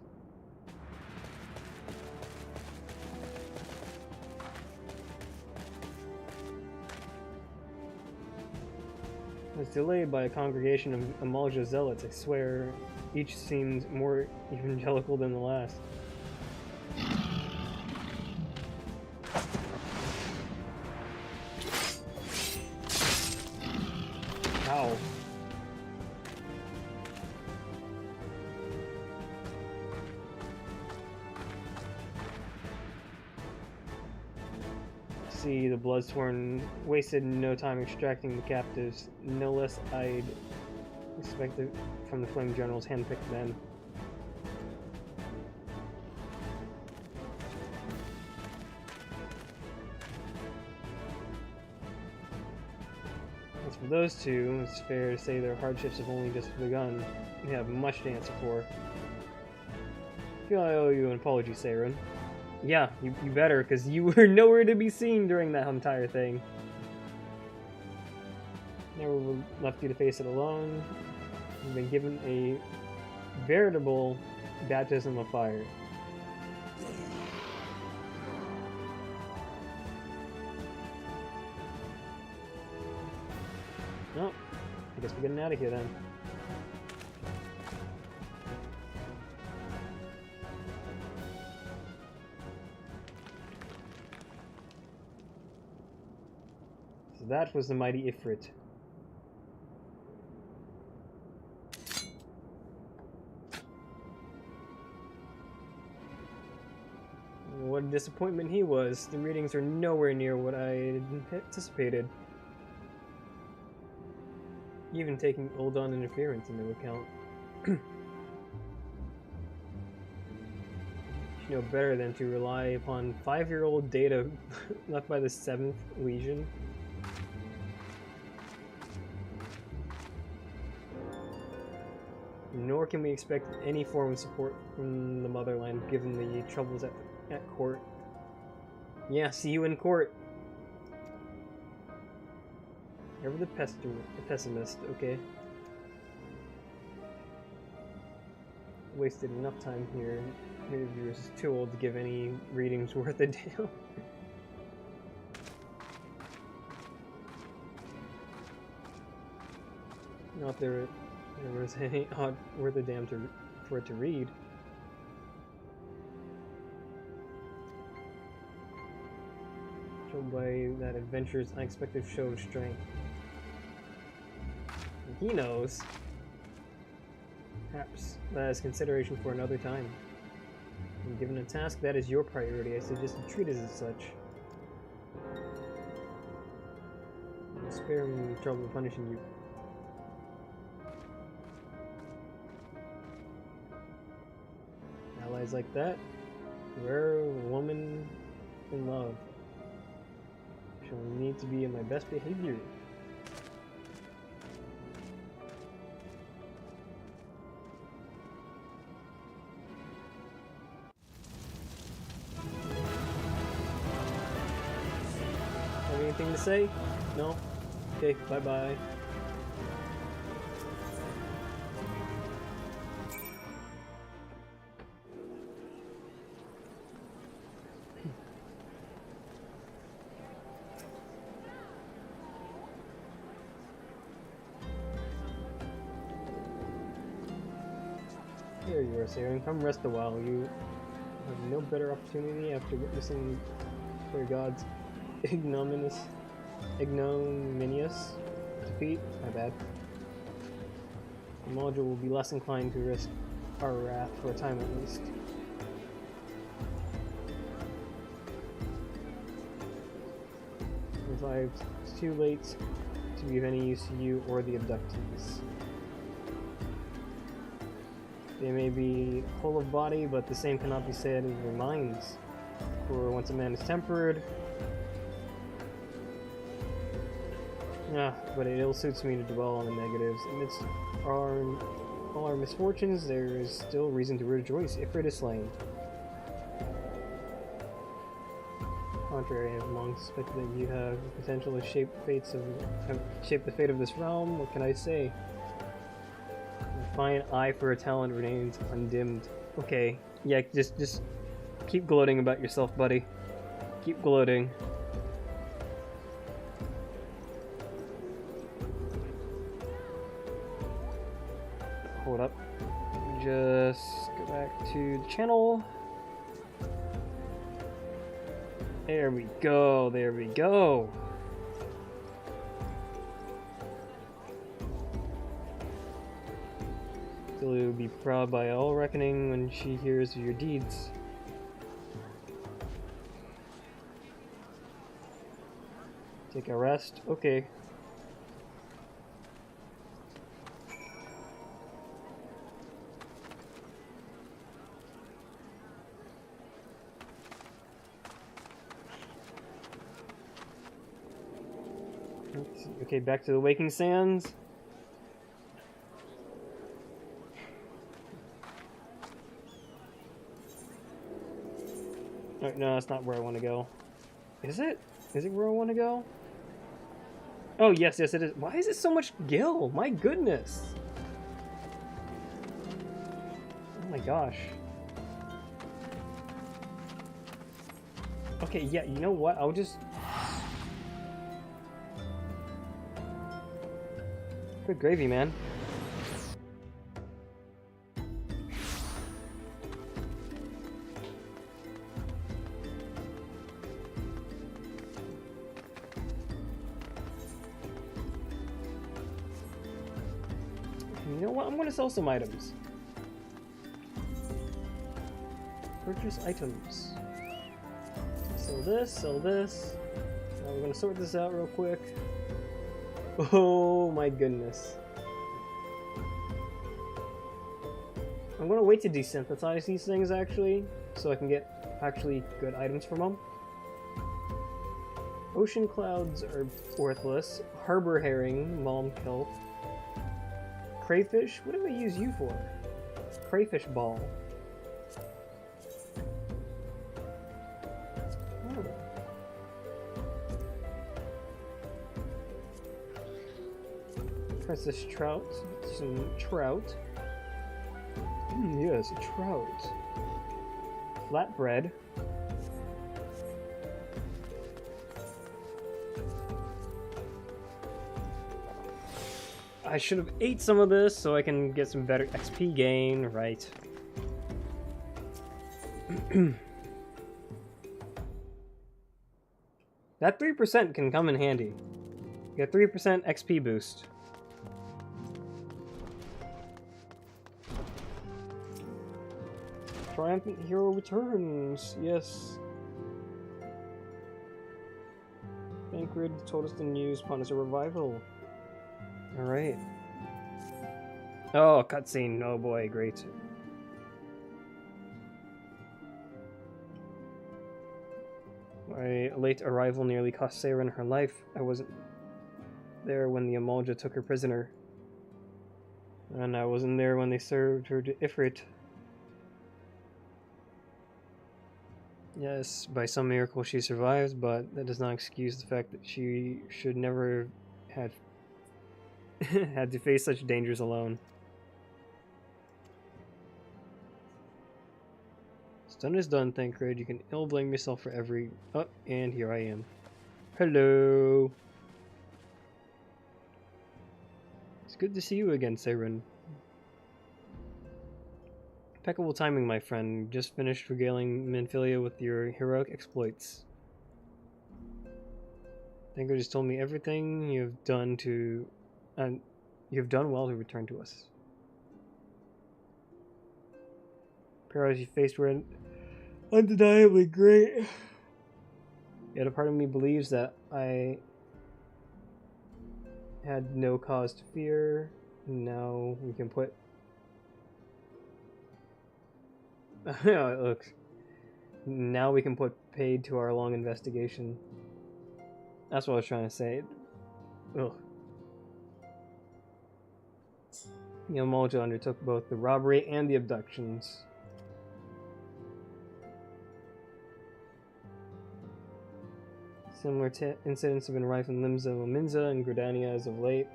I was delayed by a congregation of Amalja zealots. I swear, each seemed more evangelical than the last. Ow. See, the Bloodsworn wasted no time extracting the captives, no less I'd expected from the Flame General's handpicked men. As for those two, it's fair to say their hardships have only just begun. They have much to answer for. I feel I owe you an apology, Saren. Yeah, you better, because you were nowhere to be seen during that entire thing. Never left you to face it alone. You've been given a veritable baptism of fire. Well, I guess we're getting out of here then. That was the mighty Ifrit. What a disappointment he was. The readings are nowhere near what I anticipated. Even taking Uldan interference into account. You know better than to rely upon 5-year-old data left by the 7th Legion. Nor can we expect any form of support from the motherland, given the troubles at court. Yeah, see you in court. Ever the pessimist, okay? Wasted enough time here. Maybe you're just too old to give any readings worth a damn. Not there was any odd worth a damn for it to read. Shown by that adventure's unexpected show of strength. He knows. Perhaps that is consideration for another time. When given a task that is your priority, I suggest you treat it as such. I'll spare me the trouble of punishing you. Allies like that, rare woman in love, shall need to be in my best behavior. Have anything to say? No? Okay, bye-bye. There you are, Saren. Come rest a while. You have no better opportunity after witnessing for God's ignominious defeat. My bad. The module will be less inclined to risk our wrath for a time at least. It's too late to be of any use to you or the abductees. They may be whole of body, but the same cannot be said of their minds. For once a man is tempered, but it ill suits me to dwell on the negatives. Amidst all our misfortunes, there is still reason to rejoice. Ifrit is slain. Contrary, I have long suspected that you have the potential to shape the fate of this realm. What can I say? My fine eye for a talent remains undimmed. Okay, yeah, just keep gloating about yourself, buddy. Keep gloating. Hold up. Just go back to the channel. There we go, there we go. She'll will be proud by all reckoning when she hears of your deeds. Take a rest? Okay. Okay, back to the Waking Sands. Oh, no, that's not where I want to go. Is it? Is it where I want to go? Oh, yes, yes, it is. Why is it so much gil? My goodness. Oh my gosh. Okay, yeah, you know what? I'll just... Good gravy, man. You know what? I'm gonna sell some items. Purchase items. Sell this, sell this. Now we're gonna sort this out real quick. Oh my goodness. I'm gonna wait to desynthesize these things actually, so I can get actually good items from them. Ocean clouds are worthless. Harbor herring, mom kelp. Crayfish? What do I use you for? Crayfish ball. Oh. Princess trout. Some trout. Yes, a trout. Flatbread. I should have ate some of this so I can get some better XP gain, right? That 3% can come in handy. Get 3% XP boost. Triumphant hero returns, yes. Thancred told us the news upon his revival. Alright. Oh, cutscene. Oh boy, great. My late arrival nearly cost Saren her life. I wasn't there when the Amalja took her prisoner. And I wasn't there when they served her to Ifrit. Yes, by some miracle she survived, but that does not excuse the fact that she should never have had to face such dangers alone. Done is done, Thancred. You can ill blame yourself for every... Oh, and here I am. Hello! It's good to see you again, Saren. Impeccable timing, my friend. You just finished regaling Minfilia with your heroic exploits. Thanker just told me everything you have done to... you have done well to return to us. Perils you faced were undeniably great. Yet a part of me believes that I had no cause to fear. Now we can put... Look. Now we can put paid to our long investigation. That's what I was trying to say. Ugh. Yamamoto undertook both the robbery and the abductions. Similar incidents have been rife in Limsa, Minza, and Gridania as of late.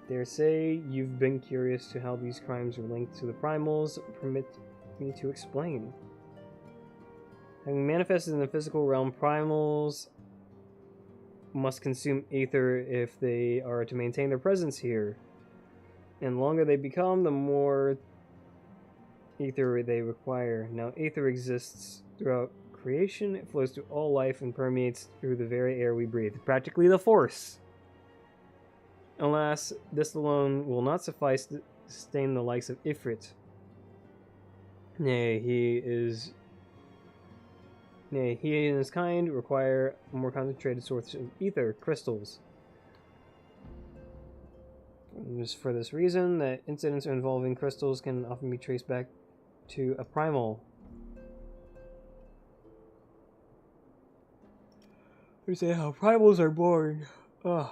Dare say you've been curious to how these crimes are linked to the primals. Permit me to explain. Having manifested in the physical realm, primals must consume aether if they are to maintain their presence here. And the longer they become, the more aether they require. Now, aether exists throughout creation. It flows through all life and permeates through the very air we breathe. Practically the Force. Alas, this alone will not suffice to sustain the likes of Ifrit. Nay, he and his kind require a more concentrated source of ether, crystals. It is for this reason that incidents involving crystals can often be traced back to a primal. We say how primals are born. Ugh.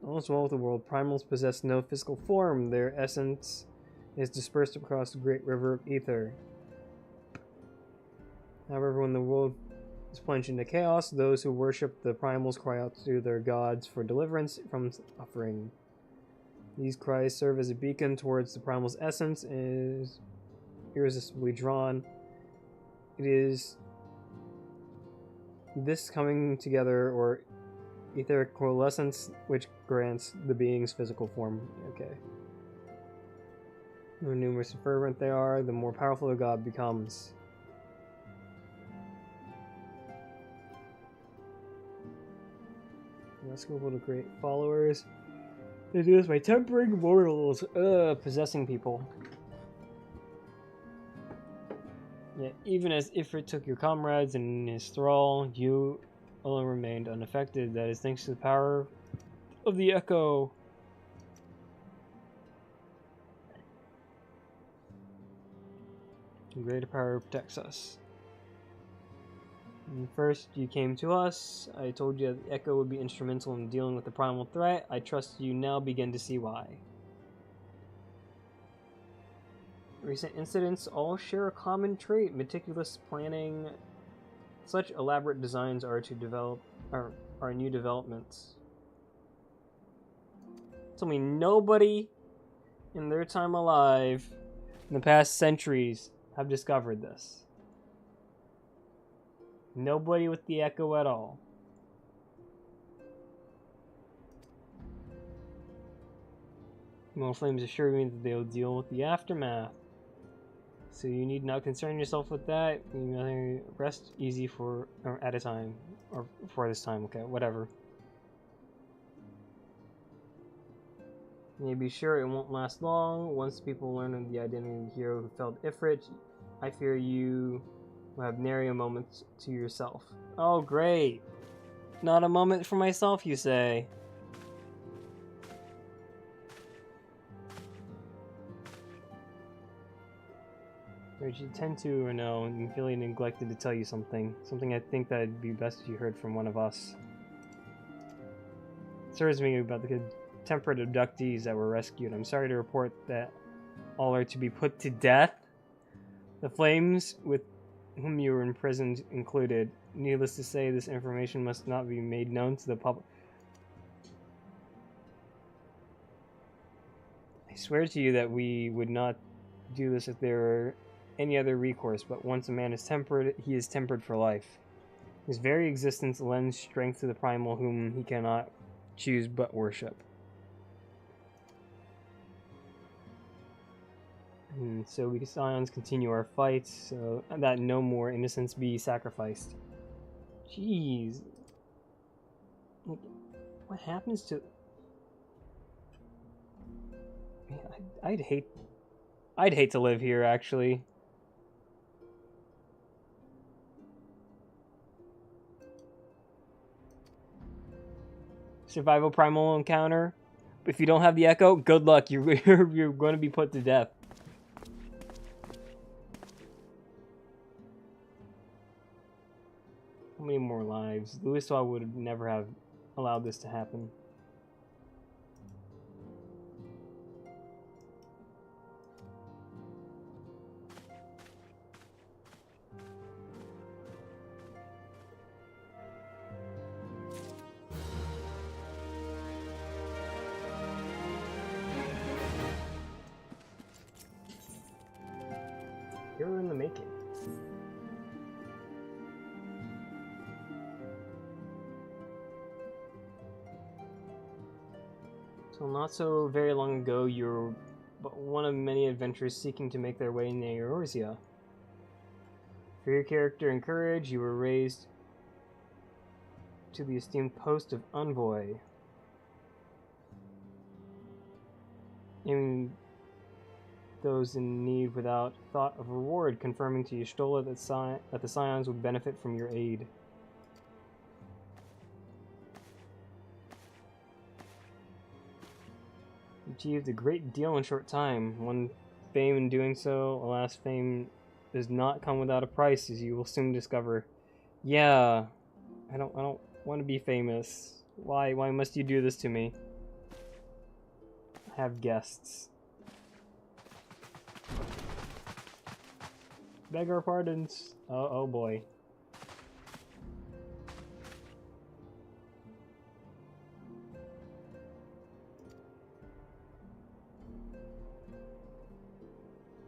Almost all of the world, primals possess no physical form. Their essence is dispersed across the great river of ether. However, when the world is plunged into chaos, those who worship the primals cry out to their gods for deliverance from suffering. These cries serve as a beacon towards the primal's essence and is irresistibly drawn. It is this coming together, or etheric coalescence, which grants the being's physical form. Okay. The more numerous and fervent they are, the more powerful the god becomes. That's able to create followers. They do this by tempering mortals, possessing people. Yet, even as Ifrit took your comrades in his thrall, you alone remained unaffected. That is thanks to the power of the Echo. The greater power protects us. When first you came to us, I told you that the Echo would be instrumental in dealing with the primal threat. I trust you now begin to see why. Recent incidents all share a common trait: meticulous planning. Such elaborate designs are new developments. Tell me nobody in their time alive in the past centuries have discovered this. Nobody with the Echo at all. More Flames assure me that they'll deal with the aftermath. So you need not concern yourself with that. You rest easy at a time. Or for this time, okay, whatever. You may be sure it won't last long. Once people learn of the identity of the hero who felled Ifrit, I fear you will have nary a moment to yourself. Oh, great. Not a moment for myself, you say? Did you tend to or no, and feeling neglected to tell you something? Something I think that it'd be best if you heard from one of us. It serves me about the good-tempered abductees that were rescued. I'm sorry to report that all are to be put to death. The Flames, with whom you were imprisoned, included. Needless to say, this information must not be made known to the public. I swear to you that we would not do this if there were any other recourse, but once a man is tempered, he is tempered for life. His very existence lends strength to the primal whom he cannot choose but worship. So we Scions continue our fight, so that no more innocents be sacrificed. Jeez. Like, what happens to... Man, I'd hate to live here, actually. Survival primal encounter. If you don't have the echo, good luck. You're going to be put to death. How many more lives? Louis would never have allowed this to happen. Hero in the making. So not so very long ago, you were but one of many adventurers seeking to make their way in Eorzea. For your character and courage, you were raised to the esteemed post of envoy. Aiming those in need without thought of reward, confirming to Y'shtola that the Scions would benefit from your aid. You achieved a great deal in a short time. Won fame in doing so. Alas, fame does not come without a price, as you will soon discover. Yeah, I don't want to be famous. Why must you do this to me? I have guests. Beg our pardons. Oh boy.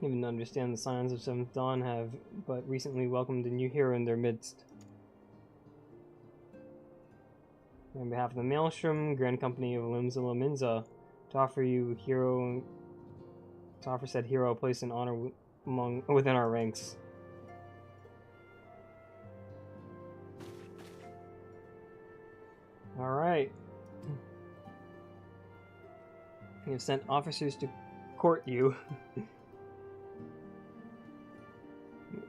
Even to understand, the Scions of Seventh Dawn have but recently welcomed a new hero in their midst. On behalf of the Maelstrom Grand Company of Limzilla Minza, to offer said hero a place in honor within our ranks. Alright. We have sent officers to court you.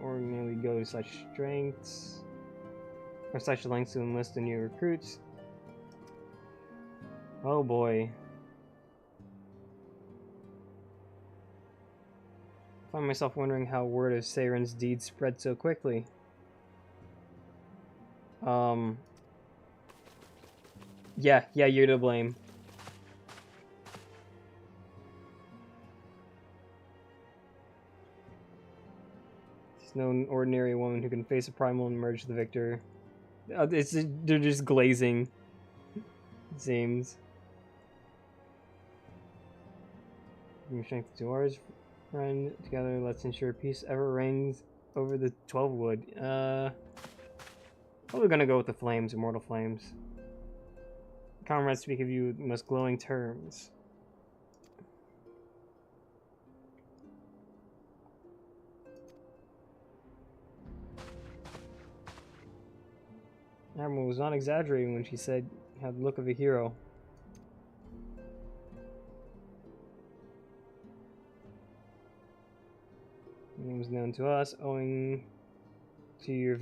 Ordinarily go to such strengths or such lengths to enlist the new recruits. Oh boy. I find myself wondering how word of Saren's deeds spread so quickly. Yeah, you're to blame. She's no ordinary woman who can face a primal and emerge the victor. They're just glazing. It seems. Bring strength to ours, friend. Together, let's ensure peace ever reigns over the 12 wood. Probably gonna go with the flames, immortal flames. Comrades speak of you in most glowing terms. Admiral was not exaggerating when she said you had the look of a hero. Your name was known to us owing to your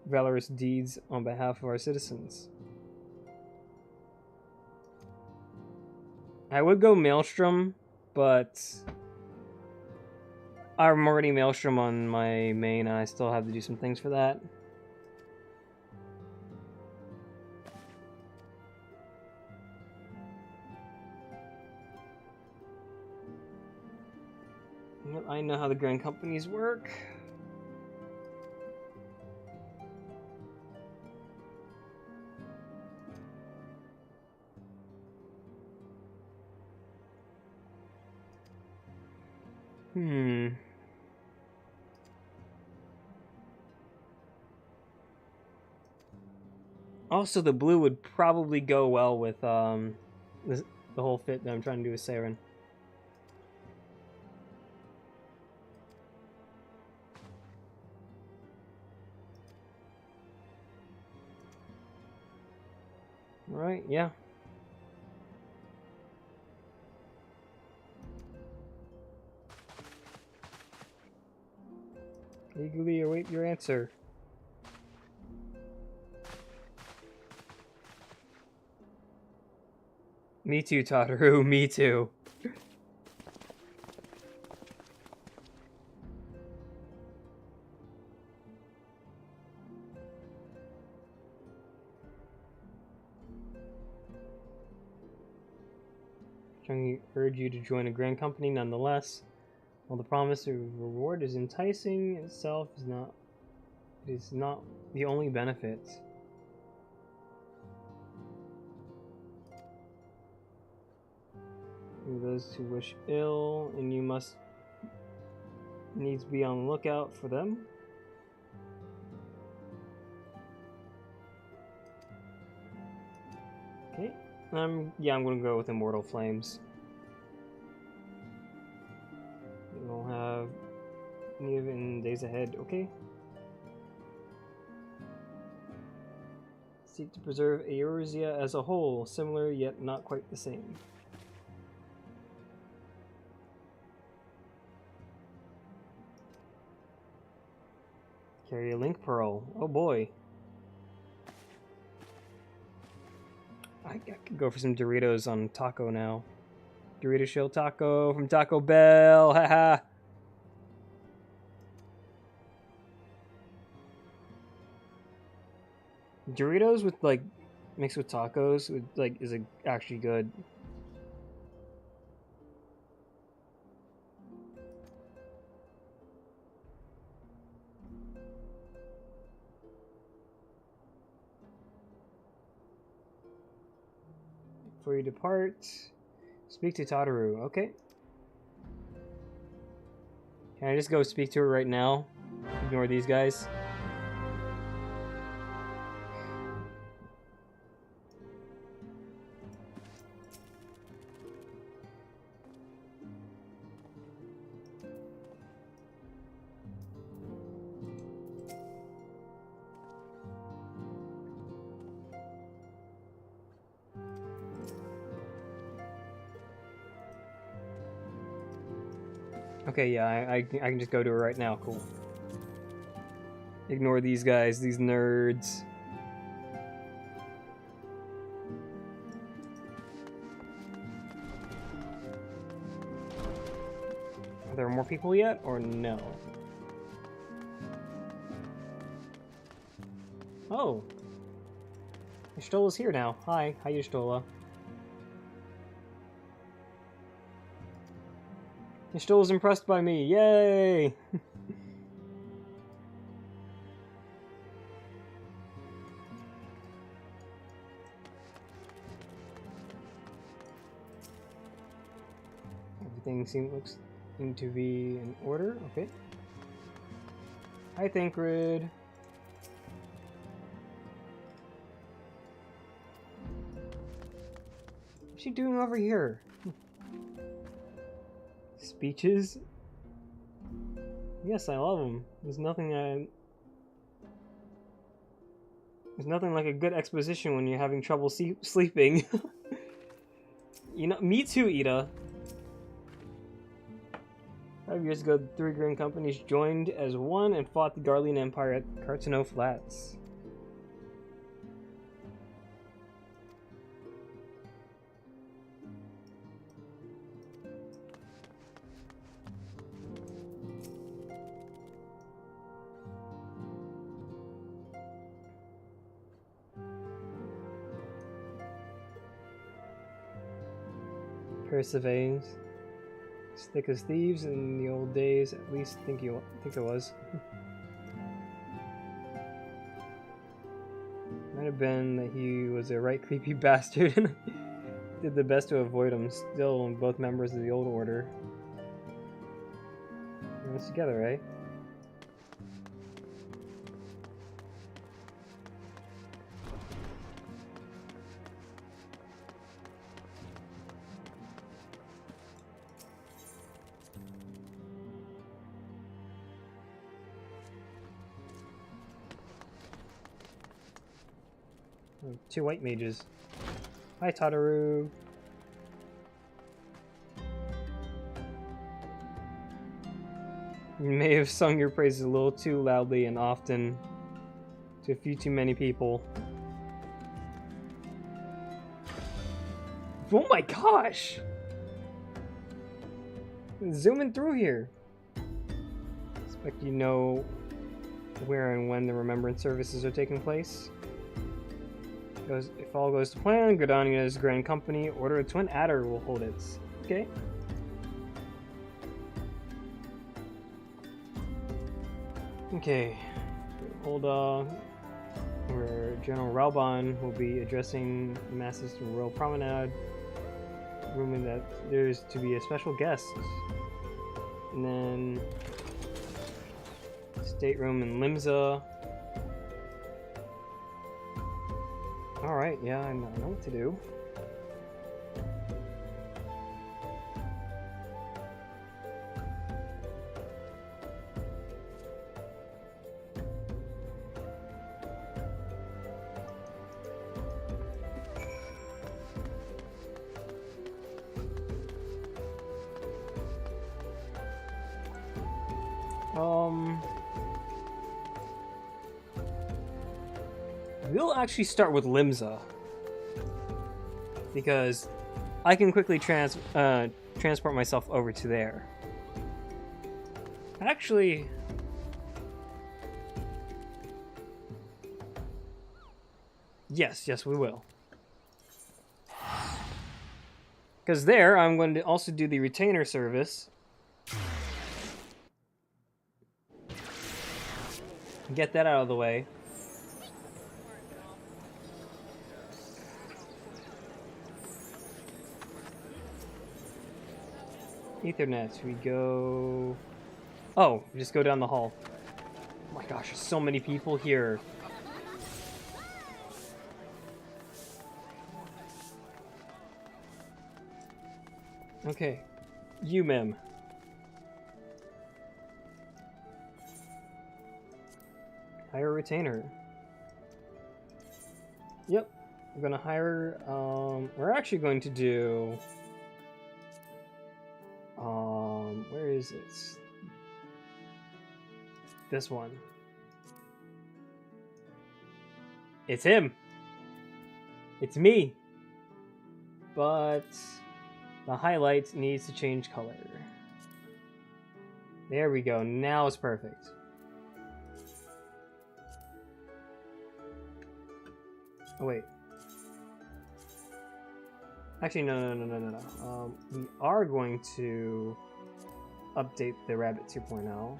valorous deeds on behalf of our citizens. I would go Maelstrom, but I'm already Maelstrom on my main, and I still have to do some things for that. I know how the Grand Companies work. Also, the blue would probably go well with the whole fit that I'm trying to do with Saren. Right, yeah. Eagerly await your answer. Me too, Tataru, me too. I urge you to join a grand company nonetheless. While the promise of reward is enticing, itself is not the only benefit. For those who wish ill, and you must needs be on the lookout for them. Okay, I'm gonna go with Immortal Flames. We'll have any of it in days ahead, okay? Seek to preserve Eorzea as a whole, similar yet not quite the same. Carry a Link Pearl. Oh boy. I could go for some Doritos on taco now. Dorito Shell Taco from Taco Bell. Haha. Doritos with like mixed with tacos with like is actually good. Before you depart, speak to Tataru. Okay. Can I just go speak to her right now? Ignore these guys. Okay, yeah, I can just go to her right now. Cool. Ignore these guys, these nerds. Are there more people yet, or no? Oh. Ystola's here now. Hi. Hi, Ystola. Ystola's impressed by me. Yay! Everything looks to be in order. Okay. Hi, Thancred. What's she doing over here? Speeches? Yes, I love them. There's nothing like a good exposition when you're having trouble sleeping. You know, me too, Ida. 5 years ago, the 3 grand companies joined as one and fought the Garlean Empire at Cartano Flats. Perseveres. As thick as thieves in the old days, at least think it was. Might have been that he was a right creepy bastard and did the best to avoid him. Still, both members of the old order. We're together, eh? Oh, 2 white mages. Hi, Tataru. You may have sung your praises a little too loudly and often to a few too many people. Oh my gosh! Zooming through here. Expect you know where and when the remembrance services are taking place. If all goes to plan, Godania's Grand Company order a twin adder will hold it. Okay. Okay. Hold where General Raubon will be addressing the masses from Royal Promenade, rumouring that there's to be a special guest. And then stateroom in Limsa. Alright, yeah, I know what to do. We'll actually start with Limsa, because I can quickly transport myself over to there. Actually, yes, we will. Because there, I'm going to also do the retainer service. Get that out of the way. Ethernet, we go... Oh, we just go down the hall. Oh my gosh, there's so many people here. Okay, you, ma'am. Hire a retainer. Yep, we're gonna hire, we're actually going to do... where is it? This one. It's him. It's me. But the highlight needs to change color. There we go. Now it's perfect. Oh wait. Actually, no. We are going to update the Rabbit 2.0.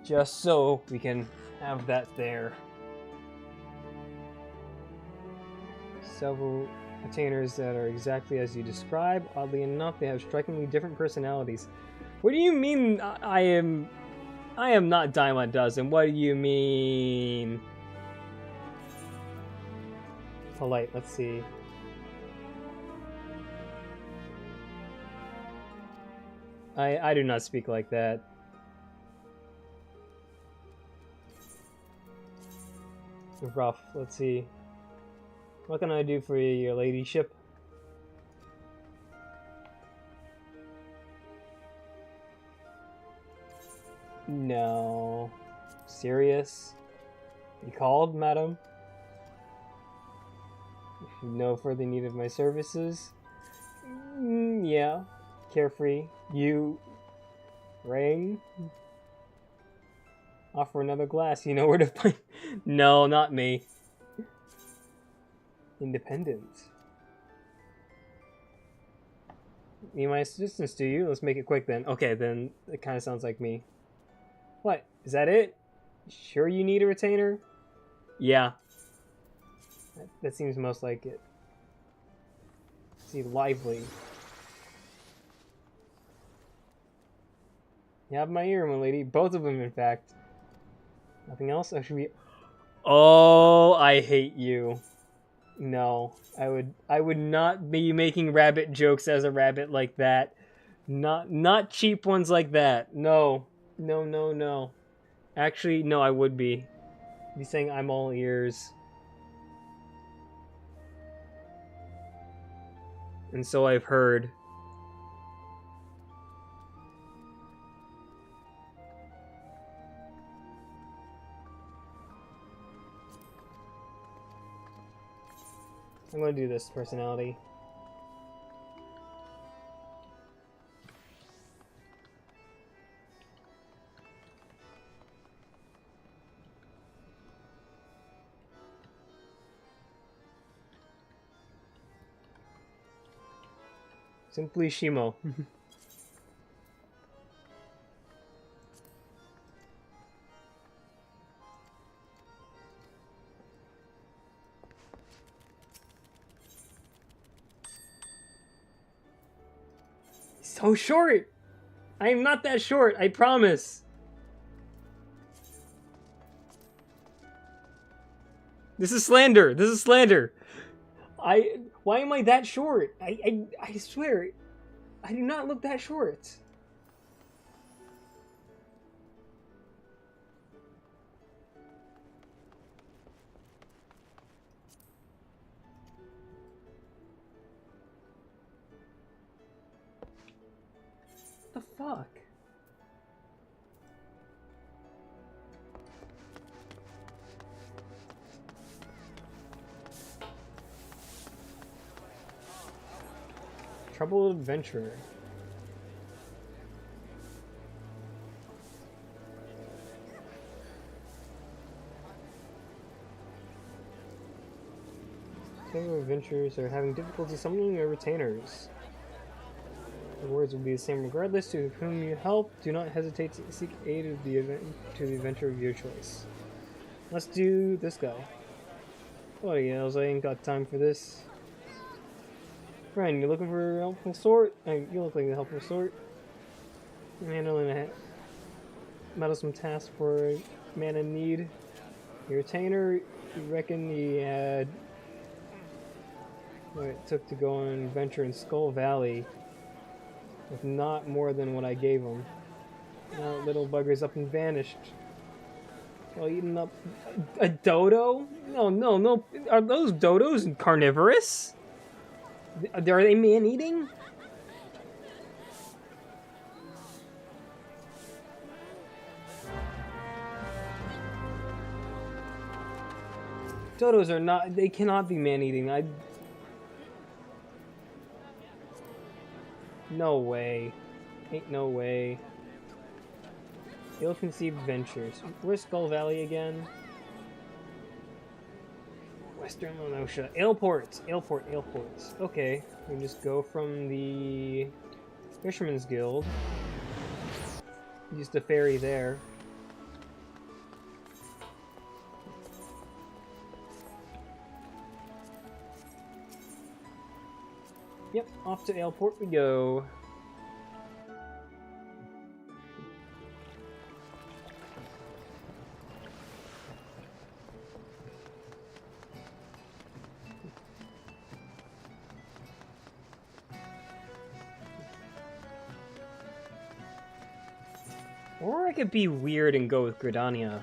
Just so we can have that there. Several retainers that are exactly as you describe. Oddly enough, they have strikingly different personalities. What do you mean I am not Dime a Dozen? What do you mean? Polite, let's see. I do not speak like that. Rough, let's see. What can I do for you, your ladyship? No. Serious? You called, madam? If you no further need of my services? Yeah. Carefree. You... Ring? Offer another glass. You know where to find... No, not me. Independent. Need my assistance, do you? Let's make it quick then. Okay, then it kind of sounds like me. What? Is that it? Sure you need a retainer? Yeah. That seems most like it. See, lively. You have my ear, my lady. Both of them, in fact. Nothing else? Or should we... Oh, I hate you. No, I would not be making rabbit jokes as a rabbit like that. Not cheap ones like that. No. No. Actually, no, I would be. Be saying I'm all ears. And so I've heard. I'm gonna do this personality. Simply Shimo. So short! I am not that short, I promise! This is slander! This is slander! Why am I that short? I swear, I do not look that short. What the fuck? Troubled adventurer. Several adventurers are having difficulty summoning their retainers. The words will be the same regardless to whom you help. Do not hesitate to seek aid of the adventurer of your choice. Let's do this guy. Oh yeah, I ain't got time for this. Friend, you looking for a helpful sort? You look like a helpful sort. I'm handling a meddlesome task for a man in need. Your retainer, you reckon he had what it took to go on an adventure in Skull Valley with not more than what I gave him. Now little bugger's up and vanished. While eating up a dodo? No. Are those dodos carnivorous? Are they man-eating? Dodos are not, they cannot be man-eating. No way. Ain't no way. Ill-conceived ventures. Where's Skull Valley again? Western Lenosha. Airports. Okay, we can just go from the Fisherman's Guild. Use the ferry there. Yep, off to Airport we go. Or I could be weird and go with Gridania.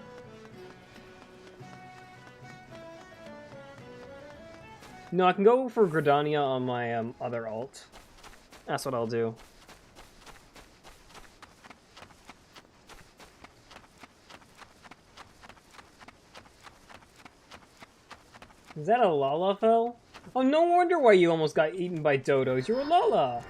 No, I can go for Gridania on my other alt. That's what I'll do. Is that a Lalafell? Oh, no wonder why you almost got eaten by dodos. You're a Lala!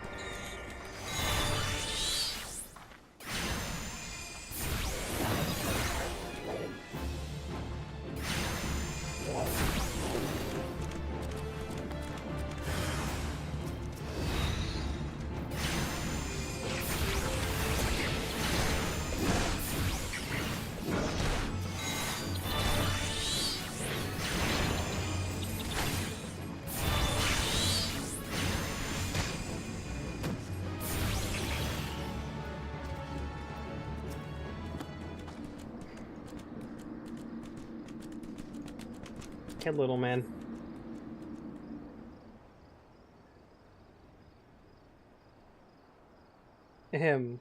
Little man. Ahem.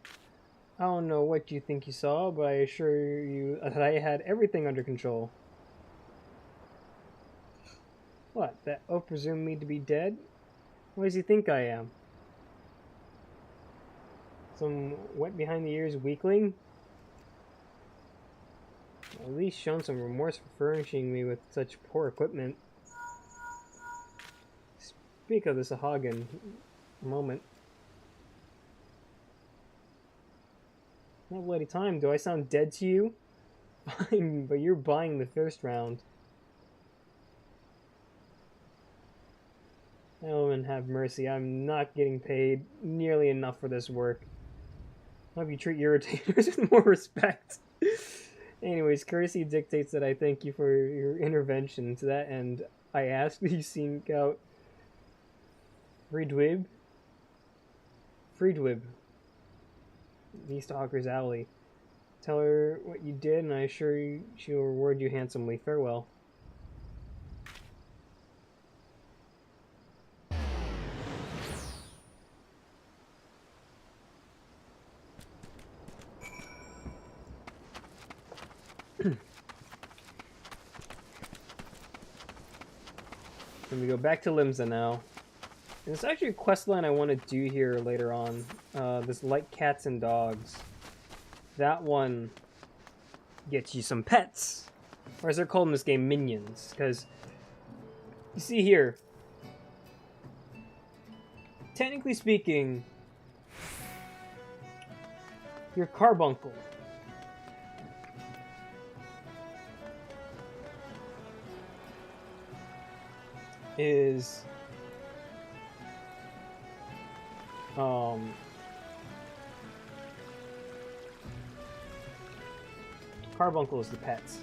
I don't know what you think you saw, but I assure you that I had everything under control. What, that oaf presumed me to be dead? What does he think I am? Some wet behind the ears weakling? At least shown some remorse for furnishing me with such poor equipment. Speak of the Sahagin. A moment. No bloody time. Do I sound dead to you? Fine, but you're buying the first round. Element, have mercy. I'm not getting paid nearly enough for this work. I hope you treat your retainers with more respect. Anyways, courtesy dictates that I thank you for your intervention. To that end, I ask that you seek out Friedwib, East Hawker's Alley. Tell her what you did, and I assure you she will reward you handsomely. Farewell. And we go back to Limsa now. And it's actually a quest line I want to do here later on. This Like Cats and Dogs. That one gets you some pets. Or as they're called in this game, minions. Because, you see here, technically speaking, your carbuncle is carbuncle is the pets.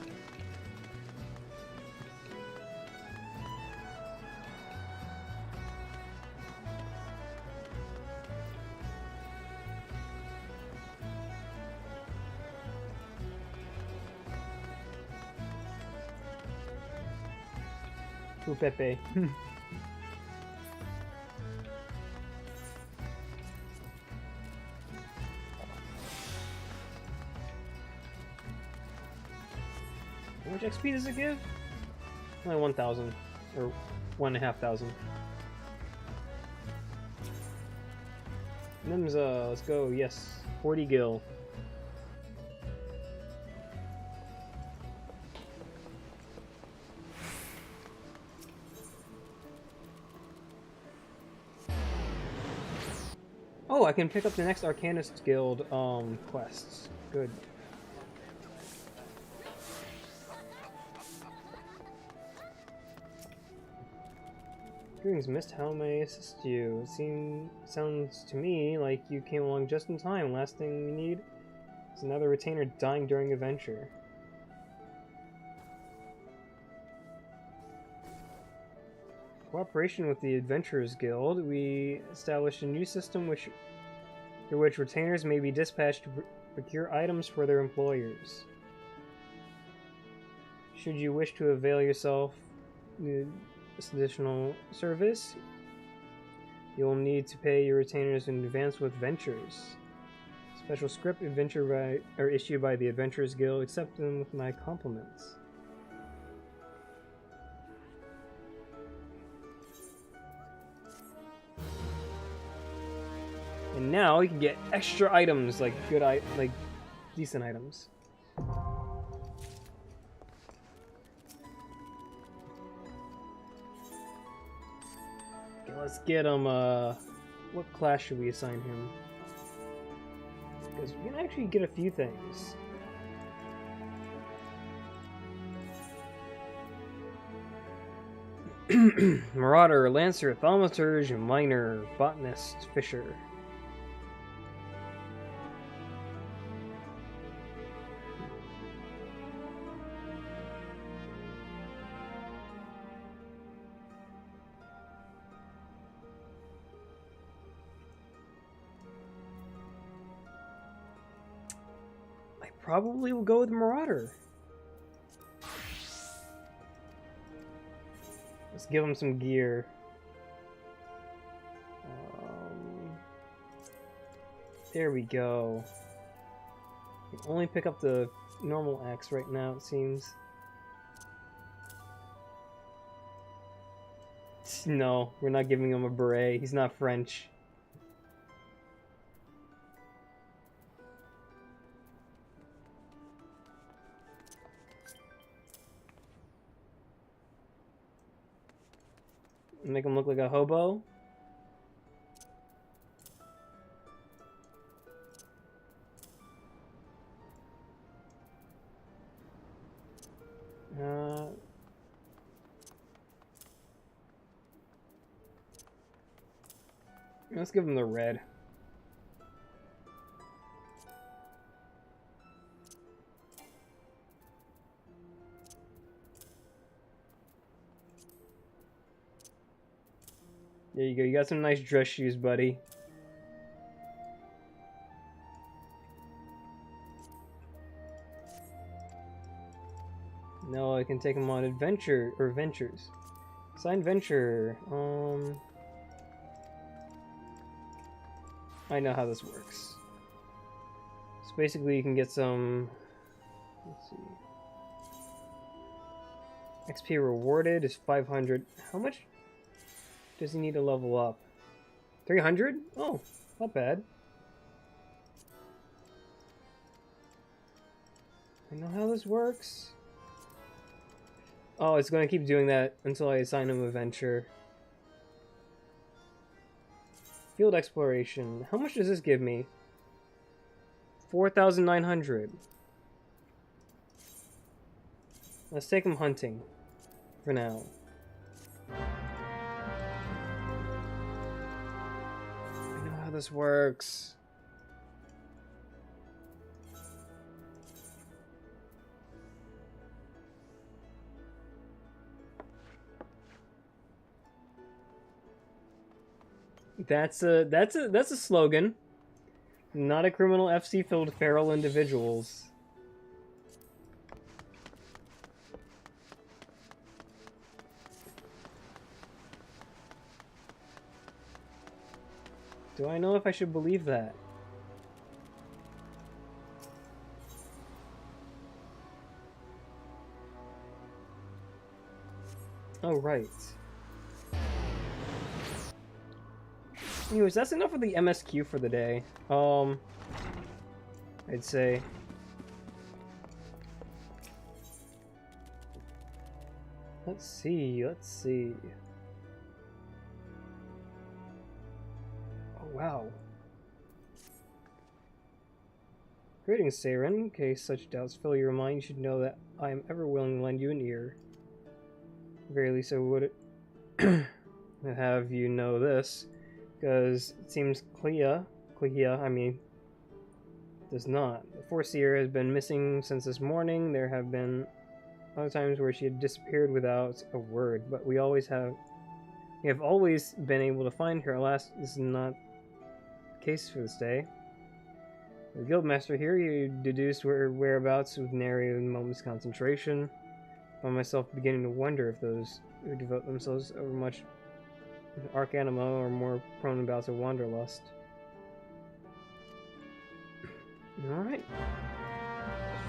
Ooh, Pepe. How much XP does it give? Only 1,000. Or 1,500. Nimza, let's go. Yes. 40 gil. Oh, I can pick up the next Arcanist Guild quests. Good. Greetings, Mist. How may I assist you? Sounds to me like you came along just in time. Last thing we need is another retainer dying during a venture. Cooperation with the Adventurers Guild, we established a new system through which retainers may be dispatched to procure items for their employers. Should you wish to avail yourself of this additional service, you'll need to pay your retainers in advance with ventures. Special script are issued by the Adventurers Guild. Accept them with my compliments. And now you can get extra items, like decent items. Okay, let's get him. What class should we assign him? Because we can actually get a few things. Marauder, Lancer, Thaumaturge, Miner, Botanist, Fisher. Probably will go with Marauder. Let's give him some gear. There we go. You can only pick up the normal axe right now, it seems. No, we're not giving him a beret. He's not French. Make him look like a hobo. Let's give him the red. There you go. You got some nice dress shoes, buddy. Now I can take him on ventures. Sign venture. I know how this works. So basically you can get some, let's see. XP rewarded is 500. How much does he need to level up? 300? Oh, not bad. I know how this works. Oh, it's going to keep doing that until I assign him a venture. Field exploration. How much does this give me? 4,900. Let's take him hunting for now. I know how this works. That's a slogan. Not a criminal FC filled with feral individuals. Do I know if I should believe that? Oh, right. Anyways, that's enough of the MSQ for the day. I'd say. Let's see. Oh, wow. Greetings, Saren. In case such doubts fill your mind, you should know that I am ever willing to lend you an ear. Very least I would have you know this. Because it seems Clea, does not. The Foreseer has been missing since this morning. There have been other times where she had disappeared without a word, but we have always been able to find her. Alas, this is not the case for this day. The Guildmaster here, you deduced her whereabouts with nary a moment's concentration. I find myself beginning to wonder if those who devote themselves over much Arc Animo are more prone to bouts of wanderlust. Alright.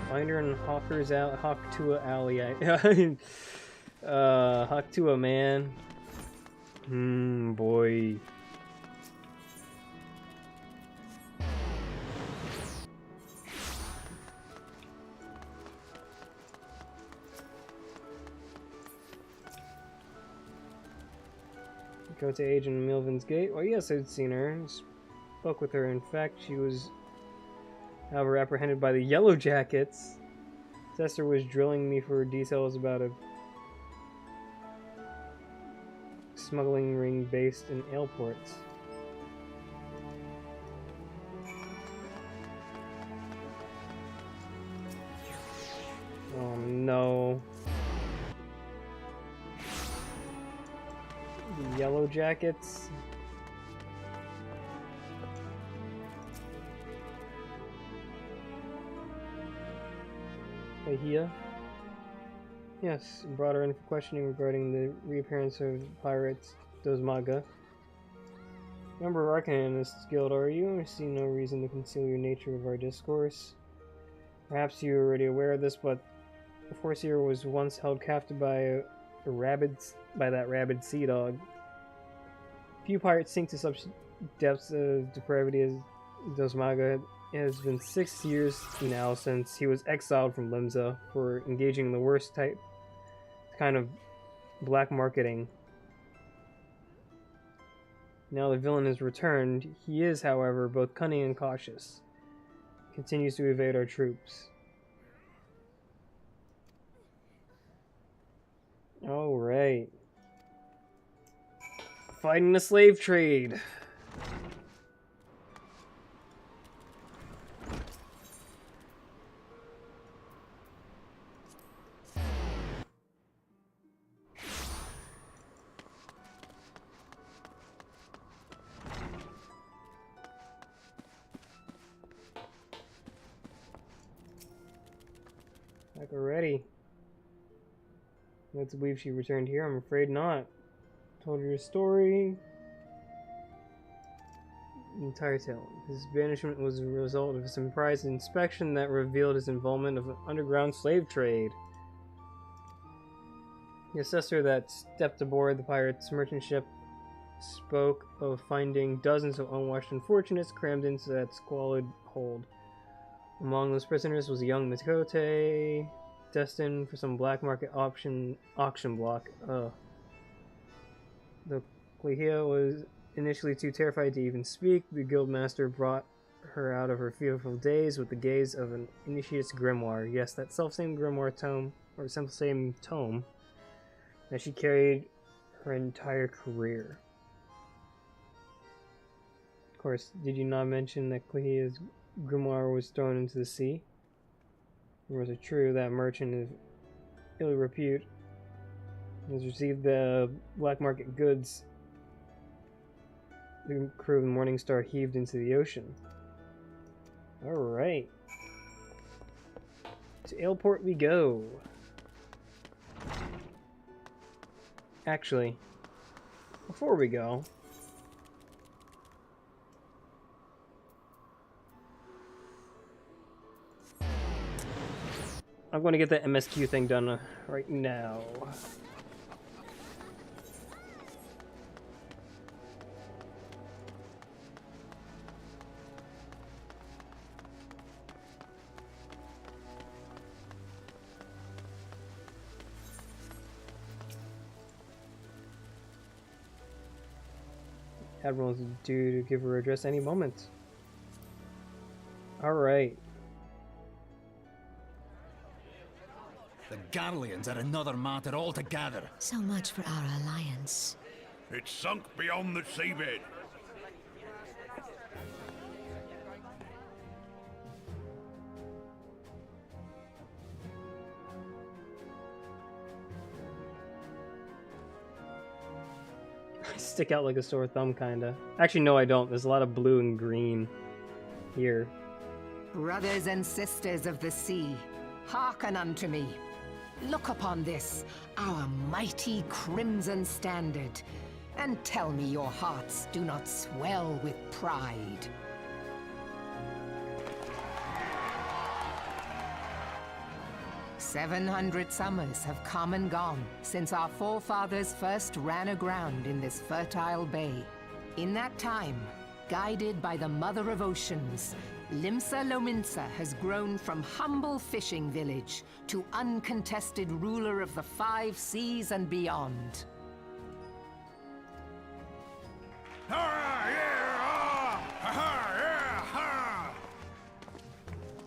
Find her in Hawktua Alley. Hawktua, man. Boy. Go to Agent Milvin's gate. Well, yes, I'd seen her. Spoke with her. In fact, she was, however, apprehended by the Yellow Jackets. Tester was drilling me for details about a smuggling ring based in Aleport. Oh no. The Yellow Jackets. Here. Yes, brought her in for questioning regarding the reappearance of pirates Dozmaga. Member of Arcanist Guild, are you? I see no reason to conceal your nature of our discourse. Perhaps you're already aware of this, but the Forseer was once held captive by that rabid sea dog. Few pirates sink to such depths of depravity as Dosmaga. It has been 6 years now since he was exiled from Limsa for engaging in the worst kind of black marketing. Now the villain has returned. He is, however, both cunning and cautious. He continues to evade our troops. Alright. Fighting the slave trade. Back already. Let's believe she returned here. I'm afraid not. Told her a story. The entire tale. His banishment was a result of a surprise inspection that revealed his involvement of an underground slave trade. The assessor that stepped aboard the pirate's merchant ship spoke of finding dozens of unwashed unfortunates crammed into that squalid hold. Among those prisoners was a young Mikote, destined for some black market auction block. The Klehia was initially too terrified to even speak. The guildmaster brought her out of her fearful daze with the gaze of an initiate's grimoire. Yes, that self-same grimoire tome, or same tome, that she carried her entire career. Of course, did you not mention that Klehia's grimoire was thrown into the sea? Or was it true that merchant of ill repute has received the black market goods the crew of the Morning Star heaved into the ocean? Alright. To Aleport we go. Actually, before we go, I'm going to get the MSQ thing done right now. Admiral is due to give her address any moment. Alright. The Garleans are another matter altogether. So much for our alliance. It's sunk beyond the seabed. I stick out like a sore thumb, kinda. Actually, no, I don't. There's a lot of blue and green here. Brothers and sisters of the sea, hearken unto me. Look upon this, our mighty crimson standard, and tell me your hearts do not swell with pride. "700 summers have come and gone since our forefathers first ran aground in this fertile bay. In that time, guided by the Mother of Oceans, Limsa Lominsa has grown from humble fishing village to uncontested ruler of the 5 seas and beyond.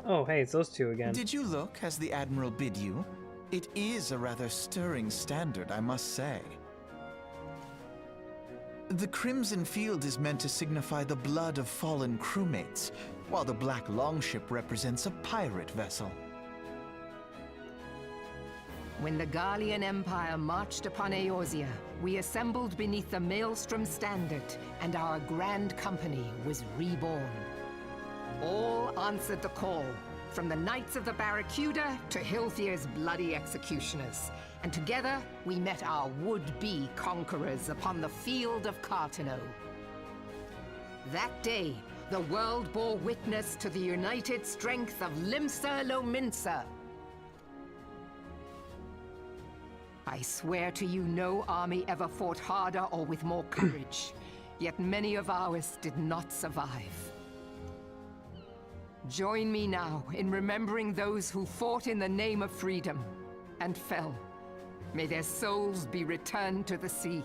Oh, hey, it's those two again. Did you look as the Admiral bid you? It is a rather stirring standard, I must say. The crimson field is meant to signify the blood of fallen crewmates, while the black longship represents a pirate vessel. When the Garlean Empire marched upon Eorzea, we assembled beneath the Maelstrom standard, and our grand company was reborn. All answered the call, from the Knights of the Barracuda to Hilthier's bloody executioners. And together, we met our would-be conquerors upon the field of Cartano. That day, the world bore witness to the united strength of Limsa Lominsa. I swear to you, no army ever fought harder or with more courage, yet many of ours did not survive. Join me now in remembering those who fought in the name of freedom and fell. May their souls be returned to the sea.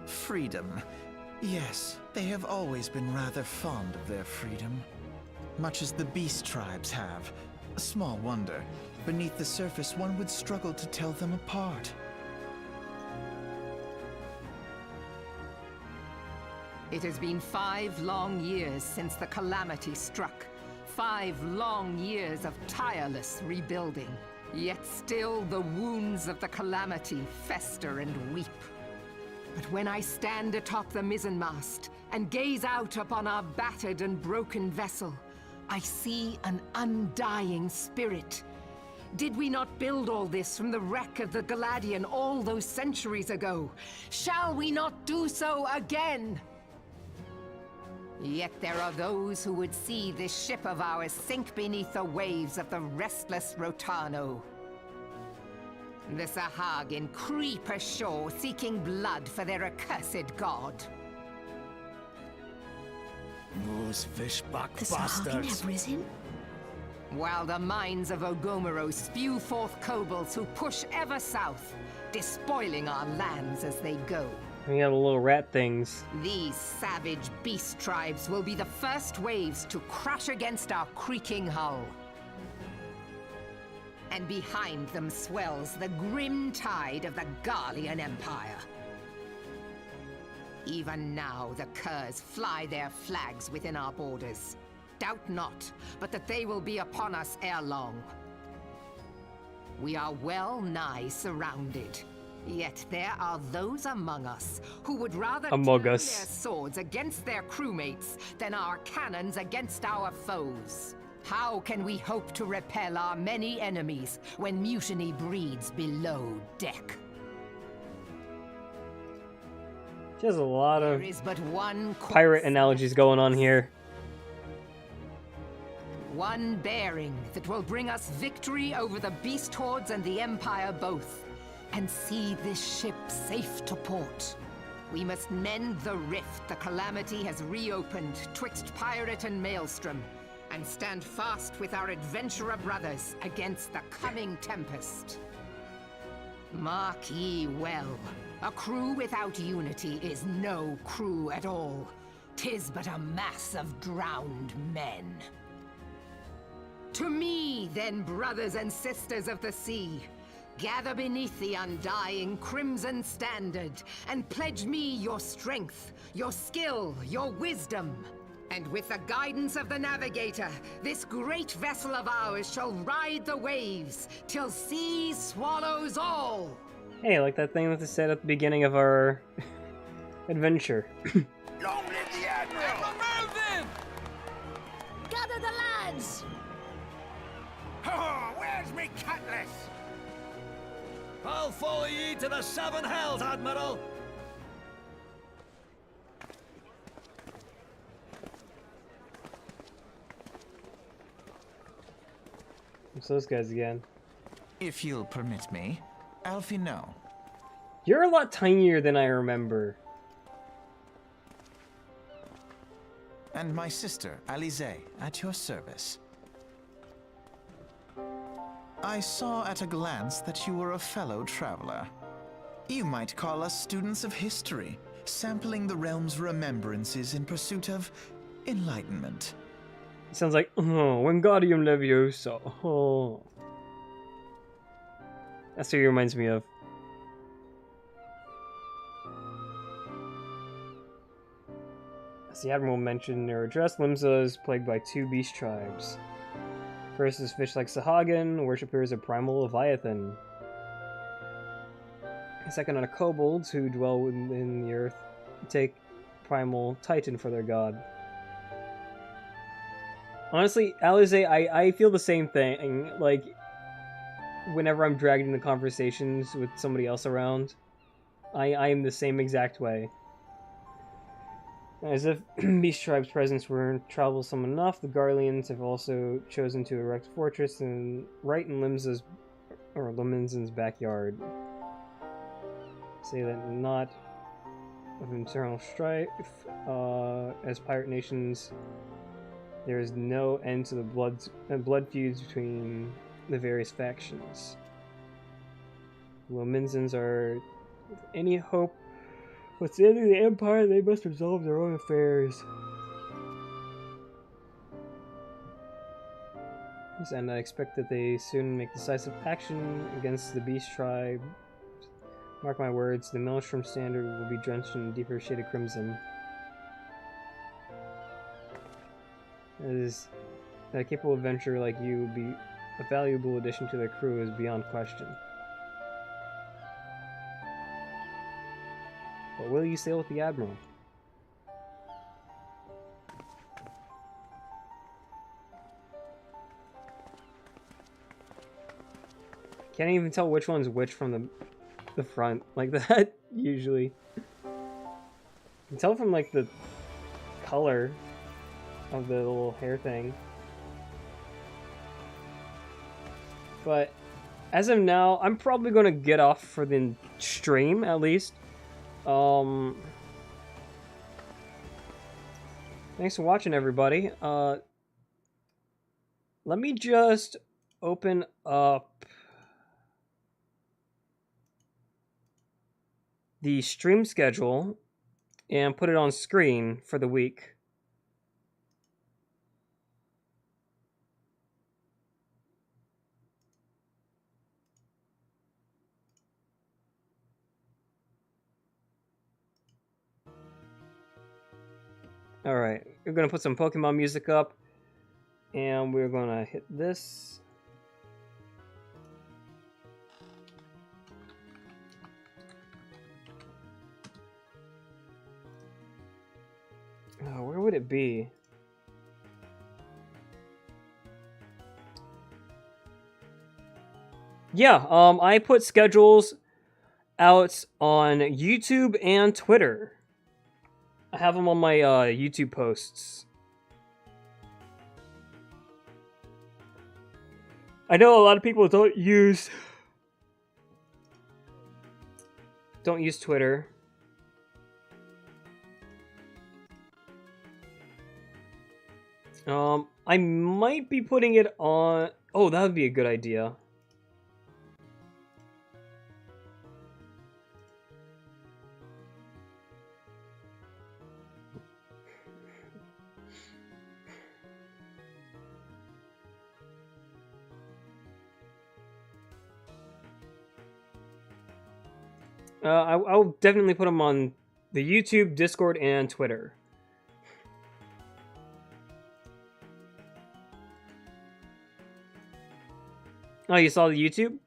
Freedom. Yes, they have always been rather fond of their freedom. Much as the beast tribes have. Small wonder. Beneath the surface, one would struggle to tell them apart. It has been 5 long years since the calamity struck. 5 long years of tireless rebuilding. Yet still the wounds of the calamity fester and weep. But when I stand atop the mizzenmast and gaze out upon our battered and broken vessel, I see an undying spirit. Did we not build all this from the wreck of the Galadian all those centuries ago? Shall we not do so again? Yet there are those who would see this ship of ours sink beneath the waves of the restless Rotano. The Sahagin creep ashore seeking blood for their accursed god. Those fishback The Sahagin bastards. have risen? While the mines of Ogomoro spew forth kobolds who push ever south, despoiling our lands as they go. We have little rat things. These savage beast tribes will be the first waves to crash against our creaking hull. And behind them swells the grim tide of the Garlean Empire. Even now, the Curs fly their flags within our borders. Doubt not, but that they will be upon us ere long. We are well nigh surrounded. Yet there are those among us who would rather turn their swords against their crewmates than our cannons against our foes. How can we hope to repel our many enemies when mutiny breeds below deck? There's a lot of There is but one pirate analogies going on here. One bearing that will bring us victory over the beast hordes and the Empire both, and see this ship safe to port. We must mend the rift the calamity has reopened twixt pirate and maelstrom, and stand fast with our adventurer brothers against the coming tempest. Mark ye well, a crew without unity is no crew at all. 'Tis but a mass of drowned men. To me, then, brothers and sisters of the sea, gather beneath the undying crimson standard, and pledge me your strength, your skill, your wisdom. And with the guidance of the navigator, this great vessel of ours shall ride the waves, till sea swallows all! Hey, like that thing that they said at the beginning of our adventure. Long live the Admiral! Gather the lads! Oh, where's me cutlass? I'll follow ye to the 7 hells, Admiral! It's those guys again. If you'll permit me, Alfie, no. You're a lot tinier than I remember. And my sister, Alize, at your service. I saw at a glance that you were a fellow traveler. You might call us students of history, sampling the realm's remembrances in pursuit of enlightenment. It sounds like, oh, Wingardium Leviosa. Oh. That's what he reminds me of. As the Admiral mentioned in their address, Limsa is plagued by 2 beast tribes. First is fish like Sahagin, worshippers of primal Leviathan. Second are kobolds, who dwell within the earth, take primal Titan for their god. Honestly, Alize, I feel the same thing. Like, whenever I'm dragged into conversations with somebody else around. I am the same exact way. As if Beast Tribe's presence weren't troublesome enough, the Garleans have also chosen to erect a fortress right in Limenson's backyard. Say that not of internal strife, as pirate nations, there is no end to the blood feuds between the various factions. Limensons are, with any hope what's the end of the Empire, they must resolve their own affairs. And I expect that they soon make decisive action against the Beast Tribe. Mark my words, the Maelstrom Standard will be drenched in a deeper shade of crimson. As a capable adventurer like you would be a valuable addition to their crew is beyond question. But will you sail with the Admiral? Can't even tell which one's which from the front like that, usually. You can tell from like the color of the little hair thing. But as of now, I'm probably going to get off for the stream, at least. Thanks for watching, everybody. Let me just open up the stream schedule and put it on screen for the week. Alright, we're going to put some Pokemon music up, and we're going to hit this. Oh, where would it be? Yeah, I put schedules out on YouTube and Twitter. I have them on my YouTube posts. I know a lot of people don't use Twitter. I might be putting it on... Oh, that would be a good idea. I'll definitely put them on the YouTube, Discord, and Twitter. Oh, you saw the YouTube?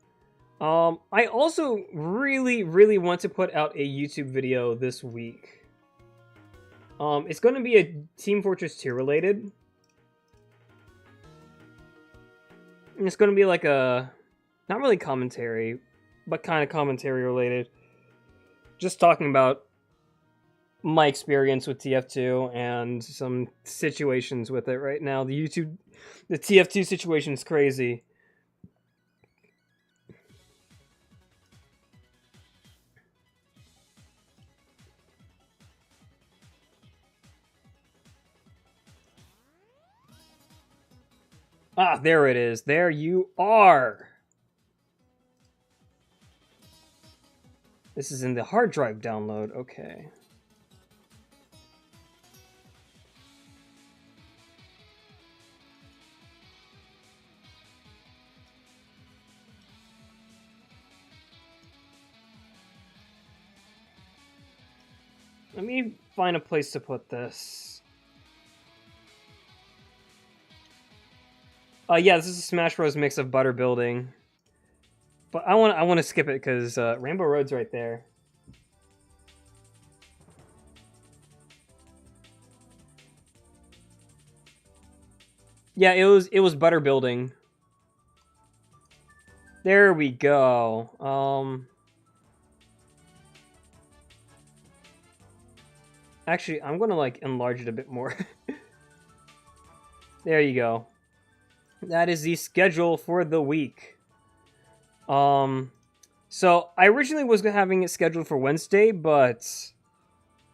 I also really want to put out a YouTube video this week. It's going to be a Team Fortress 2 related. And it's going to be like a... Not really commentary, but kind of commentary related. Just talking about my experience with TF2 and some situations with it right now. The TF2 situation is crazy. Ah, there it is. There you are. This is in the hard drive download. Okay. Let me find a place to put this. Yeah, this is a Smash Bros. Mix of Butter Building. But I want to skip it because Rainbow Road's right there. Yeah, it was Butter Building. There we go. Actually, I'm gonna like enlarge it a bit more. There you go. That is the schedule for the week. So I originally was having it scheduled for Wednesday, but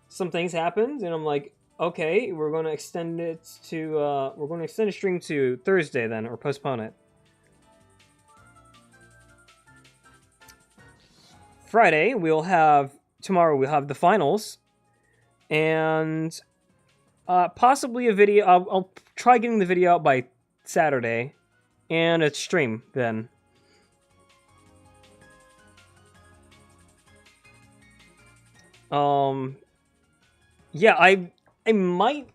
some things happened, and I'm like, okay, we're gonna extend it to we're gonna extend the stream to Thursday then, or postpone it. Friday tomorrow we'll have the finals, and possibly a video. I'll try getting the video out by Saturday, and a stream then. Yeah, I might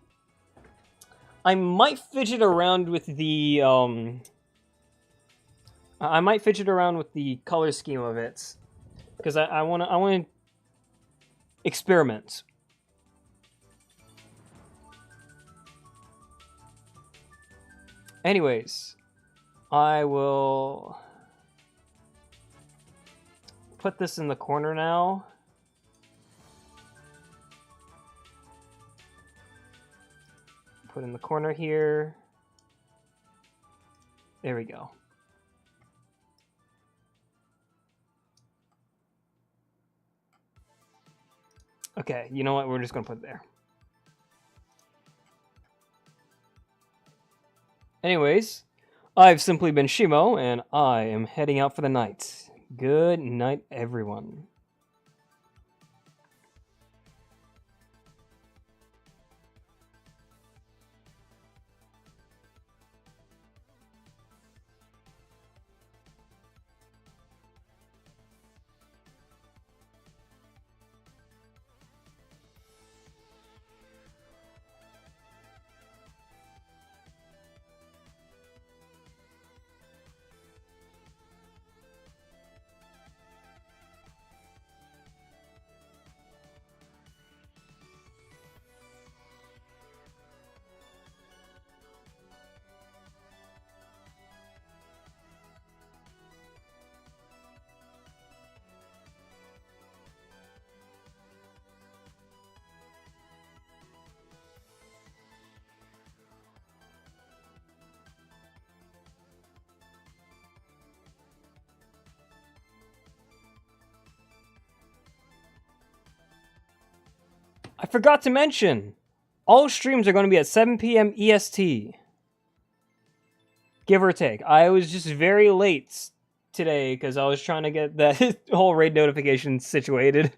fidget around with the I might fidget around with the color scheme of it, because I want to experiment. Anyways, I will put this in the corner now. Put in the corner here. There we go. Okay, you know what? We're just gonna put it there. Anyways, I've simply been Shimo, and I am heading out for the night. Good night, everyone. I forgot to mention, all streams are going to be at 7 p.m. EST. Give or take. I was just very late today because I was trying to get that whole raid notification situated.